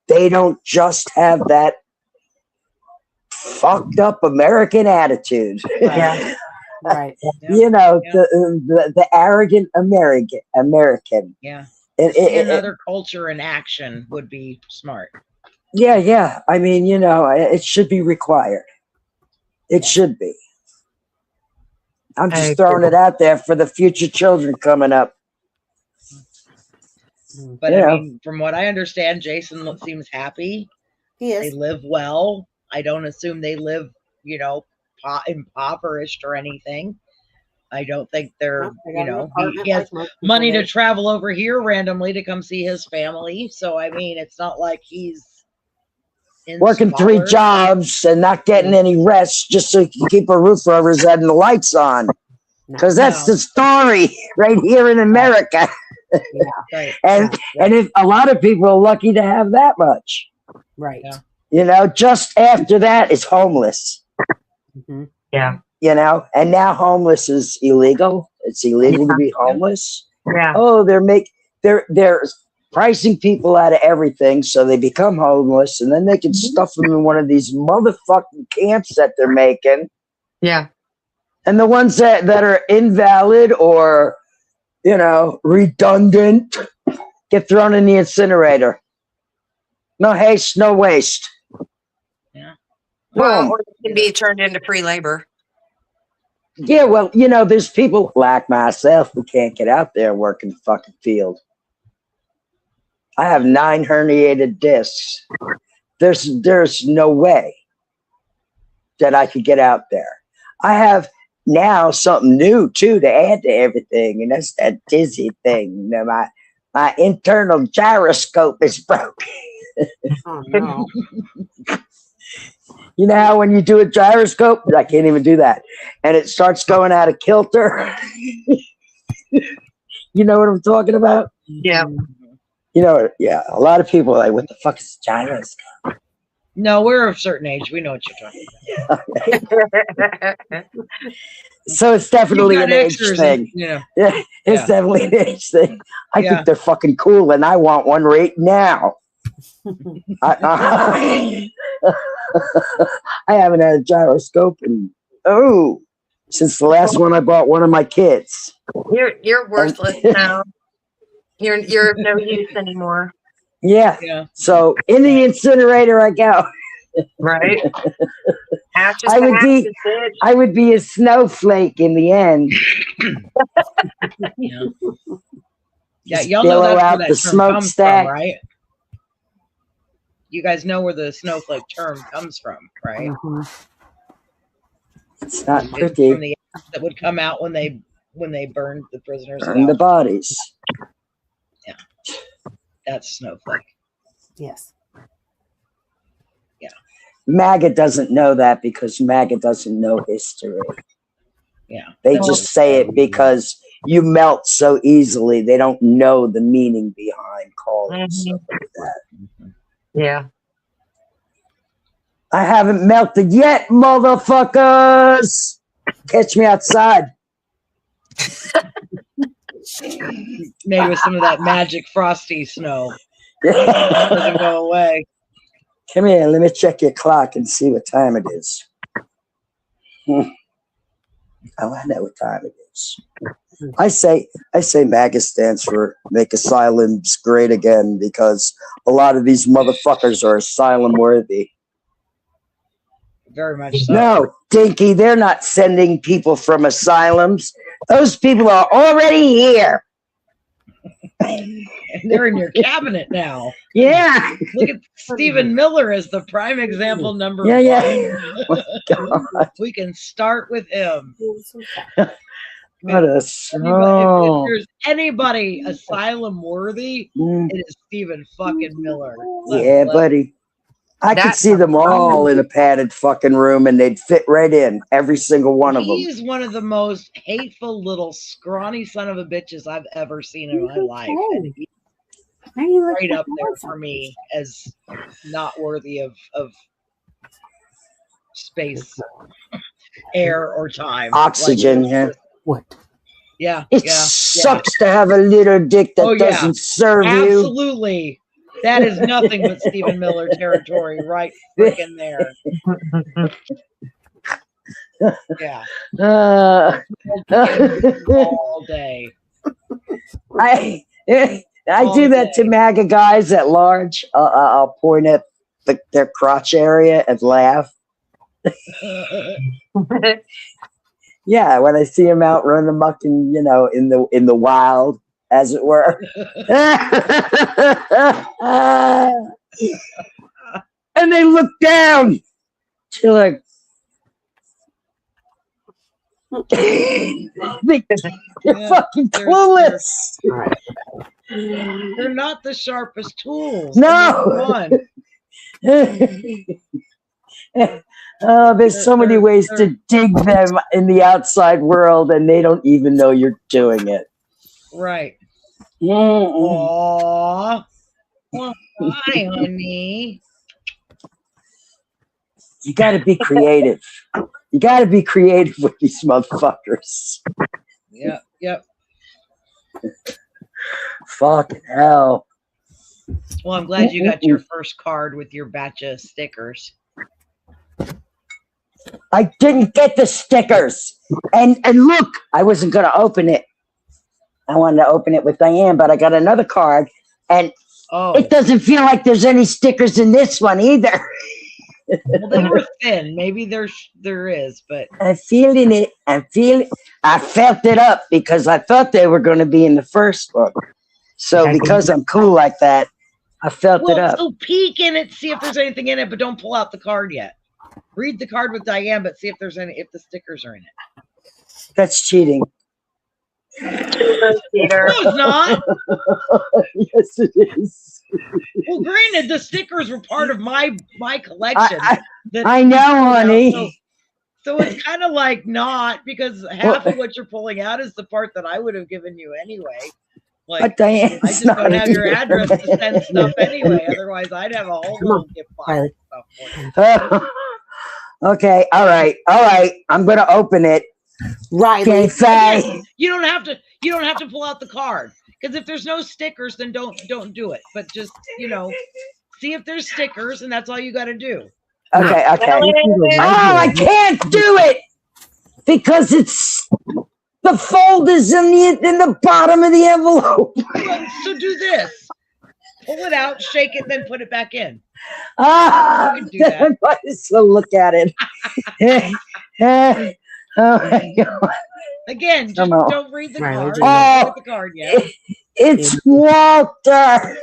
[SPEAKER 4] they don't just have that fucked up American attitude.
[SPEAKER 2] Right. Right.
[SPEAKER 4] You know, the arrogant American.
[SPEAKER 3] Yeah.
[SPEAKER 4] See
[SPEAKER 3] another culture in action would be smart.
[SPEAKER 4] Yeah. I mean, you know, it should be required. It should be. I'm just throwing it out there for the future children coming up.
[SPEAKER 3] But I mean, from what I understand, Jason seems happy.
[SPEAKER 2] He is.
[SPEAKER 3] They live well. I don't assume they live, you know, impoverished or anything. I don't think they're, you know, he has money to travel over here randomly to come see his family. So, I mean, it's not like he's
[SPEAKER 4] working 3 jobs and not getting any rest just so he can keep a roof over his head and the lights on. Because that's the story right here in America. And if a lot of people are lucky to have that much.
[SPEAKER 2] Right.
[SPEAKER 4] You know, just after that is homeless.
[SPEAKER 2] Mm-hmm.
[SPEAKER 1] Yeah.
[SPEAKER 4] You know, and now homeless is illegal. It's illegal to be homeless.
[SPEAKER 1] Yeah.
[SPEAKER 4] Oh, they're pricing people out of everything so they become homeless, and then they can stuff them in one of these motherfucking camps that they're making.
[SPEAKER 1] Yeah. And
[SPEAKER 4] the ones that are invalid or, you know, redundant get thrown in the incinerator. No haste, no waste.
[SPEAKER 3] Yeah.
[SPEAKER 1] Well, or it can be turned into free labor.
[SPEAKER 4] Yeah, well, you know, there's people like myself who can't get out there and work in the fucking field. I have 9 herniated discs. There's no way that I could get out there. I have now something new too to add to everything, and that's that dizzy thing. You know, my internal gyroscope is broken.
[SPEAKER 2] Oh no.
[SPEAKER 4] You know how when you do a gyroscope, I can't even do that, and it starts going out of kilter. You know what I'm talking about?
[SPEAKER 1] Yeah.
[SPEAKER 4] You know, yeah. A lot of people are like, "What the fuck is a gyroscope?"
[SPEAKER 3] No, we're of a certain age. We know what you're talking about.
[SPEAKER 4] So it's definitely an age thing.
[SPEAKER 3] Yeah.
[SPEAKER 4] It's definitely an age thing. I think they're fucking cool, and I want one right now. I haven't had a gyroscope since the last one I bought one of my kids.
[SPEAKER 1] You're worthless now. You're of no use anymore.
[SPEAKER 4] Yeah. So in the incinerator I go.
[SPEAKER 1] Right.
[SPEAKER 4] I would be a snowflake in the end.
[SPEAKER 3] Yeah, y'all know that's where that
[SPEAKER 4] the
[SPEAKER 3] term comes
[SPEAKER 4] smokestack,
[SPEAKER 3] from, right? You guys know where the snowflake term comes from, right?
[SPEAKER 2] Mm-hmm.
[SPEAKER 4] It's not
[SPEAKER 3] It's
[SPEAKER 4] pretty.
[SPEAKER 3] from the ash that would come out when they burned the prisoners.
[SPEAKER 4] Burn the bodies.
[SPEAKER 3] Yeah, that's snowflake.
[SPEAKER 2] Yes.
[SPEAKER 3] Yeah.
[SPEAKER 4] MAGA doesn't know that because MAGA doesn't know history.
[SPEAKER 3] Yeah.
[SPEAKER 4] They just say it because you melt so easily. They don't know the meaning behind calling stuff like that.
[SPEAKER 1] Yeah.
[SPEAKER 4] I haven't melted yet, motherfuckers. Catch me outside.
[SPEAKER 3] Maybe with some of that magic frosty snow. It doesn't go away.
[SPEAKER 4] Come here, let me check your clock and see what time it is. Oh, I know what time it is. I say MAGA stands for Make Asylums Great Again, because a lot of these motherfuckers are asylum worthy.
[SPEAKER 3] Very much so.
[SPEAKER 4] No, Dinky, they're not sending people from asylums. Those people are already here.
[SPEAKER 3] And they're in your cabinet now.
[SPEAKER 4] Yeah.
[SPEAKER 3] Look at Stephen Miller as the prime example number one.
[SPEAKER 4] God.
[SPEAKER 3] We can start with him.
[SPEAKER 4] What a
[SPEAKER 3] If there's anybody asylum worthy, it is Stephen fucking Miller.
[SPEAKER 4] Yeah, buddy. I could see them all in a padded fucking room and they'd fit right in, every single one of them.
[SPEAKER 3] He's one of the most hateful little scrawny son of a bitches I've ever seen in my life. And he's right up there for me as not worthy of space, air, or time.
[SPEAKER 4] Oxygen, yeah.
[SPEAKER 2] What?
[SPEAKER 3] Yeah.
[SPEAKER 4] It sucks to have a little dick that doesn't serve you.
[SPEAKER 3] Absolutely. That is nothing but Stephen Miller territory right freaking there. Yeah. All day.
[SPEAKER 4] I do that to MAGA guys at large. I'll point at their crotch area and laugh. Yeah, when I see them out running amok in in the wild, as it were. And they look down. You're like, they're fucking clueless.
[SPEAKER 3] They're not the sharpest tools.
[SPEAKER 4] No. There's so many ways to dig them in the outside world, and they don't even know you're doing it.
[SPEAKER 3] Right.
[SPEAKER 4] Aww.
[SPEAKER 3] Well, hi, honey.
[SPEAKER 4] You got to be creative. You got to be creative with these motherfuckers.
[SPEAKER 3] Yep.
[SPEAKER 4] Fucking hell.
[SPEAKER 3] Well, I'm glad you got your first card with your batch of stickers.
[SPEAKER 4] I didn't get the stickers. And look, I wasn't going to open it. I wanted to open it with Diane, but I got another card, and it doesn't feel like there's any stickers in this one either.
[SPEAKER 3] Well, they were thin. Maybe there is, but
[SPEAKER 4] I'm feeling it. I felt it up because I thought they were going to be in the first one. So because I'm cool like that, I felt it up.
[SPEAKER 3] So peek in it, see if there's anything in it, but don't pull out the card yet. Read the card with Diane, but see if if the stickers are in it.
[SPEAKER 4] That's cheating.
[SPEAKER 3] No, it's not.
[SPEAKER 4] Yes, it is.
[SPEAKER 3] Well, granted, the stickers were part of my collection.
[SPEAKER 4] I know, honey.
[SPEAKER 3] So it's kind of like not, because half of what you're pulling out is the part that I would have given you anyway. Like,
[SPEAKER 4] but Diane's
[SPEAKER 3] I just don't have your address to send stuff anyway. Otherwise, I'd have a whole little gift box of stuff for you.
[SPEAKER 4] Okay, all right. I'm gonna open it.
[SPEAKER 2] Right.
[SPEAKER 3] Again, you don't have to pull out the card, because if there's no stickers, then don't do it. But just see if there's stickers, and that's all you got to do.
[SPEAKER 4] Okay. Oh, I can't do it because it's the folders in the bottom of the envelope.
[SPEAKER 3] Well, so do this: pull it out, shake it, then put it back in.
[SPEAKER 4] I might as well look at it. Oh my God.
[SPEAKER 3] Again, just don't read the card.
[SPEAKER 4] Oh,
[SPEAKER 3] don't read the card yet.
[SPEAKER 4] It's Walter.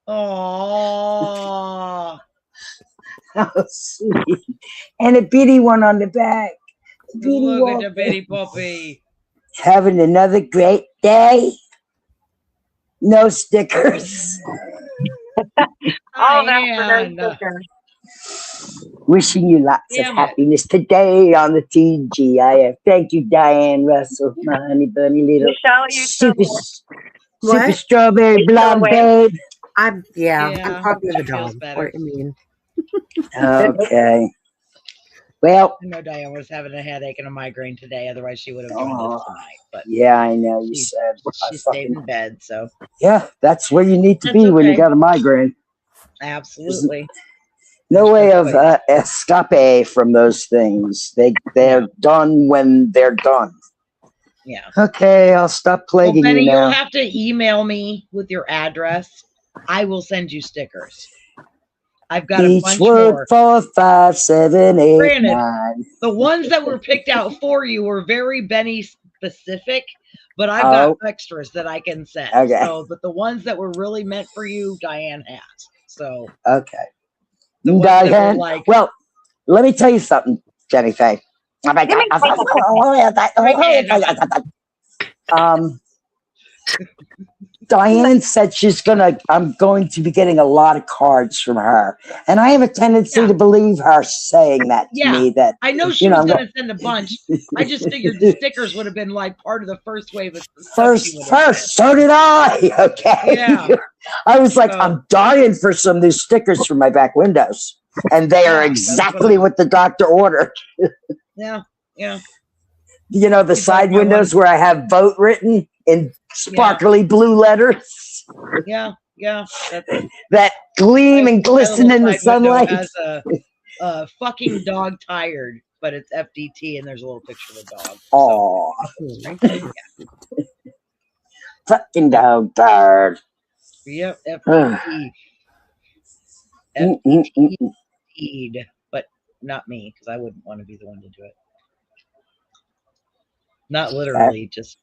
[SPEAKER 3] Oh,
[SPEAKER 4] how sweet. And a bitty one on the back.
[SPEAKER 3] Look at the bitty puppy.
[SPEAKER 4] Having another great day. No stickers.
[SPEAKER 1] All that for no stickers.
[SPEAKER 4] Wishing you lots of happiness today on the TGIF. Thank you, Diane Russell, my honey bunny little super strawberry blonde babe.
[SPEAKER 2] I'm probably the dog. What you mean?
[SPEAKER 4] Okay. Well,
[SPEAKER 3] I know Diane was having a headache and a migraine today. Otherwise, she would have joined us tonight. But
[SPEAKER 4] yeah, I know you said
[SPEAKER 3] she stayed in bed. So
[SPEAKER 4] yeah, that's where you need to be when you got a migraine.
[SPEAKER 3] Absolutely.
[SPEAKER 4] No way of escape from those things. They're done when they're done.
[SPEAKER 3] Yeah.
[SPEAKER 4] Okay, I'll stop plaguing
[SPEAKER 3] Benny,
[SPEAKER 4] you now.
[SPEAKER 3] you'll have to email me with your address. I will send you stickers. I've got a bunch more.
[SPEAKER 4] 4, 5, 7, 8,
[SPEAKER 3] Granted,
[SPEAKER 4] 9.
[SPEAKER 3] the ones that were picked out for you were very Benny specific, but I've got extras that I can send.
[SPEAKER 4] Okay.
[SPEAKER 3] So, but the ones that were really meant for you, Diane has. So
[SPEAKER 4] Okay.
[SPEAKER 3] the ones that were like,
[SPEAKER 4] well, let me tell you something, Jennyfaye. Diane said I'm going to be getting a lot of cards from her. And I have a tendency to believe her saying that to me. That
[SPEAKER 3] I know she was going to send a bunch. I just figured the stickers would have been like part of the first wave of
[SPEAKER 4] first. So did I. Okay.
[SPEAKER 3] Yeah.
[SPEAKER 4] I was like, I'm dying for some new stickers for my back windows. And they are exactly what the doctor ordered.
[SPEAKER 3] Yeah. Yeah.
[SPEAKER 4] You know, the side windows where I have vote written in sparkly blue letters.
[SPEAKER 3] Yeah, yeah.
[SPEAKER 4] That gleam and glisten in the sunlight.
[SPEAKER 3] Has a fucking dog tired, but it's FDT and there's a little picture of a dog.
[SPEAKER 4] Oh, fucking dog tired.
[SPEAKER 3] Yep, FDT. FDT, but not me because I wouldn't want to be the one to do it. Not literally, just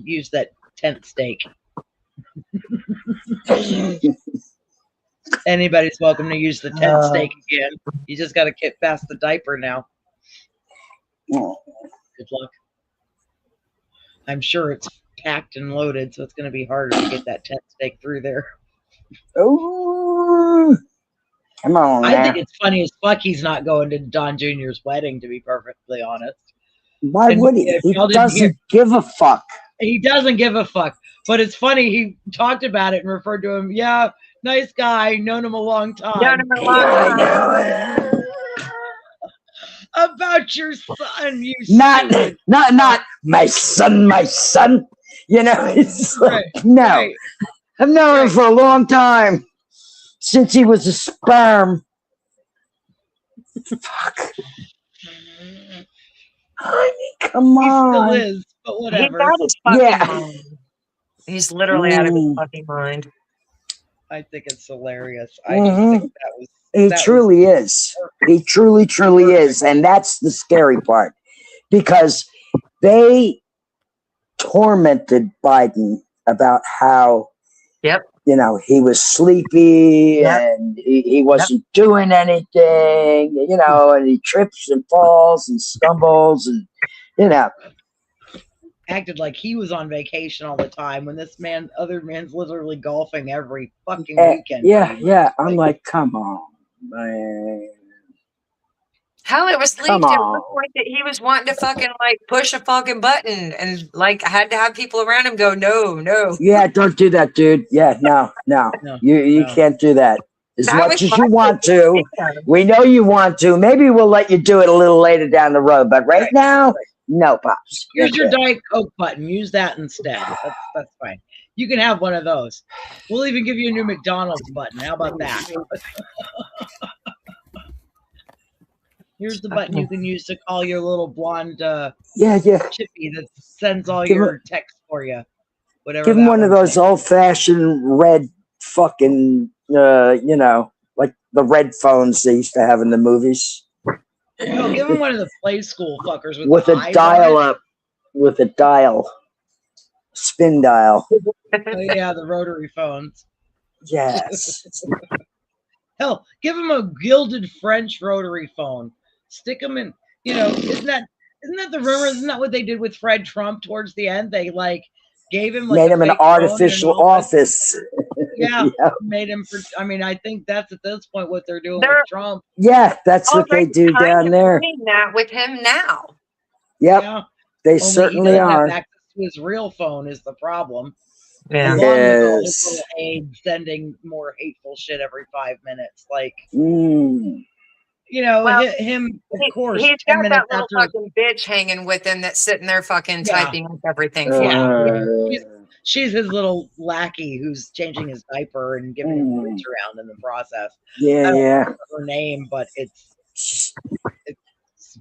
[SPEAKER 3] use that tent stake. Anybody's welcome to use the tent stake again. You just got to get past the diaper now. Good luck. I'm sure it's packed and loaded, so it's going to be harder to get that tent stake through there.
[SPEAKER 4] Oh, come on!
[SPEAKER 3] I think it's funny as fuck he's not going to Don Jr.'s wedding, to be perfectly honest.
[SPEAKER 4] Why would he? He doesn't give a fuck.
[SPEAKER 3] He doesn't give a fuck. But it's funny, he talked about it and referred to him. Yeah, nice guy. Known him a long time.
[SPEAKER 1] Known him a long time.
[SPEAKER 3] About your son, you
[SPEAKER 4] not my son. You know, it's like, no. I've known him for a long time. Since he was a sperm. Fuck. I mean, come on.
[SPEAKER 3] He still is, but whatever.
[SPEAKER 1] He's out of his fucking mind. He's literally out of his fucking mind.
[SPEAKER 3] I think it's hilarious. I just think that was.
[SPEAKER 4] He truly is. He truly is. And that's the scary part. Because they tormented Biden about how, you know, he was sleepy and he wasn't doing anything, you know, and he trips and falls and stumbles and, you know.
[SPEAKER 3] Acted like he was on vacation all the time when this other man's literally golfing every fucking weekend.
[SPEAKER 4] Yeah. I'm like, come on, man.
[SPEAKER 1] Hell, it was leaked at one point that he was wanting to fucking like push a fucking button and like had to have people around him go, no.
[SPEAKER 4] Yeah, don't do that, dude. Yeah, no. You can't do that. As much as you want to. We know you want to. Maybe we'll let you do it a little later down the road. But right now, no, Pops.
[SPEAKER 3] Here's your Diet Coke button. Use that instead. That's fine. You can have one of those. We'll even give you a new McDonald's button. How about that? Here's the button you can use to call your little blonde chippy that sends all your texts for you. Whatever.
[SPEAKER 4] Give him one of those old-fashioned red fucking, you know, like the red phones they used to have in the movies.
[SPEAKER 3] No, give him one of the play school fuckers
[SPEAKER 4] with a dial up, with a dial, spin dial.
[SPEAKER 3] Oh yeah, the rotary phones.
[SPEAKER 4] Yes.
[SPEAKER 3] Hell, give him a gilded French rotary phone. Stick him in. You know, isn't that the rumor? Isn't that what they did with Fred Trump towards the end? They like gave him like
[SPEAKER 4] made him an artificial office.
[SPEAKER 3] Yeah, made him. I mean, I think that's at this point what they're doing with Trump.
[SPEAKER 4] Yeah, that's what they do down there.
[SPEAKER 1] Doing that with him now.
[SPEAKER 4] Yep, yeah. They certainly are.
[SPEAKER 3] Have access to his real phone is the problem.
[SPEAKER 1] Yeah,
[SPEAKER 3] yes. Aide sending more hateful shit every 5 minutes, like. You know, him, of course.
[SPEAKER 1] He's got that little fucking bitch hanging with him that's sitting there fucking typing up everything for him.
[SPEAKER 3] she's his little lackey who's changing his diaper and giving him reach around in the process.
[SPEAKER 4] Yeah,
[SPEAKER 3] I don't
[SPEAKER 4] yeah.
[SPEAKER 3] remember her name, but it's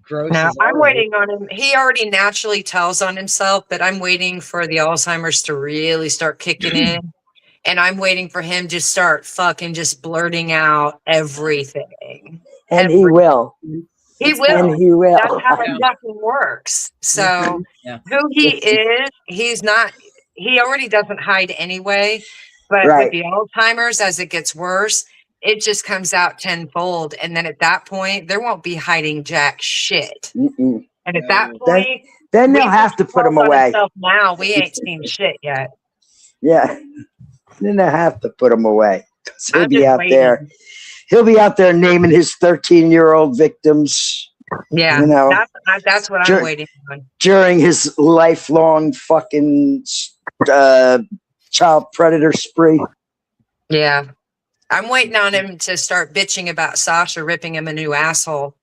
[SPEAKER 3] gross.
[SPEAKER 1] No,
[SPEAKER 3] as
[SPEAKER 1] I'm
[SPEAKER 3] all
[SPEAKER 1] waiting on him. He already naturally tells on himself, but I'm waiting for the Alzheimer's to really start kicking in. And I'm waiting for him to start fucking just blurting out everything.
[SPEAKER 4] And he will.
[SPEAKER 1] He
[SPEAKER 2] It's
[SPEAKER 1] will.
[SPEAKER 4] And he will.
[SPEAKER 1] That's how it
[SPEAKER 3] Yeah.
[SPEAKER 1] fucking works. So
[SPEAKER 3] Yeah.
[SPEAKER 1] who he is, he's not, he already doesn't hide anyway. But
[SPEAKER 4] Right.
[SPEAKER 1] with the Alzheimer's, as it gets worse, it just comes out tenfold. And then at that point, there won't be hiding jack shit.
[SPEAKER 4] Mm-mm.
[SPEAKER 1] And at that
[SPEAKER 3] No.
[SPEAKER 1] point,
[SPEAKER 4] Then
[SPEAKER 1] we
[SPEAKER 4] they'll have to
[SPEAKER 1] just
[SPEAKER 4] put him
[SPEAKER 1] focus on
[SPEAKER 4] away.
[SPEAKER 1] himself now. We ain't seen shit yet.
[SPEAKER 4] Yeah. Then they'll have to put him away. 'Cause he'll
[SPEAKER 1] I'm
[SPEAKER 4] be
[SPEAKER 1] just
[SPEAKER 4] out
[SPEAKER 1] waiting.
[SPEAKER 4] there. He'll be out there naming his 13-year-old victims.
[SPEAKER 1] Yeah,
[SPEAKER 4] You know,
[SPEAKER 1] that's what
[SPEAKER 4] Sure.
[SPEAKER 1] I'm waiting on.
[SPEAKER 4] during his lifelong fucking child predator spree.
[SPEAKER 1] Yeah. I'm waiting on him to start bitching about Sasha ripping him a new asshole.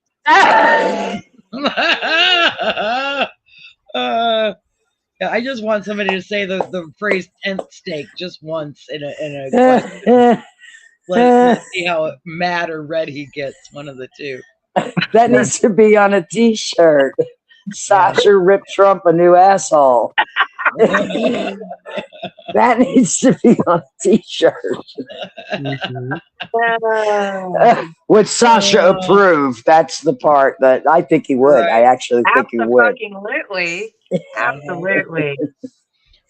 [SPEAKER 3] Yeah, I just want somebody to say the phrase tent steak just once in a question. Let's see how mad or red he gets. One of the two.
[SPEAKER 4] That needs to be on a t-shirt. Sasha ripped Trump a new asshole. That needs to be on a t-shirt. Would Sasha approve? That's the part that I think he would.
[SPEAKER 3] Right.
[SPEAKER 4] I actually think he would.
[SPEAKER 1] Absolutely. Absolutely.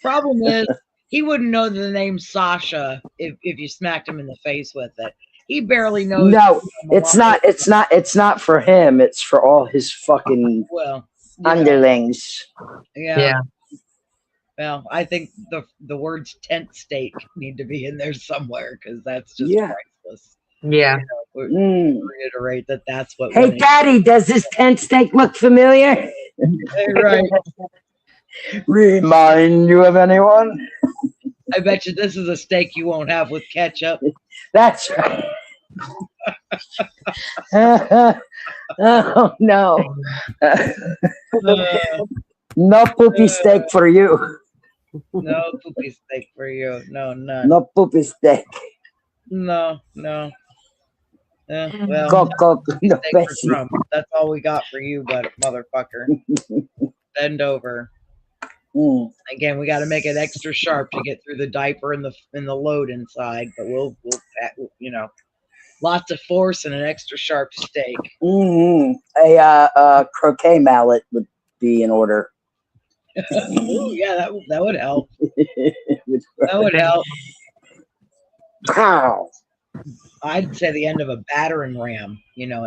[SPEAKER 3] Problem is, he wouldn't know the name Sasha if you smacked him in the face with it. He barely knows.
[SPEAKER 4] No, it's not. It's not for him. It's for all his fucking
[SPEAKER 3] Well, you know,
[SPEAKER 4] underlings.
[SPEAKER 3] yeah. Well, I think the words tent steak need to be in there somewhere because that's just priceless.
[SPEAKER 1] Yeah.
[SPEAKER 3] Reiterate that's what.
[SPEAKER 4] Hey, Daddy, does this tent steak look familiar?
[SPEAKER 3] Hey, right.
[SPEAKER 4] Remind you of anyone?
[SPEAKER 3] I bet you this is a steak you won't have with ketchup.
[SPEAKER 4] That's right. Oh no. No poopy steak for you.
[SPEAKER 3] No poopy steak for you. No, none.
[SPEAKER 4] No poopy steak.
[SPEAKER 3] No. Well,
[SPEAKER 4] Coco, no
[SPEAKER 3] steak for
[SPEAKER 4] bessie.
[SPEAKER 3] Trump. That's all we got for you, but motherfucker. Bend over. Again, we got to make it extra sharp to get through the diaper and the load inside, but we'll lots of force and an extra sharp steak.
[SPEAKER 4] A croquet mallet would be in order.
[SPEAKER 3] Ooh, yeah, that would help. That would help.
[SPEAKER 4] Pow!
[SPEAKER 3] I'd say the end of a battering ram,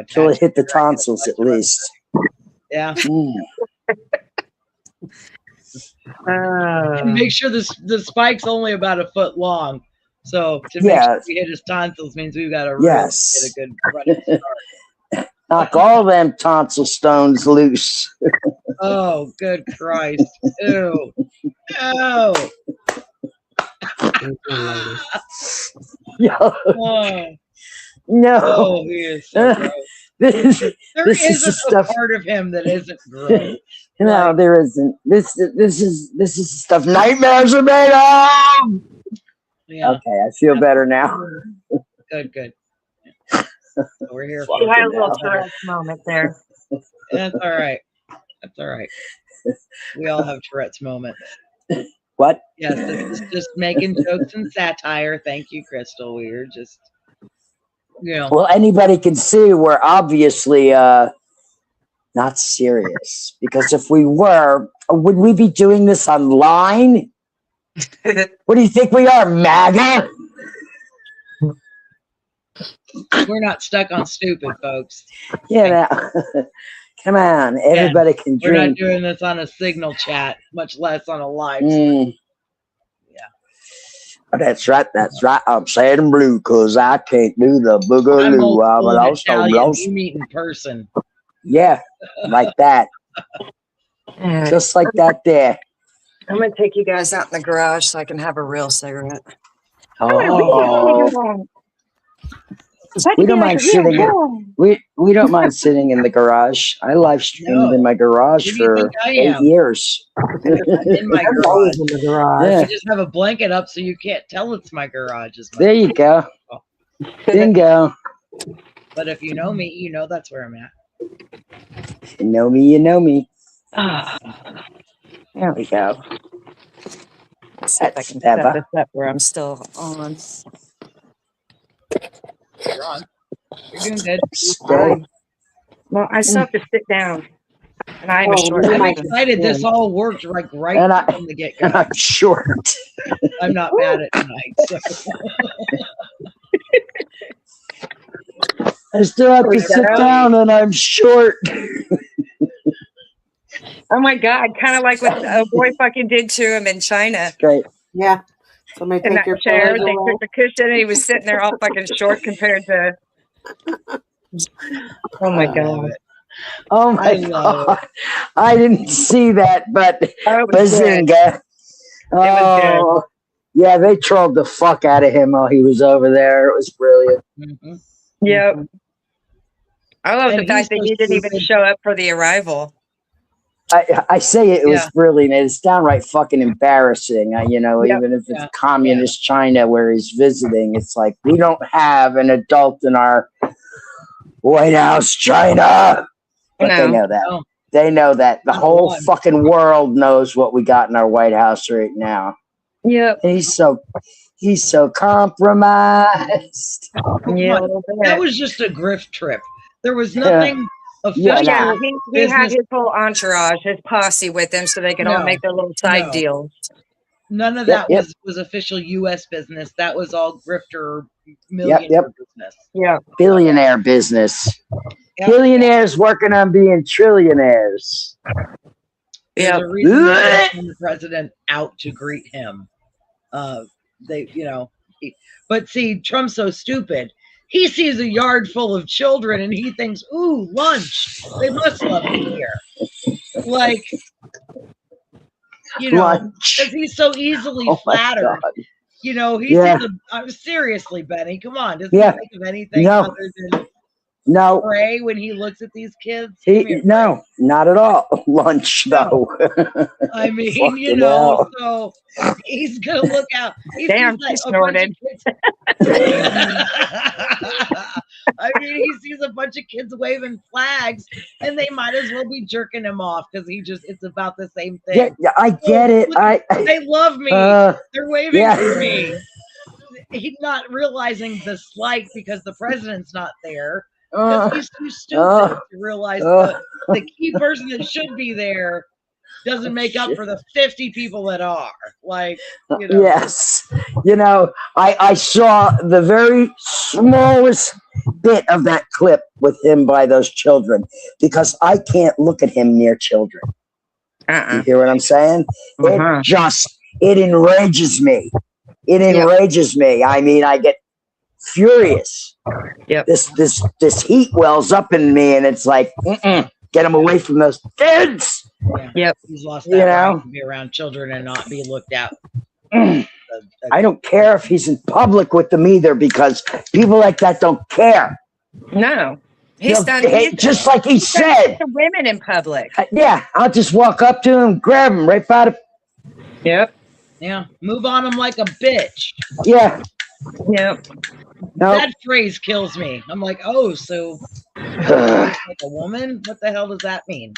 [SPEAKER 4] Till it hit the tonsils at least.
[SPEAKER 3] Yeah. And make sure the spike's only about a foot long. So to make sure we hit his tonsils means we've got to really get a good running start.
[SPEAKER 4] Knock all them tonsil stones loose.
[SPEAKER 3] Oh, good Christ. Ew. Ew. Oh.
[SPEAKER 4] No.
[SPEAKER 3] Oh, he is so gross. There isn't a part of him that isn't gross.
[SPEAKER 4] No, there isn't. This is stuff nightmares are made of.
[SPEAKER 3] Yeah.
[SPEAKER 4] Okay, I feel better now.
[SPEAKER 3] Good. So we're here.
[SPEAKER 1] You had a little Tourette's moment there.
[SPEAKER 3] That's all right. We all have Tourette's moments.
[SPEAKER 4] What?
[SPEAKER 3] Yes, this is just making jokes and satire. Thank you, Crystal. We were just,
[SPEAKER 4] Well, anybody can see we're obviously not serious, because if we were, would we be doing this online? What do you think we are, MAGA?
[SPEAKER 3] We're not stuck on stupid, folks.
[SPEAKER 4] Yeah, come on, everybody can
[SPEAKER 3] We're
[SPEAKER 4] dream.
[SPEAKER 3] not doing this on a signal chat, much less on a live.
[SPEAKER 4] Yeah. That's right. I'm sad and blue because I can't do the boogaloo.
[SPEAKER 3] I'm old school Italian. You meet in person.
[SPEAKER 4] Yeah, like that. Just like that there.
[SPEAKER 1] I'm going to take you guys out in the garage so I can have a real cigarette.
[SPEAKER 4] Oh. We don't mind sitting. We don't mind sitting in the garage. I live streamed in my garage for 8 years.
[SPEAKER 3] I'm in my
[SPEAKER 2] I'm
[SPEAKER 3] garage.
[SPEAKER 2] always in the garage.
[SPEAKER 4] Yeah.
[SPEAKER 3] I just have a blanket up so you can't tell it's my garage.
[SPEAKER 4] There you go. Bingo.
[SPEAKER 3] But if you know me, you know that's where I'm at.
[SPEAKER 4] You know me, you know me. There we go.
[SPEAKER 1] Let's see if I can set this up where I'm still on.
[SPEAKER 3] You're on. You're doing good.
[SPEAKER 4] Stay.
[SPEAKER 1] Well, I still have to sit down. And I'm a short
[SPEAKER 3] I'm
[SPEAKER 1] person.
[SPEAKER 3] excited. This all worked like right from the get go.
[SPEAKER 4] And I'm short.
[SPEAKER 3] I'm not mad at tonight. So.
[SPEAKER 4] I still have to sit down and I'm short.
[SPEAKER 1] Oh my God, kind of like what a boy fucking did to him in China.
[SPEAKER 4] Great.
[SPEAKER 2] Yeah. Somebody
[SPEAKER 1] In
[SPEAKER 2] take
[SPEAKER 1] that
[SPEAKER 2] your
[SPEAKER 1] chair,
[SPEAKER 2] pillows
[SPEAKER 1] they
[SPEAKER 2] away.
[SPEAKER 1] took the cushion and he was sitting there all fucking short compared to. Oh my God.
[SPEAKER 4] Oh my God. I didn't see that, but bazinga. Oh, yeah, they trolled the fuck out of him while he was over there. It was brilliant.
[SPEAKER 3] Mm-hmm.
[SPEAKER 1] Yep. I love
[SPEAKER 3] And
[SPEAKER 1] the fact that
[SPEAKER 3] he's
[SPEAKER 1] he didn't even show up for the arrival.
[SPEAKER 4] I say it was brilliant. It's downright fucking embarrassing. Even if it's communist China where he's visiting, it's like we don't have an adult in our White House, China. But they know that.
[SPEAKER 3] No.
[SPEAKER 4] They know that. The whole fucking world knows what we got in our White House right now.
[SPEAKER 1] Yep.
[SPEAKER 4] He's so compromised.
[SPEAKER 1] Yeah.
[SPEAKER 3] That was just a grift trip. There was nothing official.
[SPEAKER 1] Yeah, he had his whole entourage, his posse with him so they could all make their little side deals.
[SPEAKER 3] None of that was official U.S. business. That was all grifter millionaire business.
[SPEAKER 1] Yeah.
[SPEAKER 4] Billionaire business.
[SPEAKER 3] Yep.
[SPEAKER 4] Billionaires working on being trillionaires.
[SPEAKER 3] There's a reason they sent the president out to greet him. But see, Trump's so stupid. He sees a yard full of children and he thinks, ooh, lunch. They must love me here. Like, because he's so easily flattered. He sees seriously, Benny, come on. Does he think of anything other than pray when he looks at these kids?
[SPEAKER 4] No, not at all. Lunch, though.
[SPEAKER 3] I mean, so he's going to look out.
[SPEAKER 1] Damn, he snorted.
[SPEAKER 3] I mean, he sees a bunch of kids waving flags, and they might as well be jerking him off because it's about the same thing.
[SPEAKER 4] Yeah, I get it.
[SPEAKER 3] They love me. They're waving for me. He's not realizing the slight because the president's not there. He's too stupid to realize the key person that should be there doesn't make up for the 50 people that are. Yes.
[SPEAKER 4] I saw the very smallest bit of that clip with him by those children because I can't look at him near children. You hear what I'm saying? It enrages me. It enrages me. I mean, I get furious.
[SPEAKER 1] Yep.
[SPEAKER 4] This heat wells up in me, and it's like, get him away from those kids.
[SPEAKER 3] Yep. He's lost that right to be around children and not be looked at.
[SPEAKER 4] I don't care if he's in public with them either, because people like that don't care.
[SPEAKER 1] No. He's
[SPEAKER 4] just like he said.
[SPEAKER 1] To women in public.
[SPEAKER 4] I'll just walk up to him, grab him right by the.
[SPEAKER 1] Yep.
[SPEAKER 3] Yeah. Move on him like a bitch.
[SPEAKER 4] Yeah.
[SPEAKER 1] Yep.
[SPEAKER 3] That phrase kills me. I'm like, oh, so like a woman? What the hell does that mean?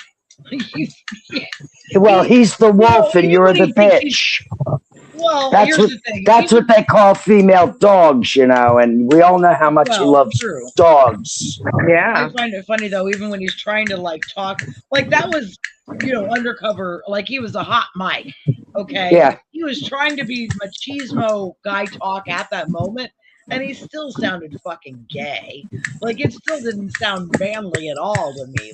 [SPEAKER 4] Well, he's the wolf and you're the bitch.
[SPEAKER 3] Well,
[SPEAKER 4] that's
[SPEAKER 3] the thing.
[SPEAKER 4] That's what they call female dogs, and we all know how much he loves dogs.
[SPEAKER 1] Yeah.
[SPEAKER 3] I find it funny though, even when he's trying to talk, that was, undercover, he was a hot mic. Okay.
[SPEAKER 4] Yeah.
[SPEAKER 3] He was trying to be machismo guy talk at that moment, and he still sounded fucking gay. It still didn't sound manly at all to me.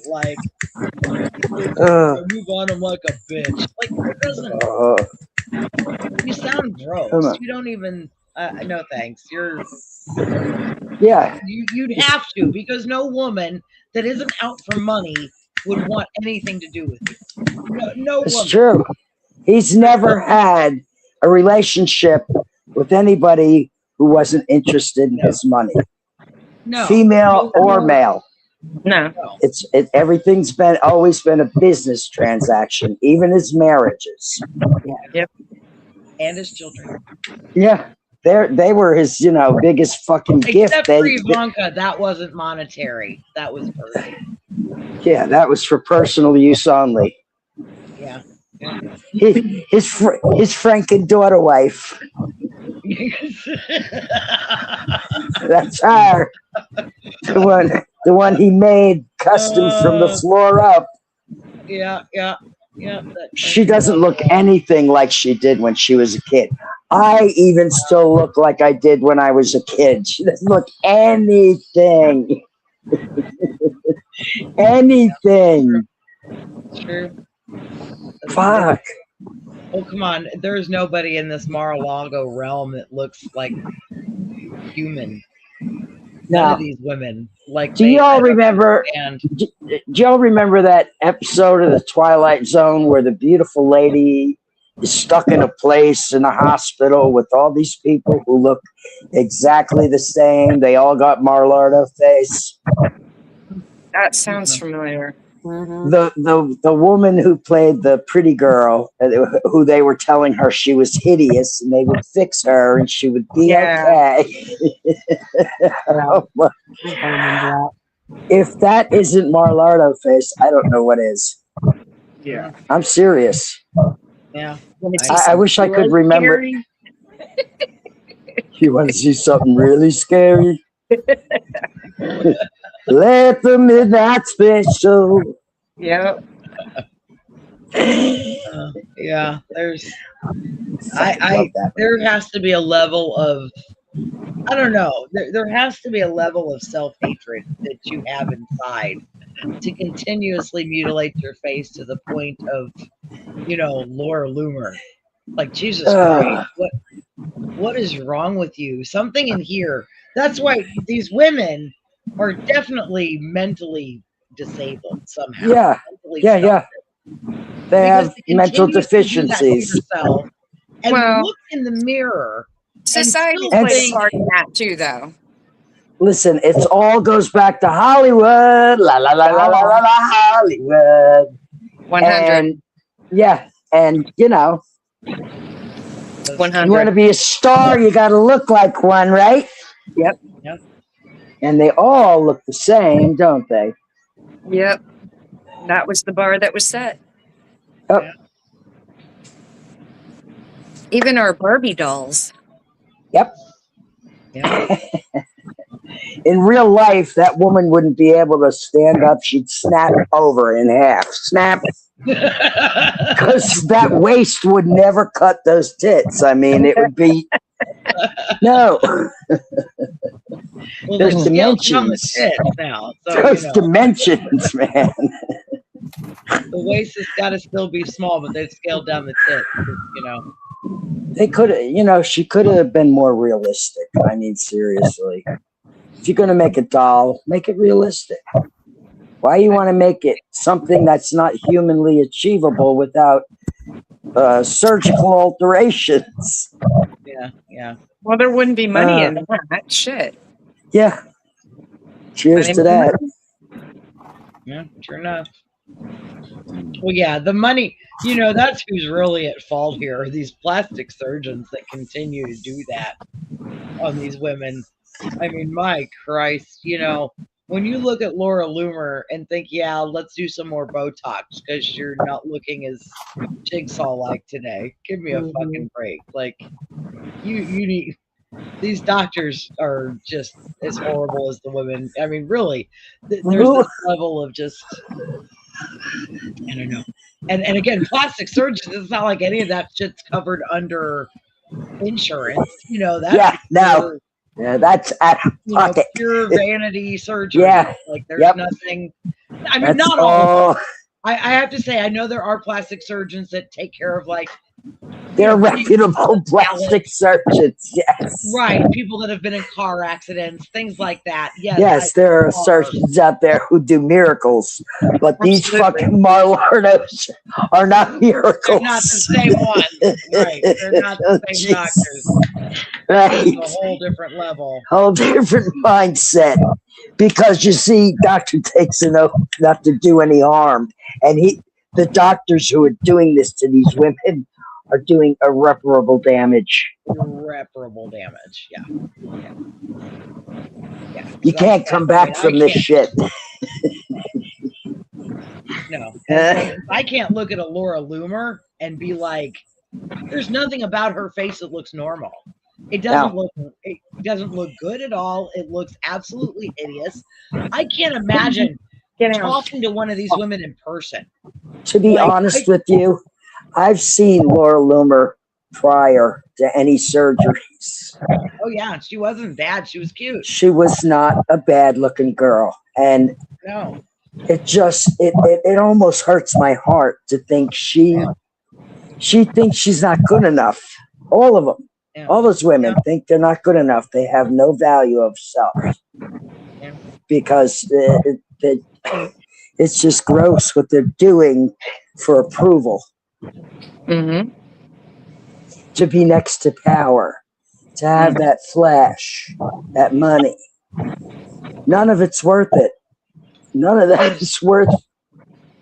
[SPEAKER 3] Move on him like a bitch. It doesn't. You sound gross. You don't even. No thanks. You're.
[SPEAKER 4] Yeah.
[SPEAKER 3] You'd have to, because no woman that isn't out for money would want anything to do with you. No woman.
[SPEAKER 4] It's true. He's never had a relationship with anybody who wasn't interested in his money.
[SPEAKER 3] No.
[SPEAKER 4] female or male.
[SPEAKER 1] No.
[SPEAKER 4] Everything's always been a business transaction, even his marriages.
[SPEAKER 1] Yep.
[SPEAKER 3] And his children.
[SPEAKER 4] Yeah. They were his, biggest fucking gift.
[SPEAKER 3] Except for Ivanka, that wasn't monetary. That was personal.
[SPEAKER 4] Yeah, that was for personal use only.
[SPEAKER 3] Yeah.
[SPEAKER 4] His Franken daughter wife. That's her. The one he made custom from the floor up.
[SPEAKER 3] Yeah.
[SPEAKER 4] She doesn't look anything like she did when she was a kid. I even still look like I did when I was a kid. She doesn't look anything. Anything.
[SPEAKER 3] True.
[SPEAKER 4] Fuck.
[SPEAKER 3] Oh, come on. There's nobody in this Mar-a-Lago realm that looks like human. None of these women. Do
[SPEAKER 4] y'all remember that episode of The Twilight Zone where the beautiful lady is stuck in a place in a hospital with all these people who look exactly the same? They all got Marlardo face.
[SPEAKER 1] That sounds familiar.
[SPEAKER 2] Mm-hmm.
[SPEAKER 4] The woman who played the pretty girl, who they were telling her she was hideous, and they would fix her and she would be okay. If that isn't Marlardo face, I don't know what is.
[SPEAKER 1] Yeah,
[SPEAKER 4] I'm serious.
[SPEAKER 3] Yeah,
[SPEAKER 4] I wish I could remember. You want to see something really scary? Let the midnight special.
[SPEAKER 1] Yeah.
[SPEAKER 3] Yeah, there has to be a level of, I don't know, there has to be a level of self-hatred that you have inside to continuously mutilate your face to the point of, Laura Loomer. Like, Jesus Christ, what is wrong with you? Something in here. That's why these women are definitely mentally disabled somehow.
[SPEAKER 4] Yeah. They have mental deficiencies.
[SPEAKER 3] And look in the mirror.
[SPEAKER 1] Society plays a part in that too, though.
[SPEAKER 4] Listen, it all goes back to Hollywood. La la la la la la la Hollywood.
[SPEAKER 1] 100.
[SPEAKER 4] And
[SPEAKER 1] 100.
[SPEAKER 4] You want to be a star, you got to look like one, right?
[SPEAKER 1] Yep.
[SPEAKER 4] And they all look the same, don't they?
[SPEAKER 1] Yep. That was the bar that was set.
[SPEAKER 4] Oh.
[SPEAKER 3] Yeah.
[SPEAKER 1] Even our Barbie dolls.
[SPEAKER 4] Yep. In real life, that woman wouldn't be able to stand up. She'd snap over in half. Snap. Because that waist would never cut those tits. I mean, it would be... No.
[SPEAKER 3] Well,
[SPEAKER 4] there's dimensions.
[SPEAKER 3] Now,
[SPEAKER 4] there's dimensions, man.
[SPEAKER 3] The waist has got to still be small, but they've scaled down the tits,
[SPEAKER 4] They could have, she could have been more realistic. I mean, seriously. If you're going to make a doll, make it realistic. Why you want to make it something that's not humanly achievable without surgical alterations?
[SPEAKER 3] Yeah.
[SPEAKER 1] Well, there wouldn't be money in that. Shit.
[SPEAKER 4] Yeah. Cheers to that.
[SPEAKER 3] Yeah, sure enough. Well, yeah, the money, that's who's really at fault here, are these plastic surgeons that continue to do that on these women. I mean, my Christ, when you look at Laura Loomer and think, yeah, let's do some more Botox because you're not looking as jigsaw-like today. Give me a fucking break. Like, you need... These doctors are just as horrible as the women. I mean, really, there's this level of just... I don't know. And again, plastic surgeons, it's not like any of that shit's covered under insurance. That's
[SPEAKER 4] that's at pocket.
[SPEAKER 3] Pure vanity surgery.
[SPEAKER 4] Yeah.
[SPEAKER 3] Like there's nothing. I mean,
[SPEAKER 4] that's
[SPEAKER 3] not all. I have to say, I know there are plastic surgeons that take care of like
[SPEAKER 4] They're reputable plastic surgeons. Yes.
[SPEAKER 3] Right. People that have been in car accidents, things like that.
[SPEAKER 4] Yes, there are surgeons out there who do miracles, but these fucking Marlardos are not miracles.
[SPEAKER 3] They're not the same ones. Right. They're not the same doctors.
[SPEAKER 4] Right.
[SPEAKER 3] It's a whole different level.
[SPEAKER 4] Whole different mindset. Because you see, doctor takes an oath not to do any harm. And the doctors who are doing this to these women are doing irreparable damage.
[SPEAKER 3] Irreparable damage, yeah.
[SPEAKER 4] You can't come back from this shit.
[SPEAKER 3] No. I can't look at a Laura Loomer and be like, there's nothing about her face that looks normal. It doesn't look good at all. It looks absolutely hideous. I can't imagine talking to one of these women in person.
[SPEAKER 4] To be honest with you, I've seen Laura Loomer prior to any surgeries.
[SPEAKER 3] Oh yeah, she wasn't bad. She was cute.
[SPEAKER 4] She was not a bad looking girl. And
[SPEAKER 3] no,
[SPEAKER 4] it almost hurts my heart to think she thinks she's not good enough. All of them. Yeah. All those women think they're not good enough. They have no value of self. Yeah. Because it's just gross what they're doing for approval.
[SPEAKER 1] Mm-hmm.
[SPEAKER 4] To be next to power, to have that flash, that money. None of it's worth it. None of that is worth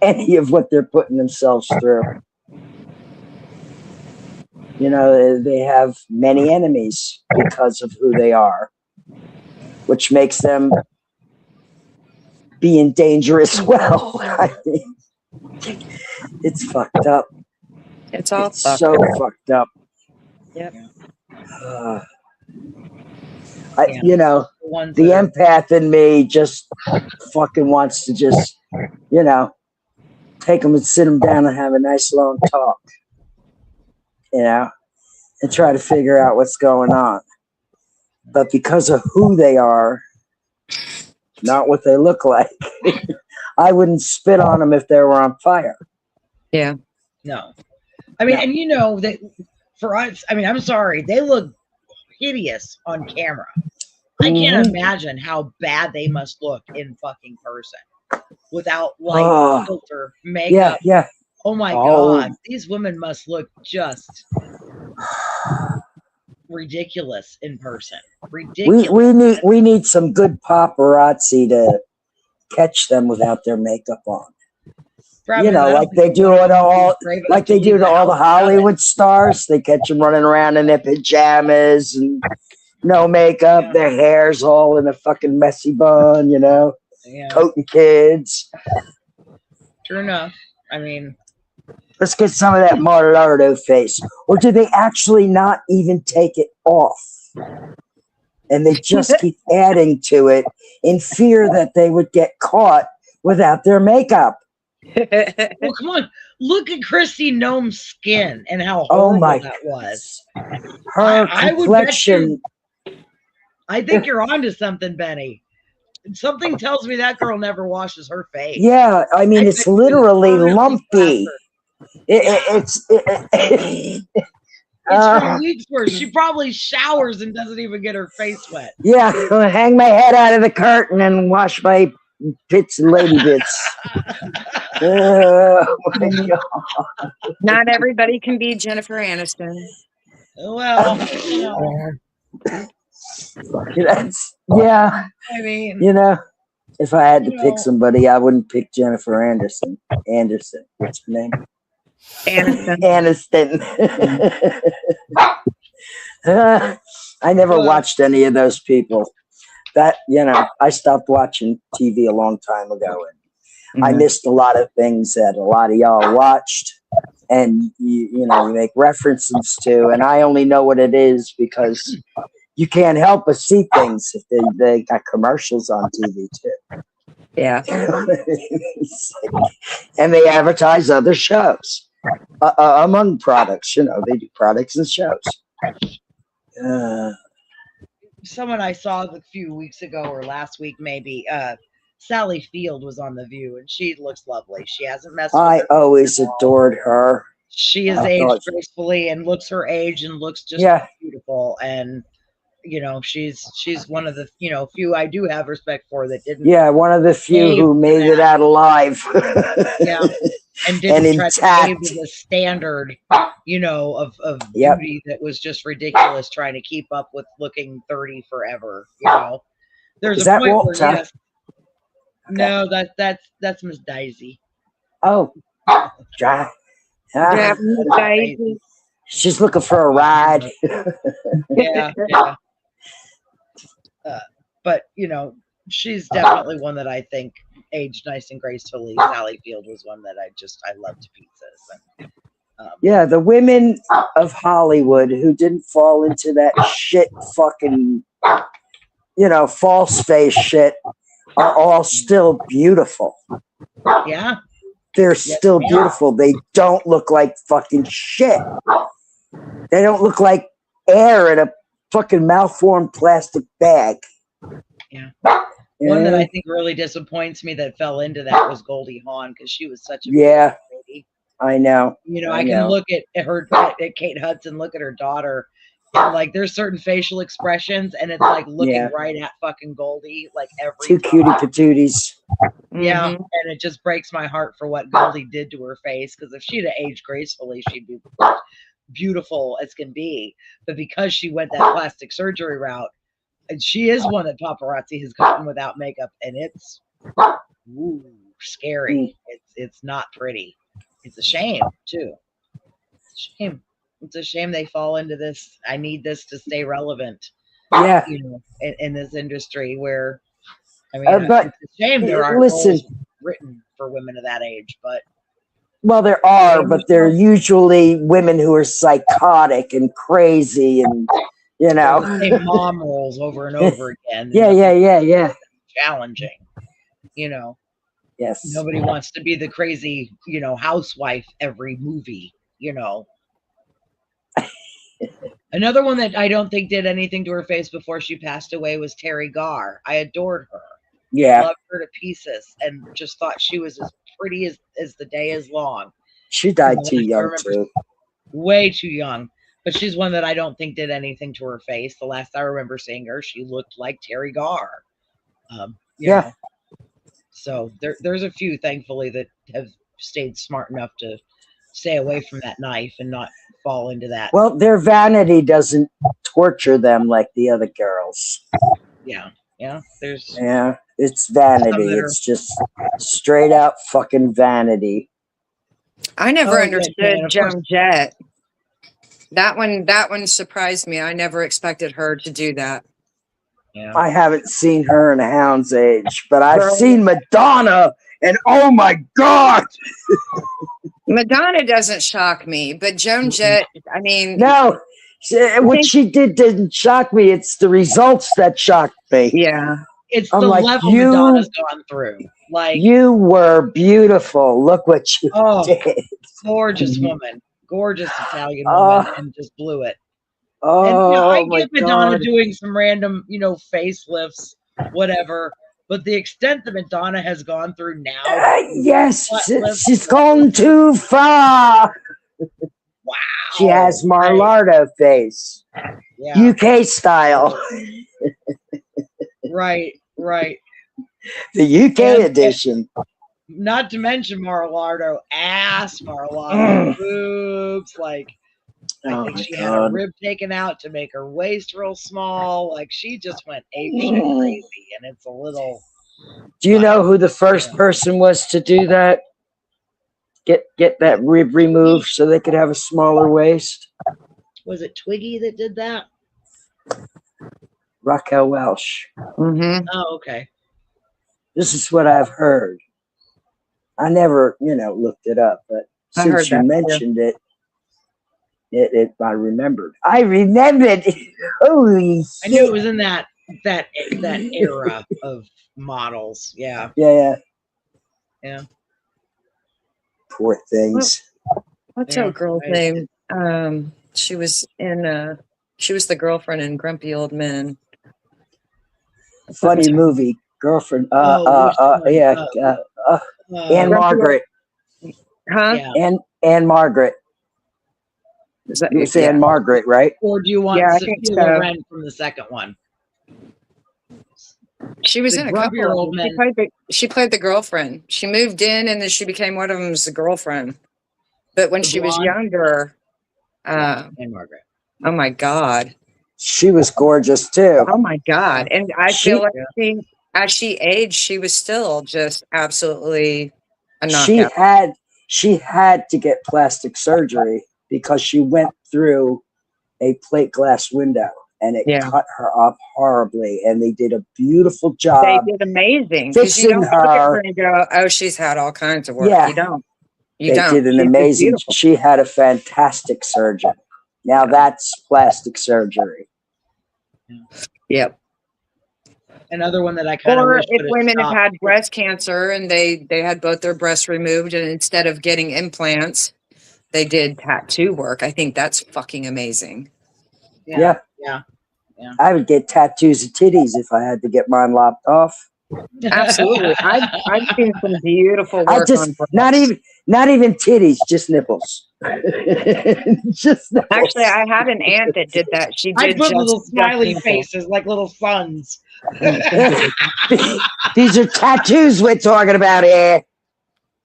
[SPEAKER 4] any of what they're putting themselves through. You know, they have many enemies because of who they are, which makes them be in danger as well. I mean, it's fucked up.
[SPEAKER 1] It's all
[SPEAKER 4] fucked up.
[SPEAKER 1] Yep.
[SPEAKER 4] You know, the empath in me just fucking wants to just, you know, take them and sit them down and have a nice long talk, you know, and try to figure out what's going on. But because of who they are, not what they look like, I wouldn't spit on them if they were on fire.
[SPEAKER 1] Yeah.
[SPEAKER 3] No. I mean, and you know that for us, I mean, I'm sorry, they look hideous on camera. I can't imagine how bad they must look in fucking person without like filter, makeup.
[SPEAKER 4] Yeah.
[SPEAKER 3] Oh my God, these women must look just ridiculous in person. Ridiculous.
[SPEAKER 4] We need some good paparazzi to catch them without their makeup on. Probably you know, like they do to all the Hollywood stars. They catch them running around in their pajamas and no makeup. Their hair's all in a fucking messy bun, you know, coating kids.
[SPEAKER 3] True enough. I mean,
[SPEAKER 4] let's get some of that Marlardo face. Or do they actually not even take it off? And they just keep adding to it in fear that they would get caught without their makeup.
[SPEAKER 3] Well, come on. Look at Christy Gnome's skin and how horrible that was.
[SPEAKER 4] Her complexion.
[SPEAKER 3] I think you're onto something, Benny. Something tells me that girl never washes her face.
[SPEAKER 4] Yeah, I mean, it's literally lumpy. It's
[SPEAKER 3] from weeks where she probably showers and doesn't even get her face wet.
[SPEAKER 4] Yeah, hang my head out of the curtain and wash my pits and lady bits. Oh my God.
[SPEAKER 1] Not everybody can be Jennifer Aniston.
[SPEAKER 3] Well, you know.
[SPEAKER 4] I
[SPEAKER 3] mean,
[SPEAKER 4] you know, if I had to pick somebody, I wouldn't pick Jennifer Anderson. What's her name? Aniston. I never watched any of those people. That, you know, I stopped watching TV a long time ago, and I missed a lot of things that a lot of y'all watched, and you know, you make references to, and I only know what it is because you can't help but see things if they got commercials on TV too.
[SPEAKER 1] Yeah.
[SPEAKER 4] And they advertise other shows among products. You know, they do products and shows.
[SPEAKER 3] Someone I saw a few weeks ago or last week, maybe, Sally Field was on The View, and she looks lovely. She hasn't messed with
[SPEAKER 4] I always adored her.
[SPEAKER 3] She is
[SPEAKER 4] I
[SPEAKER 3] aged
[SPEAKER 4] thought-
[SPEAKER 3] gracefully and looks her age and looks just
[SPEAKER 4] Yeah.
[SPEAKER 3] beautiful. And she's one of the few I do have respect for that didn't.
[SPEAKER 4] Yeah, one of the few
[SPEAKER 3] Cave
[SPEAKER 4] who
[SPEAKER 3] to
[SPEAKER 4] made it
[SPEAKER 3] that.
[SPEAKER 4] out alive.
[SPEAKER 3] Yeah. And didn't
[SPEAKER 4] And
[SPEAKER 3] try to
[SPEAKER 4] intact.
[SPEAKER 3] cave to the standard, of
[SPEAKER 4] Yep.
[SPEAKER 3] beauty that was just ridiculous, trying to keep up with looking 30 forever. There's
[SPEAKER 4] Is
[SPEAKER 3] a
[SPEAKER 4] that
[SPEAKER 3] point where
[SPEAKER 4] Walter?
[SPEAKER 3] yes. No, that's Miss Daisy.
[SPEAKER 4] Oh, dry.
[SPEAKER 1] Yeah,
[SPEAKER 3] Daisy.
[SPEAKER 4] She's looking for a ride.
[SPEAKER 3] Yeah. But she's definitely one that I think aged nice and gracefully. Sally Field was one that I loved to pieces. And,
[SPEAKER 4] Yeah, the women of Hollywood who didn't fall into that shit fucking, false face shit are all still beautiful.
[SPEAKER 3] yeah,
[SPEAKER 4] They're still beautiful. They don't look like fucking shit. They don't look like air in a fucking malformed plastic bag.
[SPEAKER 3] Yeah.
[SPEAKER 4] You
[SPEAKER 3] One that
[SPEAKER 4] know?
[SPEAKER 3] I think really disappoints me that fell into that was Goldie Hawn, because she was such a
[SPEAKER 4] Yeah.
[SPEAKER 3] beautiful lady.
[SPEAKER 4] I know.
[SPEAKER 3] I can look at her, at Kate Hudson, look at her daughter, and like there's certain facial expressions, and it's like looking right at fucking Goldie, like every
[SPEAKER 4] Two
[SPEAKER 3] time.
[SPEAKER 4] cutie patooties.
[SPEAKER 3] Yeah,
[SPEAKER 1] Mhm.
[SPEAKER 3] and it just breaks my heart for what Goldie did to her face, because if she'd have aged gracefully, she'd be beautiful as can be. But because she went that plastic surgery route, and she is one that paparazzi has gotten without makeup, and it's scary. It's not pretty. It's a shame too. It's a shame. It's a shame they fall into this. I need this to stay relevant.
[SPEAKER 4] Yeah.
[SPEAKER 3] In this industry where, I mean,
[SPEAKER 4] But
[SPEAKER 3] it's a shame there aren't roles written for women of that age. But
[SPEAKER 4] well, there are, but they're usually women who are psychotic and crazy, and
[SPEAKER 3] the same mom roles over and over again.
[SPEAKER 4] Yeah.
[SPEAKER 3] Challenging.
[SPEAKER 4] Yes.
[SPEAKER 3] Nobody wants to be the crazy, housewife every movie. Another one that I don't think did anything to her face before she passed away was Terry Garr. I adored her.
[SPEAKER 4] Yeah.
[SPEAKER 3] Loved her to pieces, and just thought she was as pretty as the day is long.
[SPEAKER 4] She died too young too.
[SPEAKER 3] Way too young. But she's one that I don't think did anything to her face. The last I remember seeing her, she looked like Terry Garr. You know. So there's a few, thankfully, that have stayed smart enough to stay away from that knife and not fall into that.
[SPEAKER 4] Well, their vanity doesn't torture them like the other girls.
[SPEAKER 3] Yeah.
[SPEAKER 4] It's vanity. It's just straight out fucking vanity.
[SPEAKER 1] I never
[SPEAKER 3] Oh,
[SPEAKER 1] understood
[SPEAKER 3] yeah,
[SPEAKER 1] Joan Jett. That one surprised me. I never expected her to do that.
[SPEAKER 3] Yeah.
[SPEAKER 4] I haven't seen her in a hound's age, but I've seen Madonna, and oh my God!
[SPEAKER 1] Madonna doesn't shock me, but Joan Jett, I mean,
[SPEAKER 4] No, what she did didn't shock me. It's the results that shocked me.
[SPEAKER 1] yeah.
[SPEAKER 3] It's
[SPEAKER 4] I'm
[SPEAKER 3] the
[SPEAKER 4] like,
[SPEAKER 3] level Madonna's gone through. Like,
[SPEAKER 4] you were beautiful. Look what you did.
[SPEAKER 3] Gorgeous woman. Gorgeous Italian woman, and just blew it.
[SPEAKER 4] Oh,
[SPEAKER 3] and I
[SPEAKER 4] my
[SPEAKER 3] get Madonna
[SPEAKER 4] God.
[SPEAKER 3] doing some random, facelifts, whatever. But the extent that Madonna has gone through now.
[SPEAKER 4] Yes, she's gone too far.
[SPEAKER 3] Wow.
[SPEAKER 4] She has Marlardo face.
[SPEAKER 3] Yeah.
[SPEAKER 4] UK style.
[SPEAKER 3] Right.
[SPEAKER 4] The UK edition.
[SPEAKER 3] Not to mention Marlardo, Marlardo, boobs, like. I think she had a rib taken out to make her waist real small. Like, she just went apeshit crazy, and it's a little.
[SPEAKER 4] Do you know who the first person was to do that? Get that rib removed so they could have a smaller waist?
[SPEAKER 3] Was it Twiggy that did that?
[SPEAKER 4] Raquel Welch.
[SPEAKER 1] Mm-hmm.
[SPEAKER 3] Oh, okay.
[SPEAKER 4] This is what I've heard. I never, looked it up, but since you mentioned it, I remembered. Holy
[SPEAKER 3] I knew it was in that era of models. Yeah.
[SPEAKER 4] Yeah. Poor things.
[SPEAKER 1] What's her girl's name? She was the girlfriend in Grumpy Old Men.
[SPEAKER 4] Funny movie. Girlfriend. Anne Margaret.
[SPEAKER 1] Huh?
[SPEAKER 4] Yeah. Anne Margaret. You're saying Margaret, right?
[SPEAKER 3] Or do you want
[SPEAKER 1] Yeah, I think
[SPEAKER 3] Sophia
[SPEAKER 1] so.
[SPEAKER 3] Loren from the second one?
[SPEAKER 1] She was
[SPEAKER 3] The
[SPEAKER 1] in a couple
[SPEAKER 3] grumpier
[SPEAKER 1] of
[SPEAKER 3] old
[SPEAKER 1] them.
[SPEAKER 3] men.
[SPEAKER 1] She played the girlfriend. She moved in, and then she became one of them as the girlfriend. But when
[SPEAKER 3] The
[SPEAKER 1] she was
[SPEAKER 3] blonde?
[SPEAKER 1] younger,
[SPEAKER 3] And Margaret.
[SPEAKER 1] oh my God.
[SPEAKER 4] She was gorgeous too.
[SPEAKER 1] Oh my God. And I
[SPEAKER 4] She-
[SPEAKER 1] feel like as she aged, she was still just absolutely a
[SPEAKER 4] She
[SPEAKER 1] knockout.
[SPEAKER 4] had to get plastic surgery because she went through a plate glass window and it
[SPEAKER 1] Yeah.
[SPEAKER 4] cut her up horribly. And they did a beautiful
[SPEAKER 1] They
[SPEAKER 4] job
[SPEAKER 1] did amazing. Because you
[SPEAKER 4] fixing
[SPEAKER 1] don't look at her
[SPEAKER 4] her.
[SPEAKER 1] and go, oh, she's had all kinds of work.
[SPEAKER 4] Yeah.
[SPEAKER 1] You don't.
[SPEAKER 4] They did an
[SPEAKER 1] She's just
[SPEAKER 4] amazing.
[SPEAKER 1] beautiful.
[SPEAKER 4] She had a fantastic surgeon. Now that's plastic surgery.
[SPEAKER 1] Yep.
[SPEAKER 3] Another one that I kind of
[SPEAKER 1] Or
[SPEAKER 3] wish
[SPEAKER 1] if
[SPEAKER 3] would have
[SPEAKER 1] women have
[SPEAKER 3] stopped.
[SPEAKER 1] had breast cancer and they had both their breasts removed, and instead of getting implants, they did tattoo work. I think that's fucking amazing.
[SPEAKER 4] Yeah.
[SPEAKER 3] Yeah.
[SPEAKER 4] I would get tattoos of titties if I had to get mine lopped off.
[SPEAKER 1] Absolutely. I've seen some beautiful
[SPEAKER 4] I
[SPEAKER 1] work
[SPEAKER 4] just
[SPEAKER 1] on breasts.
[SPEAKER 4] not even titties, just nipples. Just nipples.
[SPEAKER 1] Actually, I had an aunt that did that. She
[SPEAKER 3] I
[SPEAKER 1] did
[SPEAKER 3] put
[SPEAKER 1] just
[SPEAKER 3] little smiley
[SPEAKER 1] nipple.
[SPEAKER 3] faces like little suns.
[SPEAKER 4] These are tattoos we're talking about here.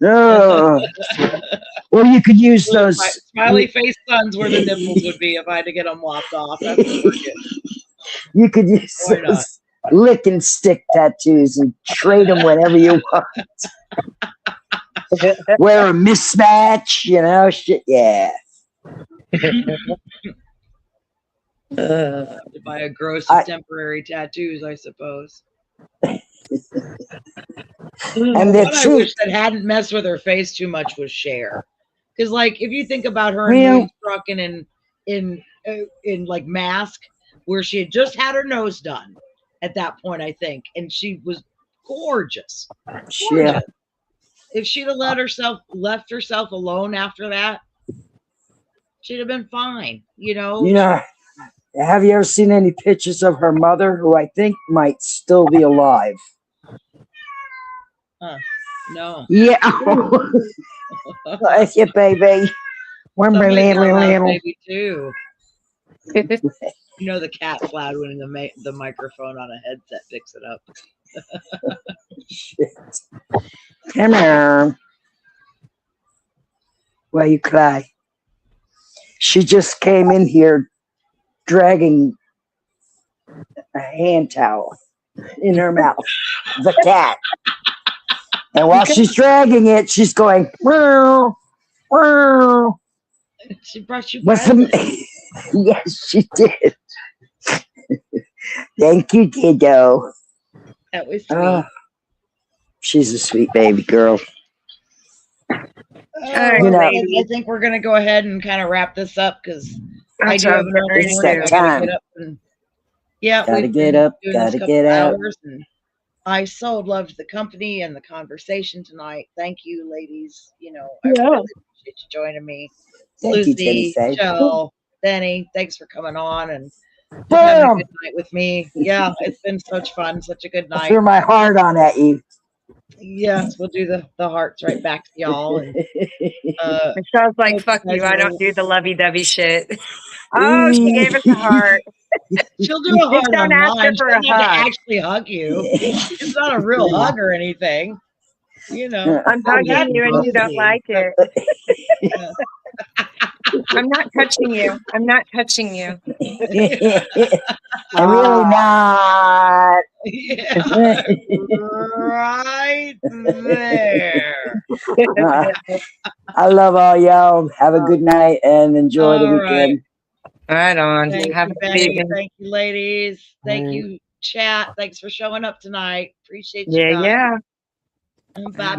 [SPEAKER 4] Oh. Or you could use those.
[SPEAKER 3] Smiley face suns where the nipples would be if I had to get them lopped off. That's working.
[SPEAKER 4] You could use
[SPEAKER 3] Why not?
[SPEAKER 4] those lick and stick tattoos and trade them whenever you want. Wear a mismatch, shit. Yeah.
[SPEAKER 3] To buy a gross of temporary tattoos, I suppose.
[SPEAKER 4] And
[SPEAKER 3] What I wish that hadn't messed with her face too much was Cher, because like if you think about her in Moonstruck and in like Mask, where she had just had her nose done at that point, I think, and she was gorgeous.
[SPEAKER 4] Yeah.
[SPEAKER 3] If she'd have left herself alone after that, she'd have been fine.
[SPEAKER 4] Have you ever seen any pictures of her mother, who I think might still be alive?
[SPEAKER 3] No.
[SPEAKER 4] Yeah. Bless you, baby.
[SPEAKER 3] Baby too. The cat's loud when the microphone on a headset picks it up.
[SPEAKER 4] Shit. Come here. Why you cry? She just came in here dragging a hand towel in her mouth. The cat. And while she's dragging it, she's going, meow, meow.
[SPEAKER 3] She brushed you
[SPEAKER 4] What's Yes, she did. Thank you, kiddo.
[SPEAKER 3] That was sweet.
[SPEAKER 4] She's a sweet baby girl.
[SPEAKER 3] I think we're gonna go ahead and kind of wrap this up because I do have an early
[SPEAKER 4] It's
[SPEAKER 3] morning.
[SPEAKER 4] that
[SPEAKER 3] I gotta
[SPEAKER 4] time.
[SPEAKER 3] get up and
[SPEAKER 4] Gotta get up,
[SPEAKER 3] doing
[SPEAKER 4] gotta
[SPEAKER 3] this couple
[SPEAKER 4] get out.
[SPEAKER 3] hours, and I so loved the company and the conversation tonight. Thank you, ladies. I really appreciate you joining me.
[SPEAKER 4] Thank you,
[SPEAKER 3] Lucy,
[SPEAKER 4] Jennyfaye.
[SPEAKER 3] Jill, Denny, thanks for coming on and just having a good night with me. Yeah, it's been such fun, such a good
[SPEAKER 4] I
[SPEAKER 3] night.
[SPEAKER 4] threw my heart on at you.
[SPEAKER 3] Yes, we'll do the hearts right back to y'all. And,
[SPEAKER 1] it sounds like fuck you. I don't do the lovey-dovey shit. Oh, she gave us a heart.
[SPEAKER 3] She'll do a heart
[SPEAKER 1] don't
[SPEAKER 3] on
[SPEAKER 1] ask her
[SPEAKER 3] mine. She
[SPEAKER 1] for a
[SPEAKER 3] doesn't have to
[SPEAKER 1] hug.
[SPEAKER 3] actually hug you. It's not a real hug or anything.
[SPEAKER 1] I'm hugging you and you don't like it. I'm not touching you. I'm not touching you.
[SPEAKER 4] I'm really not.
[SPEAKER 3] Yeah, right there.
[SPEAKER 4] I love all y'all. Have a good night and enjoy the weekend.
[SPEAKER 1] Right on.
[SPEAKER 3] Thank
[SPEAKER 1] Have
[SPEAKER 3] you,
[SPEAKER 1] a good
[SPEAKER 3] Benny.
[SPEAKER 1] evening.
[SPEAKER 3] Thank you, ladies. Thank you, chat. Thanks for showing up tonight. Appreciate you guys.
[SPEAKER 1] Yeah.
[SPEAKER 3] Bye.